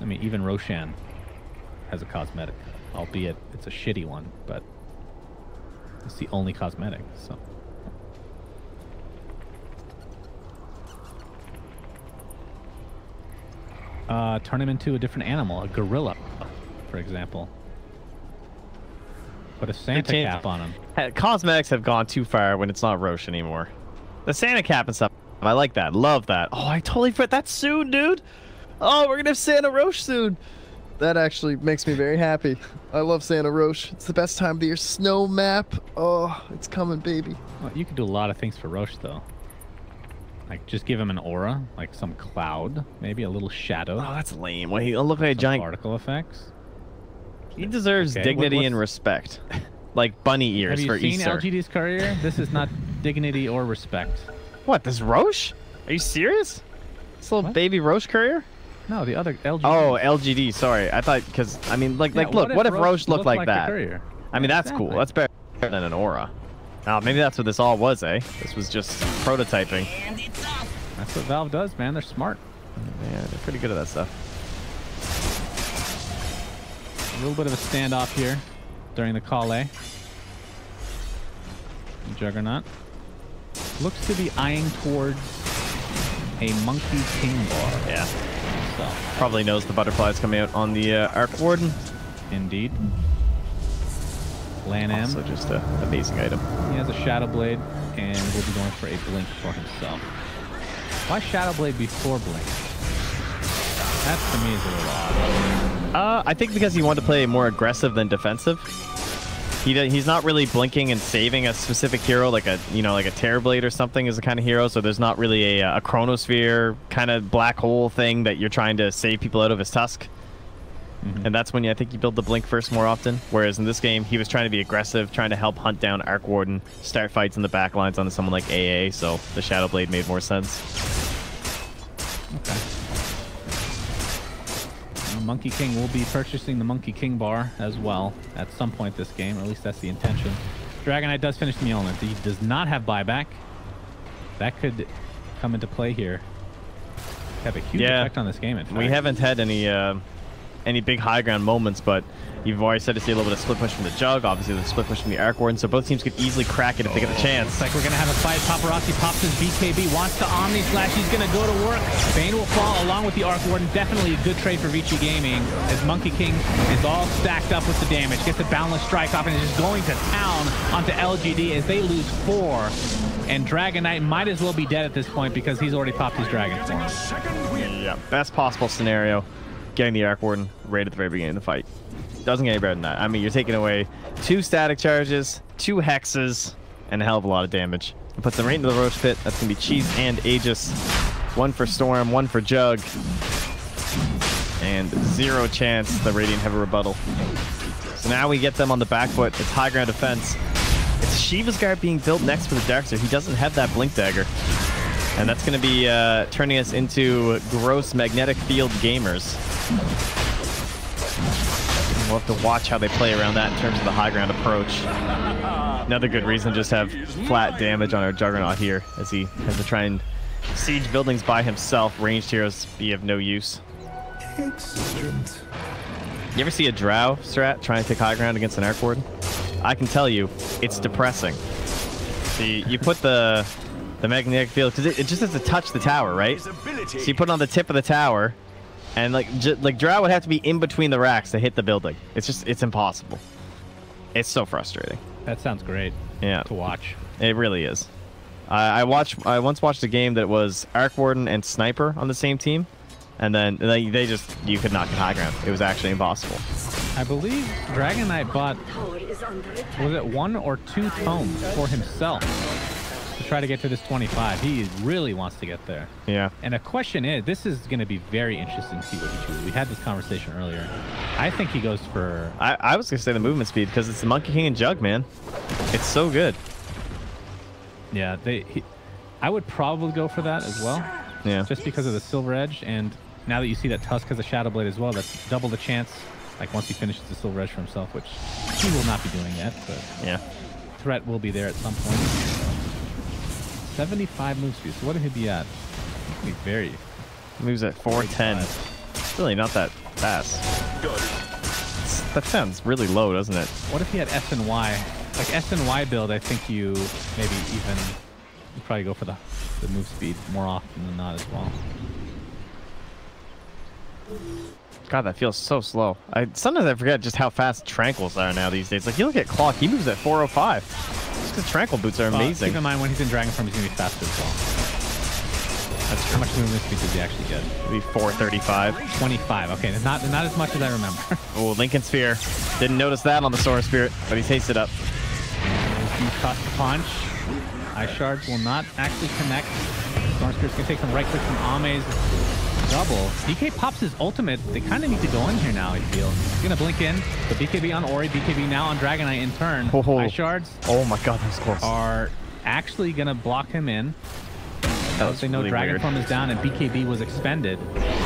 Speaker 2: I mean, even Roshan has a cosmetic, albeit it's a shitty one, but it's the only cosmetic, so. Turn him into a different animal, a gorilla, for example. Put a Santa cap on him.
Speaker 1: Cosmetics have gone too far when it's not Roche anymore. The Santa cap and stuff, I like that. Love that. Oh, I totally forgot. That's soon, dude. Oh, we're going to have Santa Roche soon.
Speaker 6: That actually makes me very happy. I love Santa Roche. It's the best time of the year. Snow map. Oh, it's coming, baby.
Speaker 2: Well, you could do a lot of things for Roche, though. Like, just give him an aura, like some cloud, maybe a little shadow.
Speaker 1: Oh, that's lame. Well, he'll look like a giant...
Speaker 2: particle effects.
Speaker 1: He deserves dignity and respect. Like bunny ears for Easter.
Speaker 2: Have you seen LGD's career? This is not dignity or respect.
Speaker 1: What, this Roche? Are you serious? This little baby Roche courier?
Speaker 2: No, the other LGD.
Speaker 1: Oh, LGD, sorry. I thought, because, I mean, look, what if Roche looked like that? I mean, that's cool. That's better than an aura. Oh, maybe that's what this all was, eh? This was just prototyping.
Speaker 2: That's what Valve does, man. They're smart.
Speaker 1: Yeah, they're pretty good at that stuff.
Speaker 2: A little bit of a standoff here during the Kale. Juggernaut looks to be eyeing towards a Monkey King bar.
Speaker 1: Yeah. So probably knows the butterfly's coming out on the Arc Warden.
Speaker 2: Indeed. Lanam.
Speaker 1: Also just an amazing item.
Speaker 2: He has a Shadow Blade and will be going for a Blink for himself. Why Shadow Blade before Blink? That to me is a little odd.
Speaker 1: I think because he wanted to play more aggressive than defensive. He's not really blinking and saving a specific hero like a Terrorblade or something is the kind of hero. So there's not really a Chronosphere kind of black hole thing that you're trying to save people out of his Tusk. And that's when I think you build the Blink first more often. Whereas in this game, he was trying to be aggressive, trying to help hunt down Arc Warden, start fights in the back lines onto someone like AA. So the Shadow Blade made more sense.
Speaker 2: Okay. Monkey King will be purchasing the Monkey King bar as well at some point this game, or at least that's the intention. Dragon Knight does finish the element. He does not have buyback. That could come into play here. Have a huge effect on this game. In fact.
Speaker 1: We haven't had any big high ground moments, but you've already said to see a little bit of split push from the Jug, obviously the split push from the Arc Warden, so both teams could easily crack it if they get the chance.
Speaker 2: Looks like we're going to have a fight. Paparazzi pops his BKB, wants to Omni Slash. He's going to go to work. Bane will fall along with the Arc Warden. Definitely a good trade for Vici Gaming, as Monkey King is all stacked up with the damage. Gets a boundless strike off and is just going to town onto LGD as they lose 4. And Dragon Knight might as well be dead at this point because he's already popped his Dragon form.
Speaker 1: Yeah, best possible scenario, getting the Arc Warden right at the very beginning of the fight. Doesn't get any better than that. I mean, you're taking away 2 static charges, 2 hexes, and a hell of a lot of damage. It puts them right into the Roach Pit. That's going to be Cheese and Aegis. 1 for Storm, 1 for Jug. And 0 chance the Radiant have a rebuttal. So now we get them on the back foot. It's high ground defense. It's Shiva's Guard being built next for the Darkster. He doesn't have that Blink Dagger. And that's going to be turning us into gross magnetic field gamers. We'll have to watch how they play around that in terms of the high ground approach. Another good reason to just have flat damage on our Juggernaut here, as he has to try and siege buildings by himself. Ranged heroes be of no use.
Speaker 3: Excellent.
Speaker 1: You ever see a Drow strat trying to take high ground against an Arc Warden? I can tell you, it's depressing. See, you put the magnetic field, because it just has to touch the tower, right? So you put it on the tip of the tower, and like Drow would have to be in between the racks to hit the building. It's impossible. It's so frustrating.
Speaker 2: That sounds great.
Speaker 1: Yeah.
Speaker 2: To watch.
Speaker 1: It really is. I once watched a game that was Arc Warden and Sniper on the same team, and then you could not get high ground. It was actually impossible.
Speaker 2: I believe Dragon Knight bought, was it 1 or 2 tomes for himself to try to get to this 25. He really wants to get there.
Speaker 1: Yeah.
Speaker 2: And the question is, this is going to be very interesting to see what he chooses. We had this conversation earlier. I think he goes for...
Speaker 1: I was going to say the movement speed, because it's the Monkey King and Jug, man. It's so good.
Speaker 2: Yeah, I would probably go for that as well.
Speaker 1: Yeah.
Speaker 2: Just because of the Silver Edge, and now that you see that Tusk has a Shadow Blade as well, that's double the chance. Like once he finishes the Silver Edge for himself, which he will not be doing yet, but
Speaker 1: yeah,
Speaker 2: threat will be there at some point. 75 move speed. So what did he be at? He'd be very...
Speaker 1: Moves at 410. It's really not that fast. That sounds really low, doesn't it?
Speaker 2: What if he had S and Y? Like S and Y build, I think you maybe even... You'd probably go for the move speed more often than not as well.
Speaker 1: God, that feels so slow. Sometimes I forget just how fast Tranquils are now these days. Like, you look at Clock, he moves at 405. Just because Tranquil boots are amazing.
Speaker 2: Keep in mind, when he's in Dragon form, he's going to be faster as well. That's how much movement speed does he actually get?
Speaker 1: Maybe 435.
Speaker 2: 25. Okay, not as much as I remember.
Speaker 1: Oh, Lincoln Sphere. Didn't notice that on the Storm Spirit, but he tasted up.
Speaker 2: He tossed the punch. Ice Shards will not actually connect. Storm Spirit's going to take some right clicks from Ame's double. DK pops his ultimate. They kind of need to go in here now, I feel. He's going to blink in. The BKB on Ori, BKB now on Dragon Knight in turn.
Speaker 1: Oh.
Speaker 2: Ice Shards
Speaker 1: Oh my god, that was close.
Speaker 2: Are actually going to block him in.
Speaker 1: That was
Speaker 2: they know
Speaker 1: really
Speaker 2: Dragon
Speaker 1: weird.
Speaker 2: form is down and BKB was expended.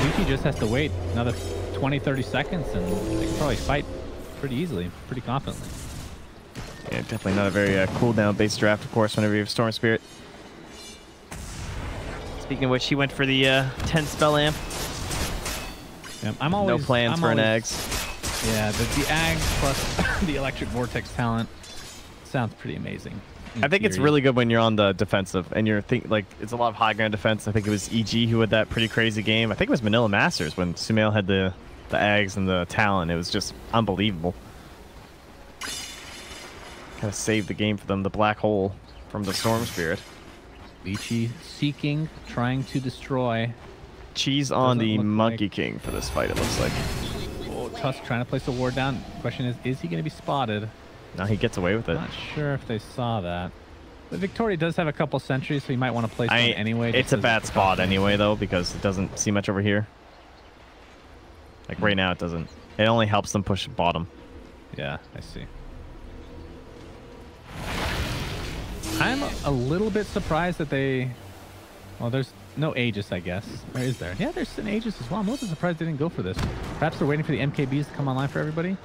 Speaker 2: Yuki just has to wait another 20-30 seconds and they can probably fight pretty easily, pretty confidently.
Speaker 1: Yeah, definitely not a very cooldown based draft, of course, whenever you have Storm Spirit. Speaking of which, he went for the 10 spell amp.
Speaker 2: Yeah, I'm always
Speaker 1: no plans for an Ags.
Speaker 2: Yeah, the Ag plus the Electric Vortex talent sounds pretty amazing.
Speaker 1: I think it's really good when you're on the defensive and you're like it's a lot of high ground defense. I think it was EG who had that pretty crazy game. I think it was Manila Masters when Sumail had the Ags and the talent. It was just unbelievable. Kind of saved the game for them. The black hole from the Storm Spirit.
Speaker 2: Vici seeking, trying to destroy.
Speaker 1: Cheese on the Monkey
Speaker 2: like...
Speaker 1: King for this fight, it looks like.
Speaker 2: Oh, Tusk trying to place a ward down. Question is he going to be spotted?
Speaker 1: No, he gets away with it.
Speaker 2: Not sure if they saw that. But Victoria does have a couple sentries, so he might want to place one anyway.
Speaker 1: It's a bad spot anyway, though, because it doesn't see much over here. Like right now, it doesn't. It only helps them push bottom.
Speaker 2: Yeah, I see. I'm a little bit surprised that they... Well, there's no Aegis, I guess. Or is there? Yeah, there's an Aegis as well. I'm a little surprised they didn't go for this. Perhaps they're waiting for the MKBs to come online for everybody.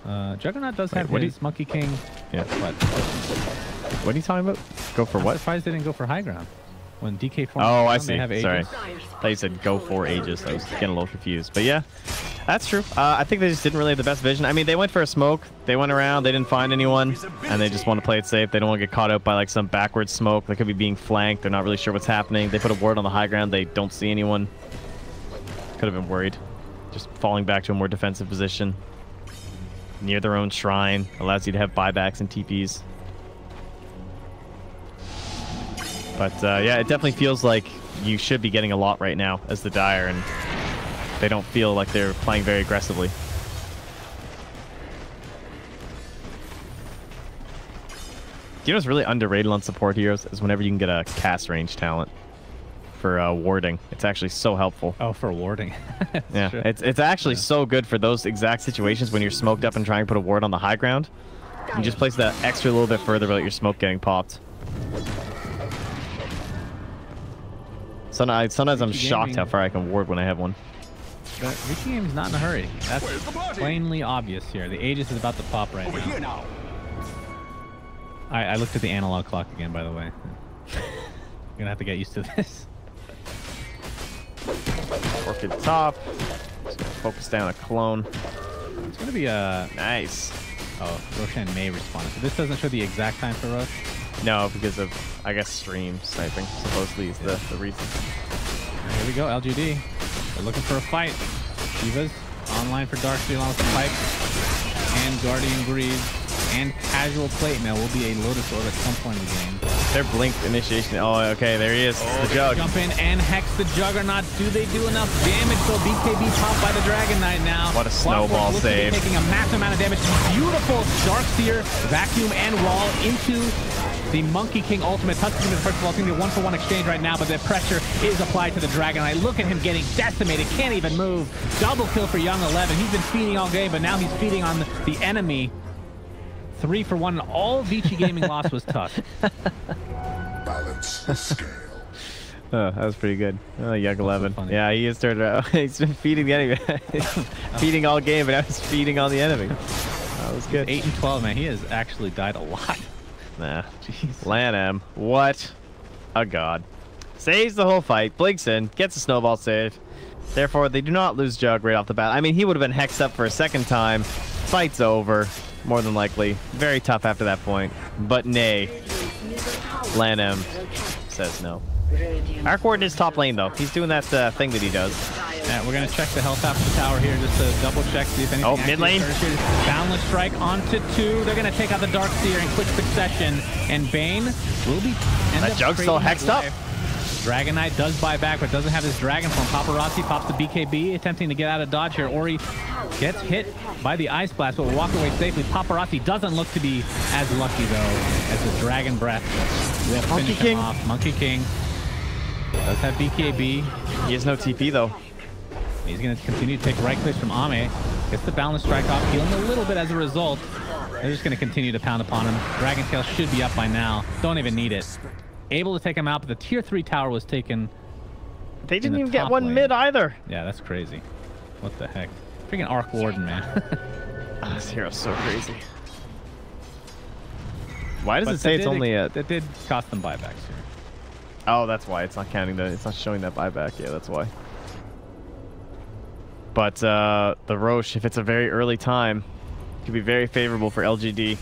Speaker 2: Juggernaut does have his Monkey King.
Speaker 1: Yeah. What are you talking about? Go for what?
Speaker 2: I'm surprised they didn't go for high ground. When DK forms
Speaker 1: Oh, I
Speaker 2: down,
Speaker 1: see.
Speaker 2: they have Aegis.
Speaker 1: Sorry. I thought you said go for Aegis. I was getting a little confused. But yeah, that's true. I think they just didn't really have the best vision. I mean, they went for a smoke. They went around. They didn't find anyone. And they just want to play it safe. They don't want to get caught out by like some backwards smoke. They could be being flanked. They're not really sure what's happening. They put a ward on the high ground. They don't see anyone. Could have been worried. Just falling back to a more defensive position. Near their own shrine. Allows you to have buybacks and TPs. But yeah, it definitely feels like you should be getting a lot right now as the Dire, and they don't feel like they're playing very aggressively. You know what's really underrated on support heroes is whenever you can get a cast range talent for warding. It's actually so helpful.
Speaker 2: Oh, for warding.
Speaker 1: Yeah,
Speaker 2: true.
Speaker 1: it's actually so good for those exact situations when you're smoked up and trying to put a ward on the high ground. You just place that extra little bit further without your smoke getting popped. Sometimes I'm shocked how far I can ward when I have one.
Speaker 2: But Ricky Game's not in a hurry. That's plainly obvious here. The Aegis is about to pop right now. I looked at the analog clock again, by the way. You're gonna have to get used to this.
Speaker 1: Orchid top. Just gonna focus down a clone.
Speaker 2: It's gonna be a
Speaker 1: nice.
Speaker 2: Oh, Roshan may respond. So this doesn't show the exact time for Rosh.
Speaker 1: No, because of, I guess, stream sniping supposedly is the reason.
Speaker 2: Here we go, LGD. They're looking for a fight. Shiva's online for Darkseid along with the pipe. And Guardian Greaves. And Casual Plate Mail will be a Lotus Orb at some point in the game.
Speaker 1: Their blink initiation. Oh, okay, there he is. The Jug.
Speaker 2: Jump in and hex the Juggernaut. Do they do enough damage? So BKB popped by the Dragon Knight now.
Speaker 1: What a snowball save.
Speaker 2: Taking a massive amount of damage. Beautiful Darkseer, Vacuum, and Wall into the Monkey King ultimate. Touching him first of all. It's going to be a 1-for-1 exchange right now, but the pressure is applied to the Dragon Knight. Look at him getting decimated. Can't even move. Double kill for Young 11. He's been feeding all game, but now he's feeding on the enemy. 3-for-1. All Vici Gaming loss was tough.
Speaker 3: Balance the scale.
Speaker 1: Oh, that was pretty good. Oh, Young 11. Yeah, he has turned around. He's been feeding the enemy. Feeding all game, but now he's feeding on the enemy. That was good.
Speaker 2: 8 and 12, man. He has actually died a lot.
Speaker 1: Nah.
Speaker 2: Jeez.
Speaker 1: Lanham. What a god. Saves the whole fight. Blinks in. Gets a snowball save. Therefore, they do not lose Jug right off the bat. I mean, he would have been hexed up for a second time. Fight's over. More than likely. Very tough after that point. But nay. Lanham says no. Arc Warden is top lane, though. He's doing that thing that he does.
Speaker 2: Yeah, we're going to check the health after the tower here just to double check, see if anything.
Speaker 1: Oh, mid lane.
Speaker 2: Boundless Strike onto 2. They're going to take out the Darkseer in quick succession. And Bane will be...
Speaker 1: That Jug's still hexed up.
Speaker 2: Dragon Knight does buy back, but doesn't have his Dragon Form. Paparazzi pops the BKB, attempting to get out of dodge here. Ori gets hit by the Ice Blast, but will walk away safely. Paparazzi doesn't look to be as lucky, though, as the Dragon Breath will finish him off. Monkey King does have BKB.
Speaker 1: He has no TP, though.
Speaker 2: He's going to continue to take right clicks from Ame. Gets the Boundless Strike off, healing a little bit as a result. They're just going to continue to pound upon him. Dragon Tail should be up by now. Don't even need it. Able to take him out, but the tier 3 tower was taken.
Speaker 1: They didn't even get one mid either.
Speaker 2: Yeah, that's crazy. What the heck? Freaking Arc Warden, man.
Speaker 1: Oh, this hero's so crazy. Why does it say it's only a...
Speaker 2: It did cost them buybacks here.
Speaker 1: Oh, that's why. It's not counting the... It's not showing that buyback. Yeah, that's why. But the Roche, if it's a very early time, could be very favorable for LGD.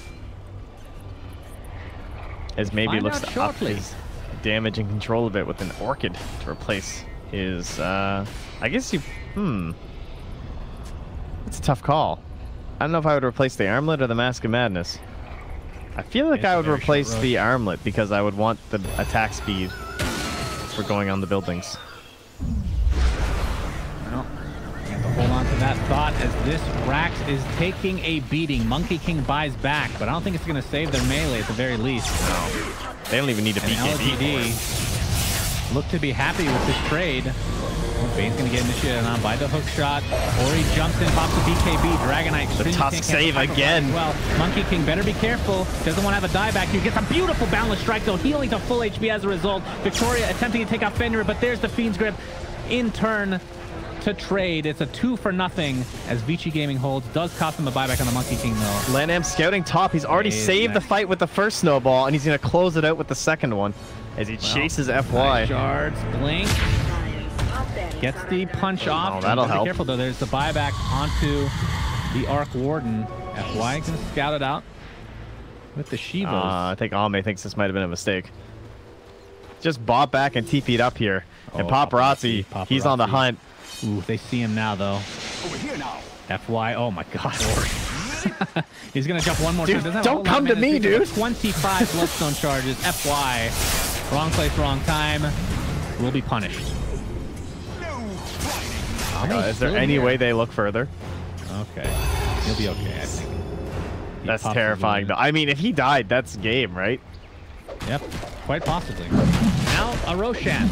Speaker 1: As maybe looks to up his damage and control a bit with an Orchid to replace his... I guess you... It's a tough call. I don't know if I would replace the Armlet or the Mask of Madness. I feel like I would replace the Armlet because I would want the attack speed for going on the buildings.
Speaker 2: Well, we have to hold on to that thought as this Rax is taking a beating. Monkey King buys back, but I don't think it's going to save their melee at the very least.
Speaker 1: No. They don't even need a BKB.
Speaker 2: LGD look to be happy with this trade. Well, Bane's going to get initiated on by the hook shot. Ori jumps in, pops the BKB. Dragonite.
Speaker 1: The tusk save again.
Speaker 2: Well, Monkey King better be careful. Doesn't want to have a dieback here. Gets a beautiful boundless strike, though. Healing to full HP as a result. Victoria attempting to take out Fenrir, but there's the Fiend's Grip in turn to trade. It's a 2-for-0 as Vici Gaming holds. Does cost him a buyback on the Monkey King, though.
Speaker 1: Lanham scouting top. He's already saved the fight with the first snowball, and he's going to close it out with the second one as he chases FY.
Speaker 2: Shards, blink. Gets the punch off.
Speaker 1: Oh, that'll help.
Speaker 2: Be careful, though. There's the buyback onto the Arc Warden. FY can scout it out with the Shivas.
Speaker 1: I think Ame thinks this might have been a mistake. Just bop back and TP'd up here. And Paparazzi, he's on the hunt.
Speaker 2: Ooh, they see him now, though.
Speaker 3: Over here now.
Speaker 2: FY, oh my god. He's gonna jump one more
Speaker 1: Dude,
Speaker 2: time.
Speaker 1: don't come to me, dude.
Speaker 2: 25 Bloodstone charges. FY, wrong place, wrong time. Will be punished.
Speaker 1: Is there any way they look further?
Speaker 2: Okay. He'll be okay, I think.
Speaker 1: That's terrifying, though. I mean, if he died, that's game, right?
Speaker 2: Yep, quite possibly. Now, a Roshan.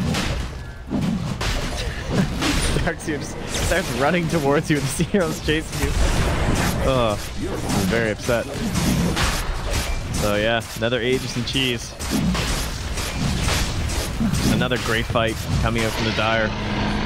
Speaker 1: Darkseer just starts running towards you and the hero's chasing you. I'm very upset. So yeah, another Aegis and Cheese. Another great fight coming out from the Dire.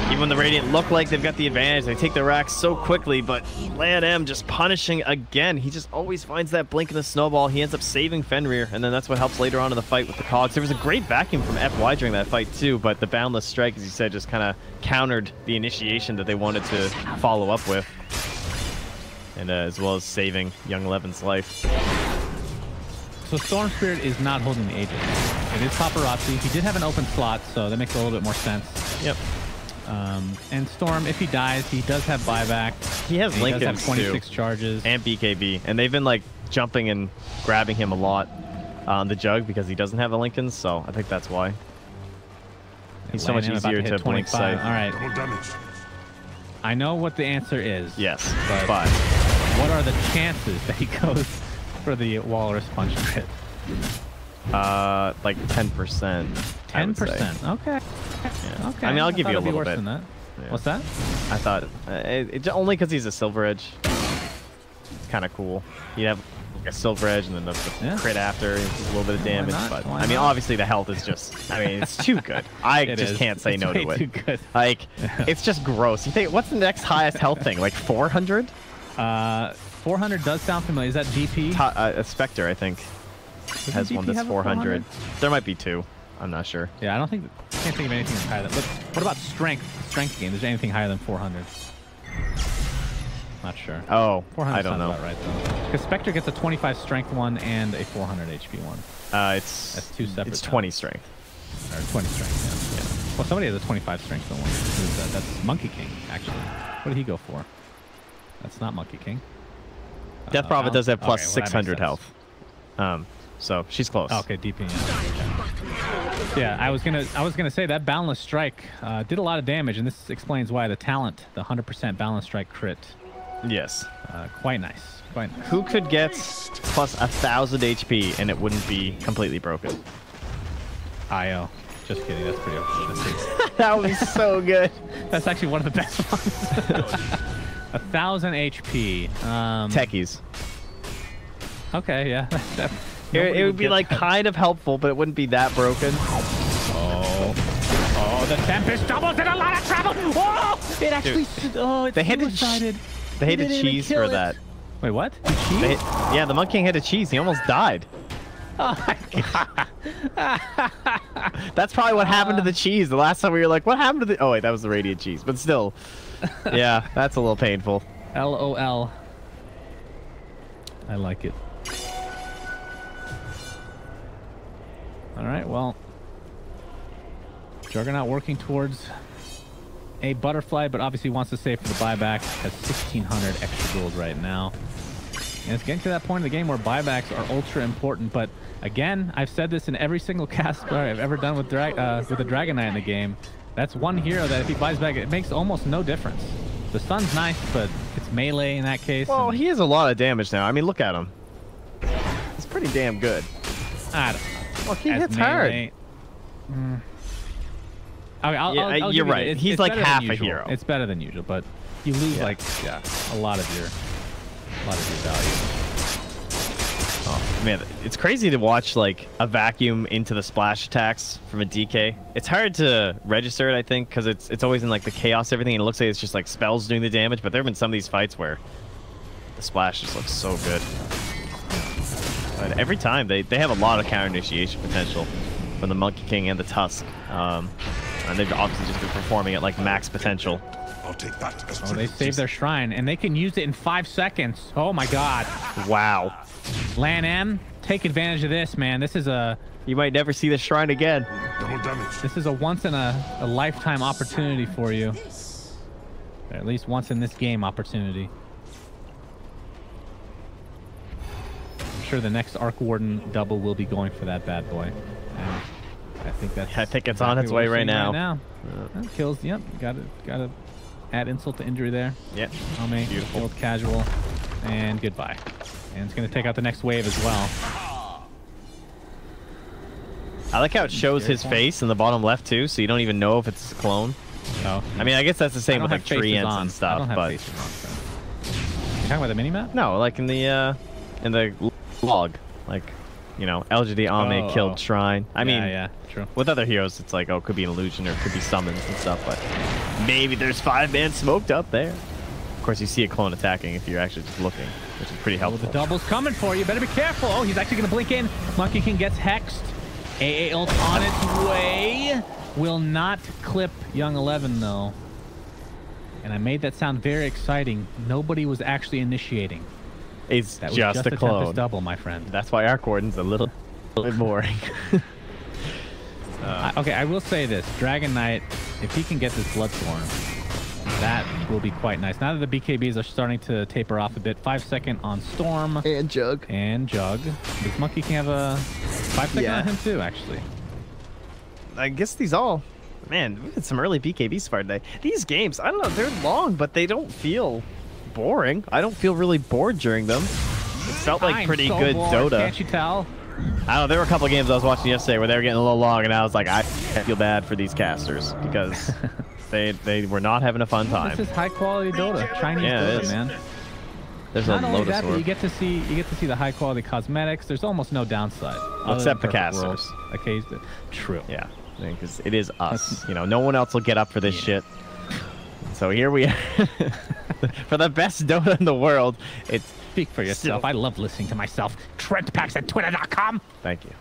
Speaker 1: Even when the Radiant look like they've got the advantage, they take the racks so quickly, but Lan M just punishing again. He just always finds that blink in the snowball. He ends up saving Fenrir, and then that's what helps later on in the fight with the Cogs. There was a great vacuum from FY during that fight too, but the Boundless Strike, as you said, just kind of countered the initiation that they wanted to follow up with. And as well as saving Young Levin's life.
Speaker 2: So Storm Spirit is not holding the Aegis. It is Paparazzi. He did have an open slot, so that makes a little bit more sense.
Speaker 1: Yep.
Speaker 2: And Storm, if he dies, he does have buyback.
Speaker 1: He has Lincolns
Speaker 2: he does have 26
Speaker 1: too,
Speaker 2: charges.
Speaker 1: and BKB, and they've been like jumping and grabbing him a lot on the Jug because he doesn't have a Lincoln, so I think that's why. He's so much easier to blink sight.
Speaker 2: All right.
Speaker 3: Double damage.
Speaker 2: I know what the answer is.
Speaker 1: Yes,
Speaker 2: but what are the chances that he goes for the Walrus Punch crit?
Speaker 1: Like 10%.
Speaker 2: 10%. Okay.
Speaker 1: Yeah.
Speaker 2: Okay.
Speaker 1: I mean, I'll give you a
Speaker 2: it'd be
Speaker 1: little
Speaker 2: worse
Speaker 1: bit.
Speaker 2: than that.
Speaker 1: Yeah.
Speaker 2: What's that?
Speaker 1: I thought only because he's a Silver Edge. Kind of cool. You have like a Silver Edge and then the crit after, it's a little bit of damage. But I mean, obviously the health is just. I mean, it's too good. I just can't say no to it.
Speaker 2: Too good.
Speaker 1: Like, it's just gross. You think what's the next highest health thing? Like 400?
Speaker 2: 400 does sound familiar. Is that GP?
Speaker 1: A Spectre, I think, has one that's 400. There might be two. I'm not sure.
Speaker 2: Yeah, I can't think of anything that's higher than. But what about strength? Strength game. Is there anything higher than 400? Not sure.
Speaker 1: Oh,
Speaker 2: 400
Speaker 1: I don't know.
Speaker 2: About right, though. Because Spectre gets a 25 strength one and a 400 HP one.
Speaker 1: That's
Speaker 2: two separate.
Speaker 1: It's 20 strength.
Speaker 2: Or 20 strength. Yeah. Well, somebody has a 25 strength one. That's Monkey King, actually. What did he go for? That's not Monkey King.
Speaker 1: Death Prophet does have plus
Speaker 2: okay,
Speaker 1: 600 health. So she's close.
Speaker 2: Oh, okay, DP. Yeah, I was gonna say that Boundless Strike did a lot of damage, and this explains why the talent, the 100% Boundless Strike crit.
Speaker 1: Yes.
Speaker 2: Quite nice. Quite nice.
Speaker 1: Who could get plus 1,000 HP and it wouldn't be completely broken?
Speaker 2: IO. Just kidding. That's pretty okay.
Speaker 1: That was so good.
Speaker 2: That's actually one of the best ones. 1,000 HP.
Speaker 1: Techies.
Speaker 2: Okay, yeah.
Speaker 1: It would be like
Speaker 2: that.
Speaker 1: kind of helpful, but it wouldn't be that broken.
Speaker 2: Oh, the Tempest doubles in a lot of trouble. Oh, it actually. Oh, it's
Speaker 1: they had
Speaker 2: suicided.
Speaker 1: They hit a cheese for that.
Speaker 2: Wait, what? The cheese?
Speaker 1: Yeah, the Monkey King hit a cheese. He almost died.
Speaker 2: Oh my god.
Speaker 1: That's probably what happened to the cheese. The last time we were like, what happened to the... Oh, wait, that was the Radiant cheese. But still. Yeah, that's a little painful.
Speaker 2: LOL. I like it. All right, well. Juggernaut working towards a butterfly, but obviously wants to save for the buyback. Has 1,600 extra gold right now. And it's getting to that point in the game where buybacks are ultra important. But again, I've said this in every single cast I've ever done with the Dragon Knight in the game. That's one hero that if he buys back, it makes almost no difference. The Sun's nice, but it's melee in that case.
Speaker 1: Well, he has a lot of damage now. I mean, look at him. He's pretty damn good.
Speaker 2: I don't know.
Speaker 1: Well, he hits hard.
Speaker 2: I'll
Speaker 1: you're
Speaker 2: give
Speaker 1: right.
Speaker 2: It's
Speaker 1: He's like
Speaker 2: better than
Speaker 1: half a
Speaker 2: usual.
Speaker 1: hero.
Speaker 2: It's better than usual, but you lose like a lot of your value.
Speaker 1: Oh man, it's crazy to watch like a vacuum into the splash attacks from a DK. It's hard to register it, I think, because it's always in like the chaos everything, and it looks like it's just like spells doing the damage. But there have been some of these fights where the splash just looks so good. But every time they have a lot of counter initiation potential from the Monkey King and the Tusk, and they've obviously just been performing at like max potential.
Speaker 3: I'll take that as
Speaker 2: Oh, they saved their shrine, and they can use it in 5 seconds. Oh my god.
Speaker 1: Wow.
Speaker 2: Lan M, take advantage of this, man. This is a
Speaker 1: You might never see the shrine again.
Speaker 3: double damage.
Speaker 2: this is a once in a lifetime opportunity for you. Or at least once in this game opportunity. I'm sure the next Arc Warden double will be going for that bad boy. And I think that's
Speaker 1: I think it's on its way right now.
Speaker 2: That kills. Yep, gotta add insult to injury there.
Speaker 1: Yep.
Speaker 2: Beautiful.
Speaker 1: Beautiful.
Speaker 2: Killed casual, and goodbye. And it's gonna take out the next wave as well.
Speaker 1: I like how it shows his face in the bottom left too, so you don't even know if it's a clone.
Speaker 2: Oh,
Speaker 1: I mean, I guess that's the
Speaker 2: I
Speaker 1: same
Speaker 2: don't
Speaker 1: with
Speaker 2: have
Speaker 1: like tree
Speaker 2: faces
Speaker 1: ants
Speaker 2: on.
Speaker 1: and
Speaker 2: I
Speaker 1: stuff,
Speaker 2: don't have
Speaker 1: but
Speaker 2: faces on. So. You talking about the minimap?
Speaker 1: no, like in the log, like LGD Ame killed shrine. I mean,
Speaker 2: yeah, true.
Speaker 1: with other heroes, it's like, oh, it could be an illusion or it could be summons and stuff, but maybe there's 5-man smoked up there. Of course, you see a clone attacking if you're actually just looking, which is pretty
Speaker 2: Oh,
Speaker 1: helpful.
Speaker 2: the double's coming for you. Better be careful. Oh, he's actually going to blink in. Monkey King gets hexed. AA ult on its way. Will not clip Young 11, though. And I made that sound very exciting. Nobody was actually initiating.
Speaker 1: It's
Speaker 2: That was
Speaker 1: just a
Speaker 2: Tempest
Speaker 1: clone.
Speaker 2: double, my friend.
Speaker 1: That's why Arc Warden's a little bit boring.
Speaker 2: Okay, I will say this. Dragon Knight, if he can get this Bloodthorn, that will be quite nice. Now that the BKBs are starting to taper off a bit. 5 second on Storm.
Speaker 6: And Jug.
Speaker 2: And Jug. This Monkey can have a 5 second on him too, actually.
Speaker 1: I guess these all... Man, we had some early BKB so far today. These games, I don't know, they're long, but they don't feel boring. I don't feel really bored during them. It felt like
Speaker 2: I'm
Speaker 1: pretty
Speaker 2: so
Speaker 1: good
Speaker 2: bored,
Speaker 1: Dota.
Speaker 2: Can't you tell?
Speaker 1: I don't know, there were a couple of games I was watching yesterday where they were getting a little long, and I was like, I feel bad for these casters because they were not having a fun time.
Speaker 2: This is high quality Dota, Chinese
Speaker 1: Yeah, it
Speaker 2: Dota,
Speaker 1: is.
Speaker 2: man.
Speaker 1: There's
Speaker 2: Not
Speaker 1: a
Speaker 2: only
Speaker 1: Lotus
Speaker 2: that, but
Speaker 1: Orb.
Speaker 2: you get to see the high quality cosmetics. There's almost no downside. other
Speaker 1: Except
Speaker 2: than
Speaker 1: the
Speaker 2: Perfect World.
Speaker 1: casters.
Speaker 2: Occasionally, true.
Speaker 1: Yeah, because it is us. No one else will get up for this shit. So here we are. For the best Dota in the world, it's...
Speaker 2: Speak for yourself.
Speaker 1: Still.
Speaker 2: I love listening to myself. TrentPacks at Twitter.com.
Speaker 1: Thank you.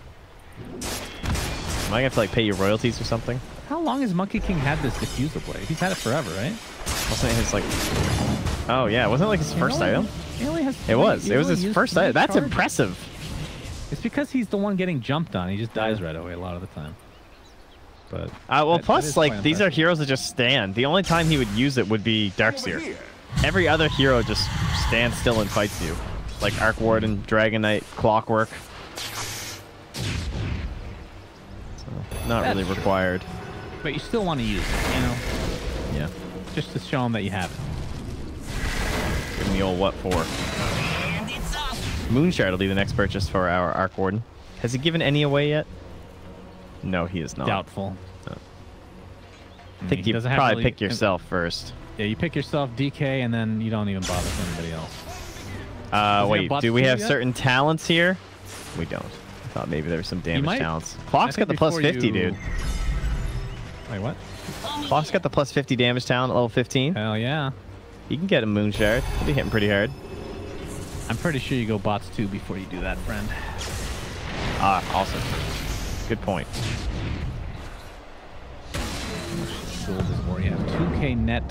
Speaker 1: Am I gonna have to like pay you royalties or something?
Speaker 2: How long has Monkey King had this diffuser blade? He's had it forever, right?
Speaker 1: Wasn't it his like... Oh yeah, wasn't it like his first item?
Speaker 2: He only has
Speaker 1: It was.
Speaker 2: he
Speaker 1: It was
Speaker 2: only
Speaker 1: his
Speaker 2: used
Speaker 1: first
Speaker 2: 3
Speaker 1: item. That's
Speaker 2: charges.
Speaker 1: impressive.
Speaker 2: It's because he's the one getting jumped on. He just dies right away a lot of the time. But
Speaker 1: Well,
Speaker 2: that
Speaker 1: plus
Speaker 2: is
Speaker 1: like
Speaker 2: quite
Speaker 1: these are
Speaker 2: impressive.
Speaker 1: heroes that just stand. The only time he would use it would be Darkseer. Every other hero just stands still and fights you. Like Arc Warden, Dragon Knight, Clockwork. So, not
Speaker 2: That's
Speaker 1: really
Speaker 2: true.
Speaker 1: required.
Speaker 2: But you still want to use it,
Speaker 1: Yeah.
Speaker 2: just to show him that you have it.
Speaker 1: Give him the old what for.
Speaker 5: And it's off.
Speaker 1: Moonshard will be the next purchase for our Arc Warden. Has he given any away yet? No, he has not.
Speaker 2: Doubtful.
Speaker 1: I think you probably pick yourself first.
Speaker 2: Yeah, you pick yourself DK, and then you don't even bother with anybody else. he have
Speaker 1: Wait,
Speaker 2: bots
Speaker 1: do we
Speaker 2: too
Speaker 1: have
Speaker 2: yet?
Speaker 1: certain talents here? We don't. I thought maybe there were some damage
Speaker 2: might-
Speaker 1: talents.
Speaker 2: I
Speaker 1: Clock's
Speaker 2: think
Speaker 1: got the plus
Speaker 2: before
Speaker 1: 50,
Speaker 2: you-
Speaker 1: dude.
Speaker 2: Wait, what?
Speaker 1: Clock's got the plus 50 damage talent at level 15.
Speaker 2: Hell yeah.
Speaker 1: You can get a Moonshard. He'll be hitting pretty hard.
Speaker 2: I'm pretty sure you go bots too before you do that, friend.
Speaker 1: Ah, awesome. Good point.
Speaker 2: Gold is more. You have 2k net,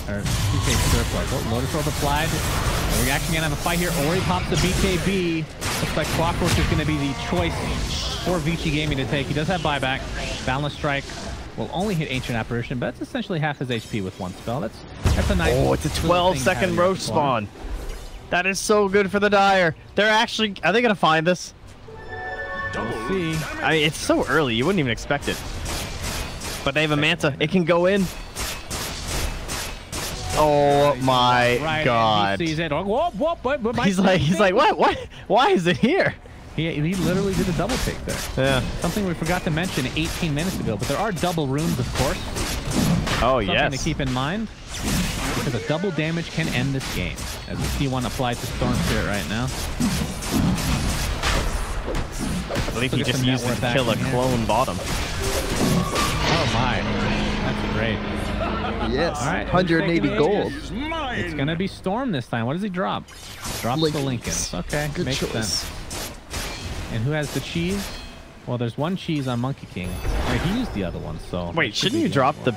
Speaker 2: or 2k surplus. Oh, Lotus Orb applied. We're actually going to have a fight here. Ori pops the BKB. Looks like Clockwork is going to be the choice for Vici Gaming to take. He does have buyback. Boundless Strike will only hit Ancient Apparition, but it's essentially half his HP with one spell. That's a nice...
Speaker 1: Oh, it's a
Speaker 2: little
Speaker 1: 12-second
Speaker 2: thing
Speaker 1: roach spawn. That is so good for the Dire. They're actually... Are they going to find this?
Speaker 2: We'll see.
Speaker 1: I mean, it's so early. You wouldn't even expect it. But they have a Manta. It can go in. Oh my
Speaker 2: Right,
Speaker 1: god.
Speaker 2: and he sees it. Oh, whoop, whoop, whoop,
Speaker 1: He's like, what? Why is it here?
Speaker 2: He literally did a double take there.
Speaker 1: Yeah.
Speaker 2: Something we forgot to mention 18 minutes ago, but there are double runes, of course.
Speaker 1: Oh,
Speaker 2: Something
Speaker 1: yes.
Speaker 2: to keep in mind, because a double damage can end this game. As we see one applied to Storm Spirit right now.
Speaker 1: I believe he
Speaker 2: Look at
Speaker 1: just
Speaker 2: some
Speaker 1: used it
Speaker 2: network
Speaker 1: to kill a
Speaker 2: action here.
Speaker 1: clone bottom.
Speaker 2: Oh my. That's great.
Speaker 6: Yes.
Speaker 2: All right,
Speaker 6: 180 gold.
Speaker 3: Is mine.
Speaker 2: It's going to be Storm this time. What does he drop? Drops the
Speaker 6: Lincolns.
Speaker 2: Lincolns. Okay,
Speaker 6: Good
Speaker 2: makes
Speaker 6: choice.
Speaker 2: sense. And who has the cheese? Well, there's one cheese on Monkey King. Wait, he used the other one, so...
Speaker 1: Wait, shouldn't you drop the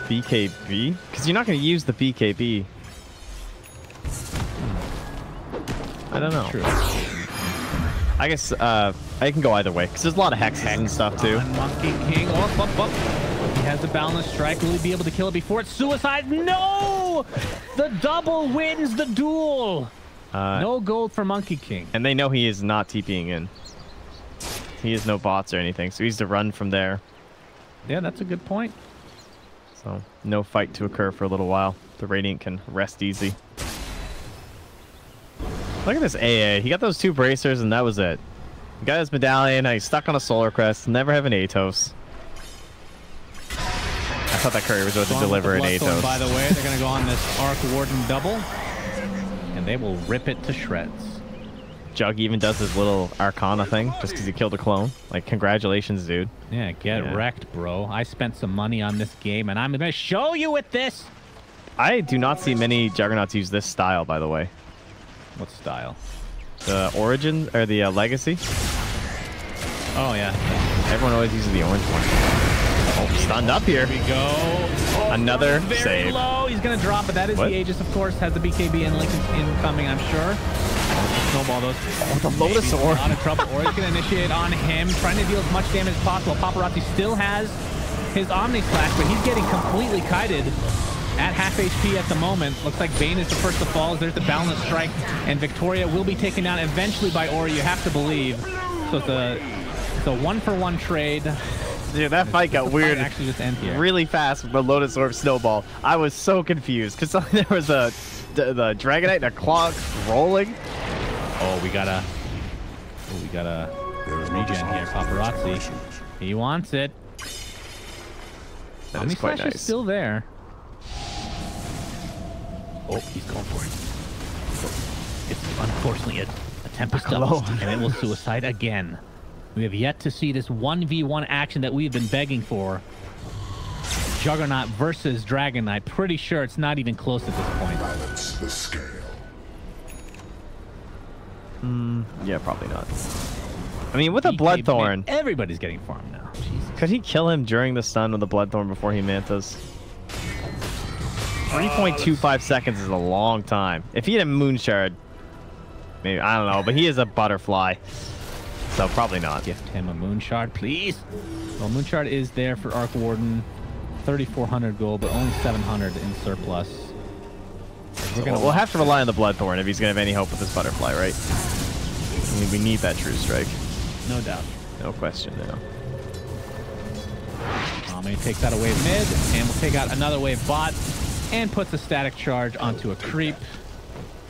Speaker 1: BKB? Because you're not going to use the BKB. I don't know.
Speaker 2: True.
Speaker 1: I guess I can go either way, because there's a lot of hexes and stuff, too.
Speaker 2: On Monkey King. Oh. He has the balanced strike. Will he be able to kill it before it's suicide? No! The double wins the duel! No gold for Monkey King.
Speaker 1: And they know he is not TPing in. He has no bots or anything, so he's to run from there.
Speaker 2: Yeah, that's a good point.
Speaker 1: So, no fight to occur for a little while. The Radiant can rest easy. Look at this AA. He got those 2 bracers, and that was it. He got his medallion, he's stuck on a Solar Crest, never have an Atos. I thought that courier was about to
Speaker 2: Storm with
Speaker 1: deliver
Speaker 2: the
Speaker 1: an
Speaker 2: Bloodstone,
Speaker 1: Atos.
Speaker 2: by the way, they're going to go on this Arc Warden double. And they will rip it to shreds.
Speaker 1: Jug even does his little Arcana thing, just because he killed a clone. Like, congratulations, dude.
Speaker 2: Yeah, get wrecked, bro. I spent some money on this game, and I'm going to show you with this.
Speaker 1: I do not see many Juggernauts use this style, by the way.
Speaker 2: What style?
Speaker 1: The Origin, or the Legacy.
Speaker 2: Oh, yeah.
Speaker 1: Everyone always uses the orange one. Oh, stunned up here.
Speaker 2: Here we go. Oh,
Speaker 1: Another
Speaker 2: very
Speaker 1: save.
Speaker 2: low. He's going to drop it. That is
Speaker 1: What?
Speaker 2: the Aegis, of course. Has the BKB and Lincoln's incoming, I'm sure. Snowball those.
Speaker 1: Oh, the Lotus
Speaker 2: Maybe
Speaker 1: Orb.
Speaker 2: A lot of trouble. Or he's going to initiate on him, trying to deal as much damage as possible. Paparazzi still has his Omni Slash, but he's getting completely kited at half HP at the moment. Looks like Bane is the first to fall. There's the Balanced Strike, and Victoria will be taken down eventually by Ori, you have to believe. So it's a one-for-one trade.
Speaker 1: Dude, that fight got weird
Speaker 2: Actually just end here.
Speaker 1: really fast with the Lotus Orb Snowball. I was so confused, because there was the Dragonite and a clock rolling.
Speaker 2: Oh, we got a
Speaker 3: There is no
Speaker 2: regen here. Paparazzi.
Speaker 3: declarations.
Speaker 2: He wants it.
Speaker 1: That
Speaker 2: Omni
Speaker 1: is quite
Speaker 2: Slash is
Speaker 1: nice.
Speaker 2: still there. Oh, he's going for it. It's unfortunately a Tempest double, and it will suicide again. We have yet to see this 1v1 action that we've been begging for. Juggernaut versus Dragonite. Pretty sure it's not even close at this point.
Speaker 3: Balance the scale.
Speaker 1: Yeah, probably not. I mean, with a
Speaker 2: BKB,
Speaker 1: Bloodthorn,
Speaker 2: everybody's getting farmed now. Jesus.
Speaker 1: could he kill him during the stun with the Bloodthorn before he mantas? 3.25 seconds is a long time. If he had a Moonshard, maybe, I don't know, but he is a butterfly. So probably not.
Speaker 2: Gift him a Moonshard, please. Well, Moonshard is there for Arc Warden. 3,400 gold, but only 700 in surplus.
Speaker 1: We'll have to rely on the Bloodthorn if he's going to have any hope with this butterfly, right? I mean, we need that True Strike.
Speaker 2: No doubt.
Speaker 1: No question, no.
Speaker 2: He takes out a wave mid, and will take out another wave bot, and puts a static charge onto a creep.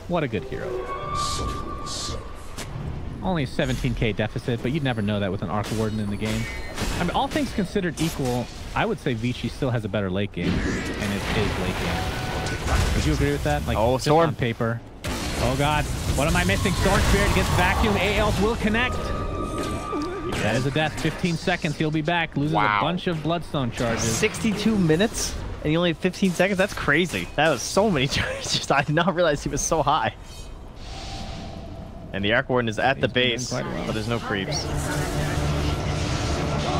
Speaker 2: What a good hero. Only a 17k deficit, but you'd never know that with an Arc Warden in the game. I mean, all things considered equal, I would say Vici still has a better late game, and it is late game. Would you agree with that? Like,
Speaker 1: Oh,
Speaker 2: just
Speaker 1: Storm.
Speaker 2: on paper. Oh god, what am I missing? Storm Spirit gets vacuumed. ALs will connect. That is a death. 15 seconds. He'll be back. Loses a bunch of Bloodstone charges.
Speaker 1: 62 minutes and he only had 15 seconds? That's crazy. That was so many charges. I did not realize he was so high. And the Arc Warden is at the base,
Speaker 2: quite well.
Speaker 1: but there's no creeps.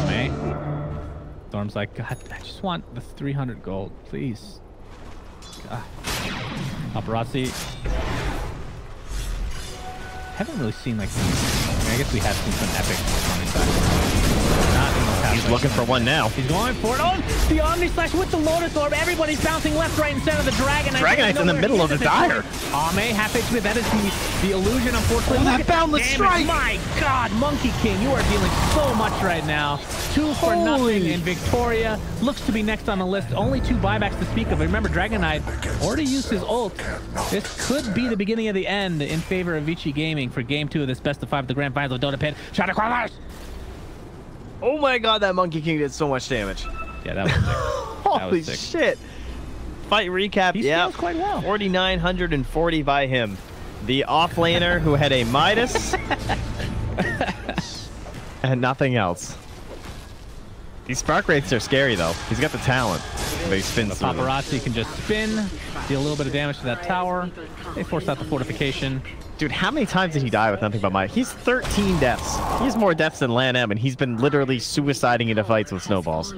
Speaker 2: May. Storm's like, God, I just want the 300 gold, please. God. Paparazzi. Haven't really seen like. I guess we have seen some epic Omni Slash. Not in the
Speaker 1: He's looking for one now.
Speaker 2: He's going for it. Oh, the Omni Slash with the Lotus Orb. Everybody's bouncing left, right, and center. The Dragon Knight.
Speaker 1: Dragon Knight's in the middle of the dire.
Speaker 2: Ame, half HP. That is the illusion, unfortunately.
Speaker 1: Oh, that boundless strike.
Speaker 2: My God, Monkey King, you are dealing so much right now. 2 for nothing, and Victoria looks to be next on the list. Only 2 buybacks to speak of. Remember, Dragon Knight already used his ult. This could be the beginning of the end in favor of Vici Gaming for Game 2 of this best of 5 of the Grand Finals of Dota Pit. Shot across.
Speaker 1: Oh my God, that Monkey King did so much damage.
Speaker 2: Yeah, that was sick.
Speaker 1: Holy shit. Fight recap.
Speaker 2: He scales quite well.
Speaker 1: 4,940 by him. The offlaner who had a Midas and nothing else. These spark wraiths are scary though. He's got the talent. But he spins
Speaker 2: the paparazzi can just spin, deal a little bit of damage to that tower. They force out the fortification.
Speaker 1: Dude, how many times did he die with nothing but Midas? He's 13 deaths. He has more deaths than Lan M, and he's been literally suiciding into fights with snowballs.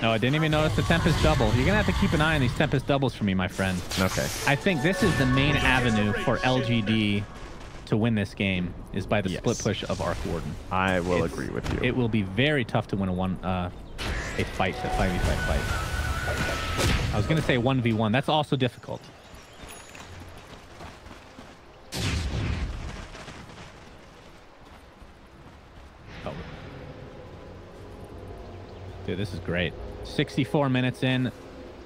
Speaker 2: No, I didn't even notice the Tempest double. You're going to have to keep an eye on these Tempest doubles for me, my friend.
Speaker 1: Okay.
Speaker 2: I think this is the main avenue for LGD to win this game, is by the split push of Arc Warden.
Speaker 1: I will agree with you.
Speaker 2: It will be very tough to win a 5v5 fight. I was going to say 1v1. That's also difficult. Oh. Dude, this is great. 64 minutes in.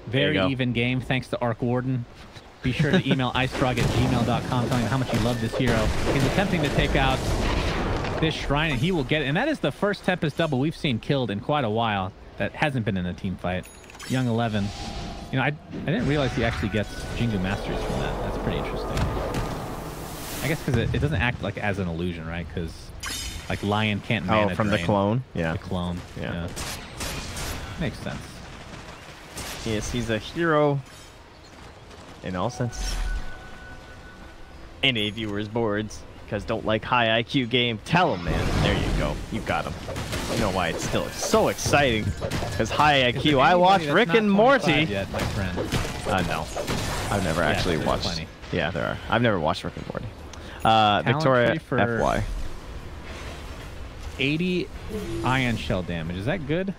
Speaker 2: Very even game, thanks to Arc Warden. Be sure to email icefrog@gmail.com telling him how much you love this hero. He's attempting to take out this shrine, and he will get it. And that is the first Tempest double we've seen killed in quite a while that hasn't been in a team fight. Young 11. You know, I didn't realize he actually gets Jingu Masters from that. That's pretty interesting. I guess because it doesn't act like as an illusion, right? Because like Lion can't mana
Speaker 1: from
Speaker 2: drain.
Speaker 1: the clone? Yeah.
Speaker 2: The clone. Yeah. Makes sense.
Speaker 1: Yes, he's a hero in all senses. Any viewers boards because don't like high IQ game, tell them, man. There you go. You got him. You know why it's still so exciting? Because high IQ. I watch Rick and Morty.
Speaker 2: Yet, my friend.
Speaker 1: No, I've never actually watched.
Speaker 2: Plenty.
Speaker 1: Yeah, there are. I've never watched Rick and Morty. Victoria FY.
Speaker 2: 80 ion shell damage. Is that good?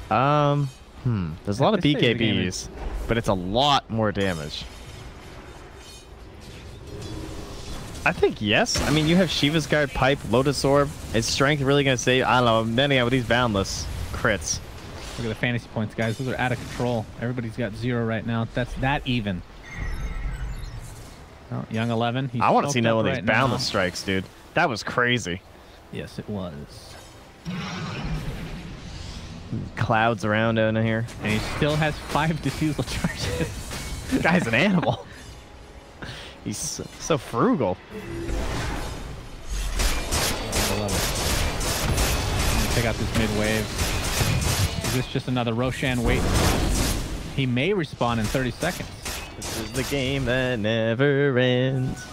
Speaker 1: There's a lot of BKBs, but it's a lot more damage. I think yes. I mean, you have Shiva's Guard, Pipe, Lotus Orb. Is Strength really going to save? I don't know. Many of these boundless crits.
Speaker 2: Look at the fantasy points, guys. Those are out of control. Everybody's got 0 right now. That's that even. Oh, Young 11.
Speaker 1: I want to see no of these boundless strikes, dude. That was crazy.
Speaker 2: Yes, it was.
Speaker 1: Clouds around down here.
Speaker 2: And he still has 5 diffusal charges.
Speaker 1: This guy's an animal. He's so frugal.
Speaker 2: I love it. I'm gonna take out this mid wave. Is this just another Roshan wait? He may respawn in 30 seconds.
Speaker 1: This is the game that never ends.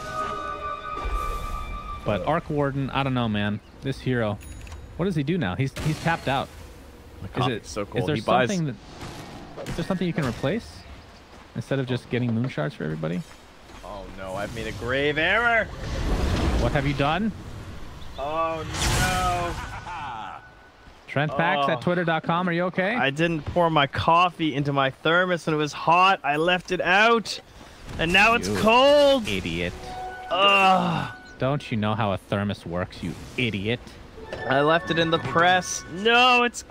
Speaker 2: But Arc Warden, I don't know, man. This hero, what does he do now? He's tapped out.
Speaker 1: Is it so cool?
Speaker 2: Is there something you can replace instead of just getting moon shards for everybody?
Speaker 1: Oh no, I've made a grave error.
Speaker 2: What have you done?
Speaker 1: Oh no.
Speaker 2: TrentPacks at twitter.com. Are you okay?
Speaker 1: I didn't pour my coffee into my thermos and it was hot. I left it out, and now it's cold.
Speaker 2: Idiot.
Speaker 1: Ugh.
Speaker 2: Don't you know how a thermos works, you idiot?
Speaker 1: I left it in the press. No, it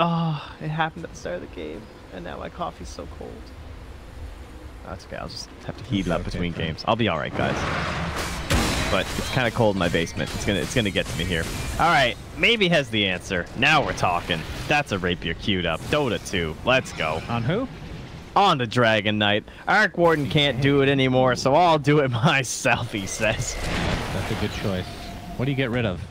Speaker 1: happened at the start of the game, and now my coffee's so cold. That's okay. I'll just have to heat it up between games. I'll be all right, guys. But it's kind of cold in my basement. It's gonna get to me here. All right, maybe has the answer. Now we're talking. That's a rapier queued up. Dota 2. Let's go.
Speaker 2: On who?
Speaker 1: On the Dragon Knight. Arc Warden can't do it anymore, so I'll do it myself, he says.
Speaker 2: That's a good choice. What do you get rid of?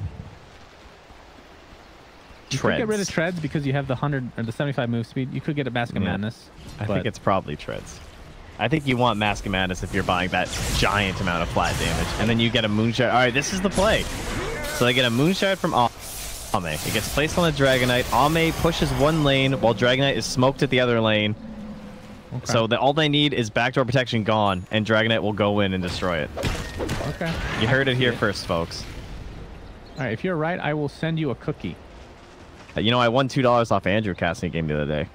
Speaker 2: You could get rid of Treads because you have the 100 or the 75 move speed. You could get a Mask of Madness.
Speaker 1: I think it's probably Treads. I think you want Mask of Madness if you're buying that giant amount of flat damage. And then you get a Moonshard. All right, this is the play. So they get a Moonshard from Ame. It gets placed on the Dragon Knight. Ame pushes one lane while Dragon Knight is smoked at the other lane. Okay. So all they need is backdoor protection gone, and Dragon Knight will go in and destroy it.
Speaker 2: Okay.
Speaker 1: You heard it here first, folks.
Speaker 2: All right, if you're right, I will send you a cookie.
Speaker 1: You know, I won $2 off Andrew casting a game the other day.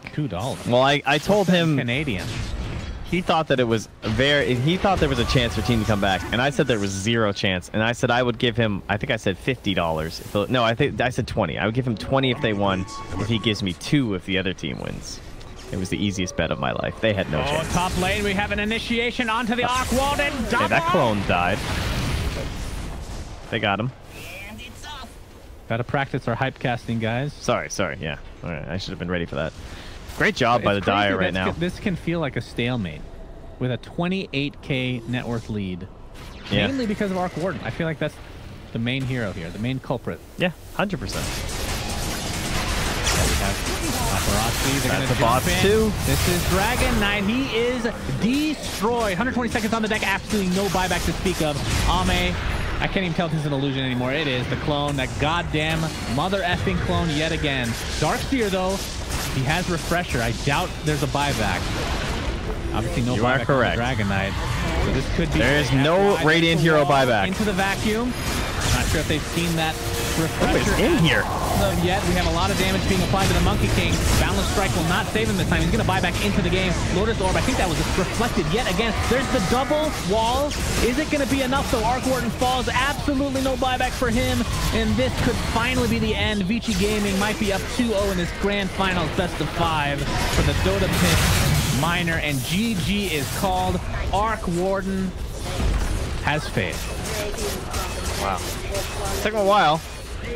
Speaker 2: $2.
Speaker 1: Well, I told him
Speaker 2: Canadian.
Speaker 1: he thought that it was he thought there was a chance for team to come back, and I said there was 0 chance, and I said I would give him, I think I said $50. No, I think I said 20. I would give him 20 if they won, if he gives me 2 if the other team wins. It was the easiest bet of my life. They had no chance.
Speaker 2: Top lane, we have an initiation onto the Arc Warden.
Speaker 1: Okay, that clone died. They got him.
Speaker 5: And it's off.
Speaker 2: Gotta practice our hype casting, guys.
Speaker 1: Sorry, yeah. All right, I should have been ready for that. Great job by the
Speaker 2: It's
Speaker 1: Dire
Speaker 2: crazy
Speaker 1: right now.
Speaker 2: This can feel like a stalemate with a 28k net worth lead.
Speaker 1: Yeah.
Speaker 2: Mainly because of Arc Warden. I feel like that's the main hero here, the main culprit.
Speaker 1: Yeah, 100%.
Speaker 2: Paparazzi,
Speaker 1: That's the bots too.
Speaker 2: This is Dragon Knight. He is destroyed. 120 seconds on the deck. Absolutely no buyback to speak of. Ame, I can't even tell if this is an illusion anymore. It is the clone, that goddamn mother effing clone yet again. Darkseer though, he has refresher. I doubt there's a buyback. Obviously no
Speaker 1: You are
Speaker 2: buyback
Speaker 1: correct.
Speaker 2: on Dragon Knight. So this could be.
Speaker 1: There is no Radiant Hero buyback.
Speaker 2: Into the vacuum. Not sure if they've seen that refresher.
Speaker 1: Nobody's in here.
Speaker 2: Yet we have a lot of damage being applied to the Monkey King. Boundless Strike will not save him this time. He's going to buy back into the game. Lotus Orb, I think that was reflected yet again. There's the double wall. Is it going to be enough though? Arc Warden falls. Absolutely no buyback for him. And this could finally be the end. Vici Gaming might be up 2-0 in this grand finals best of 5 for the Dota Pit Minor. And GG is called. Arc Warden has faith.
Speaker 1: Wow. Took them a while,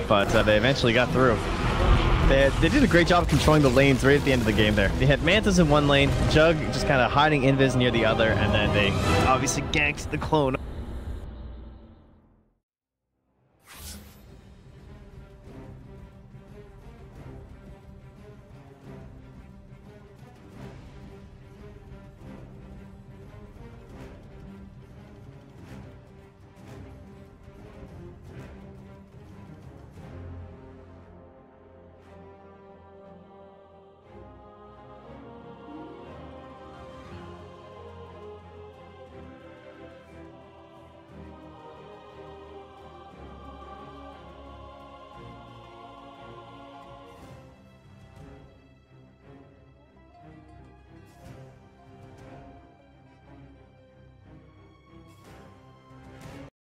Speaker 1: but they eventually got through. They did a great job of controlling the lanes right at the end of the game there. They had Mantis in one lane, Jug just kind of hiding invis near the other, and then they obviously ganked the clone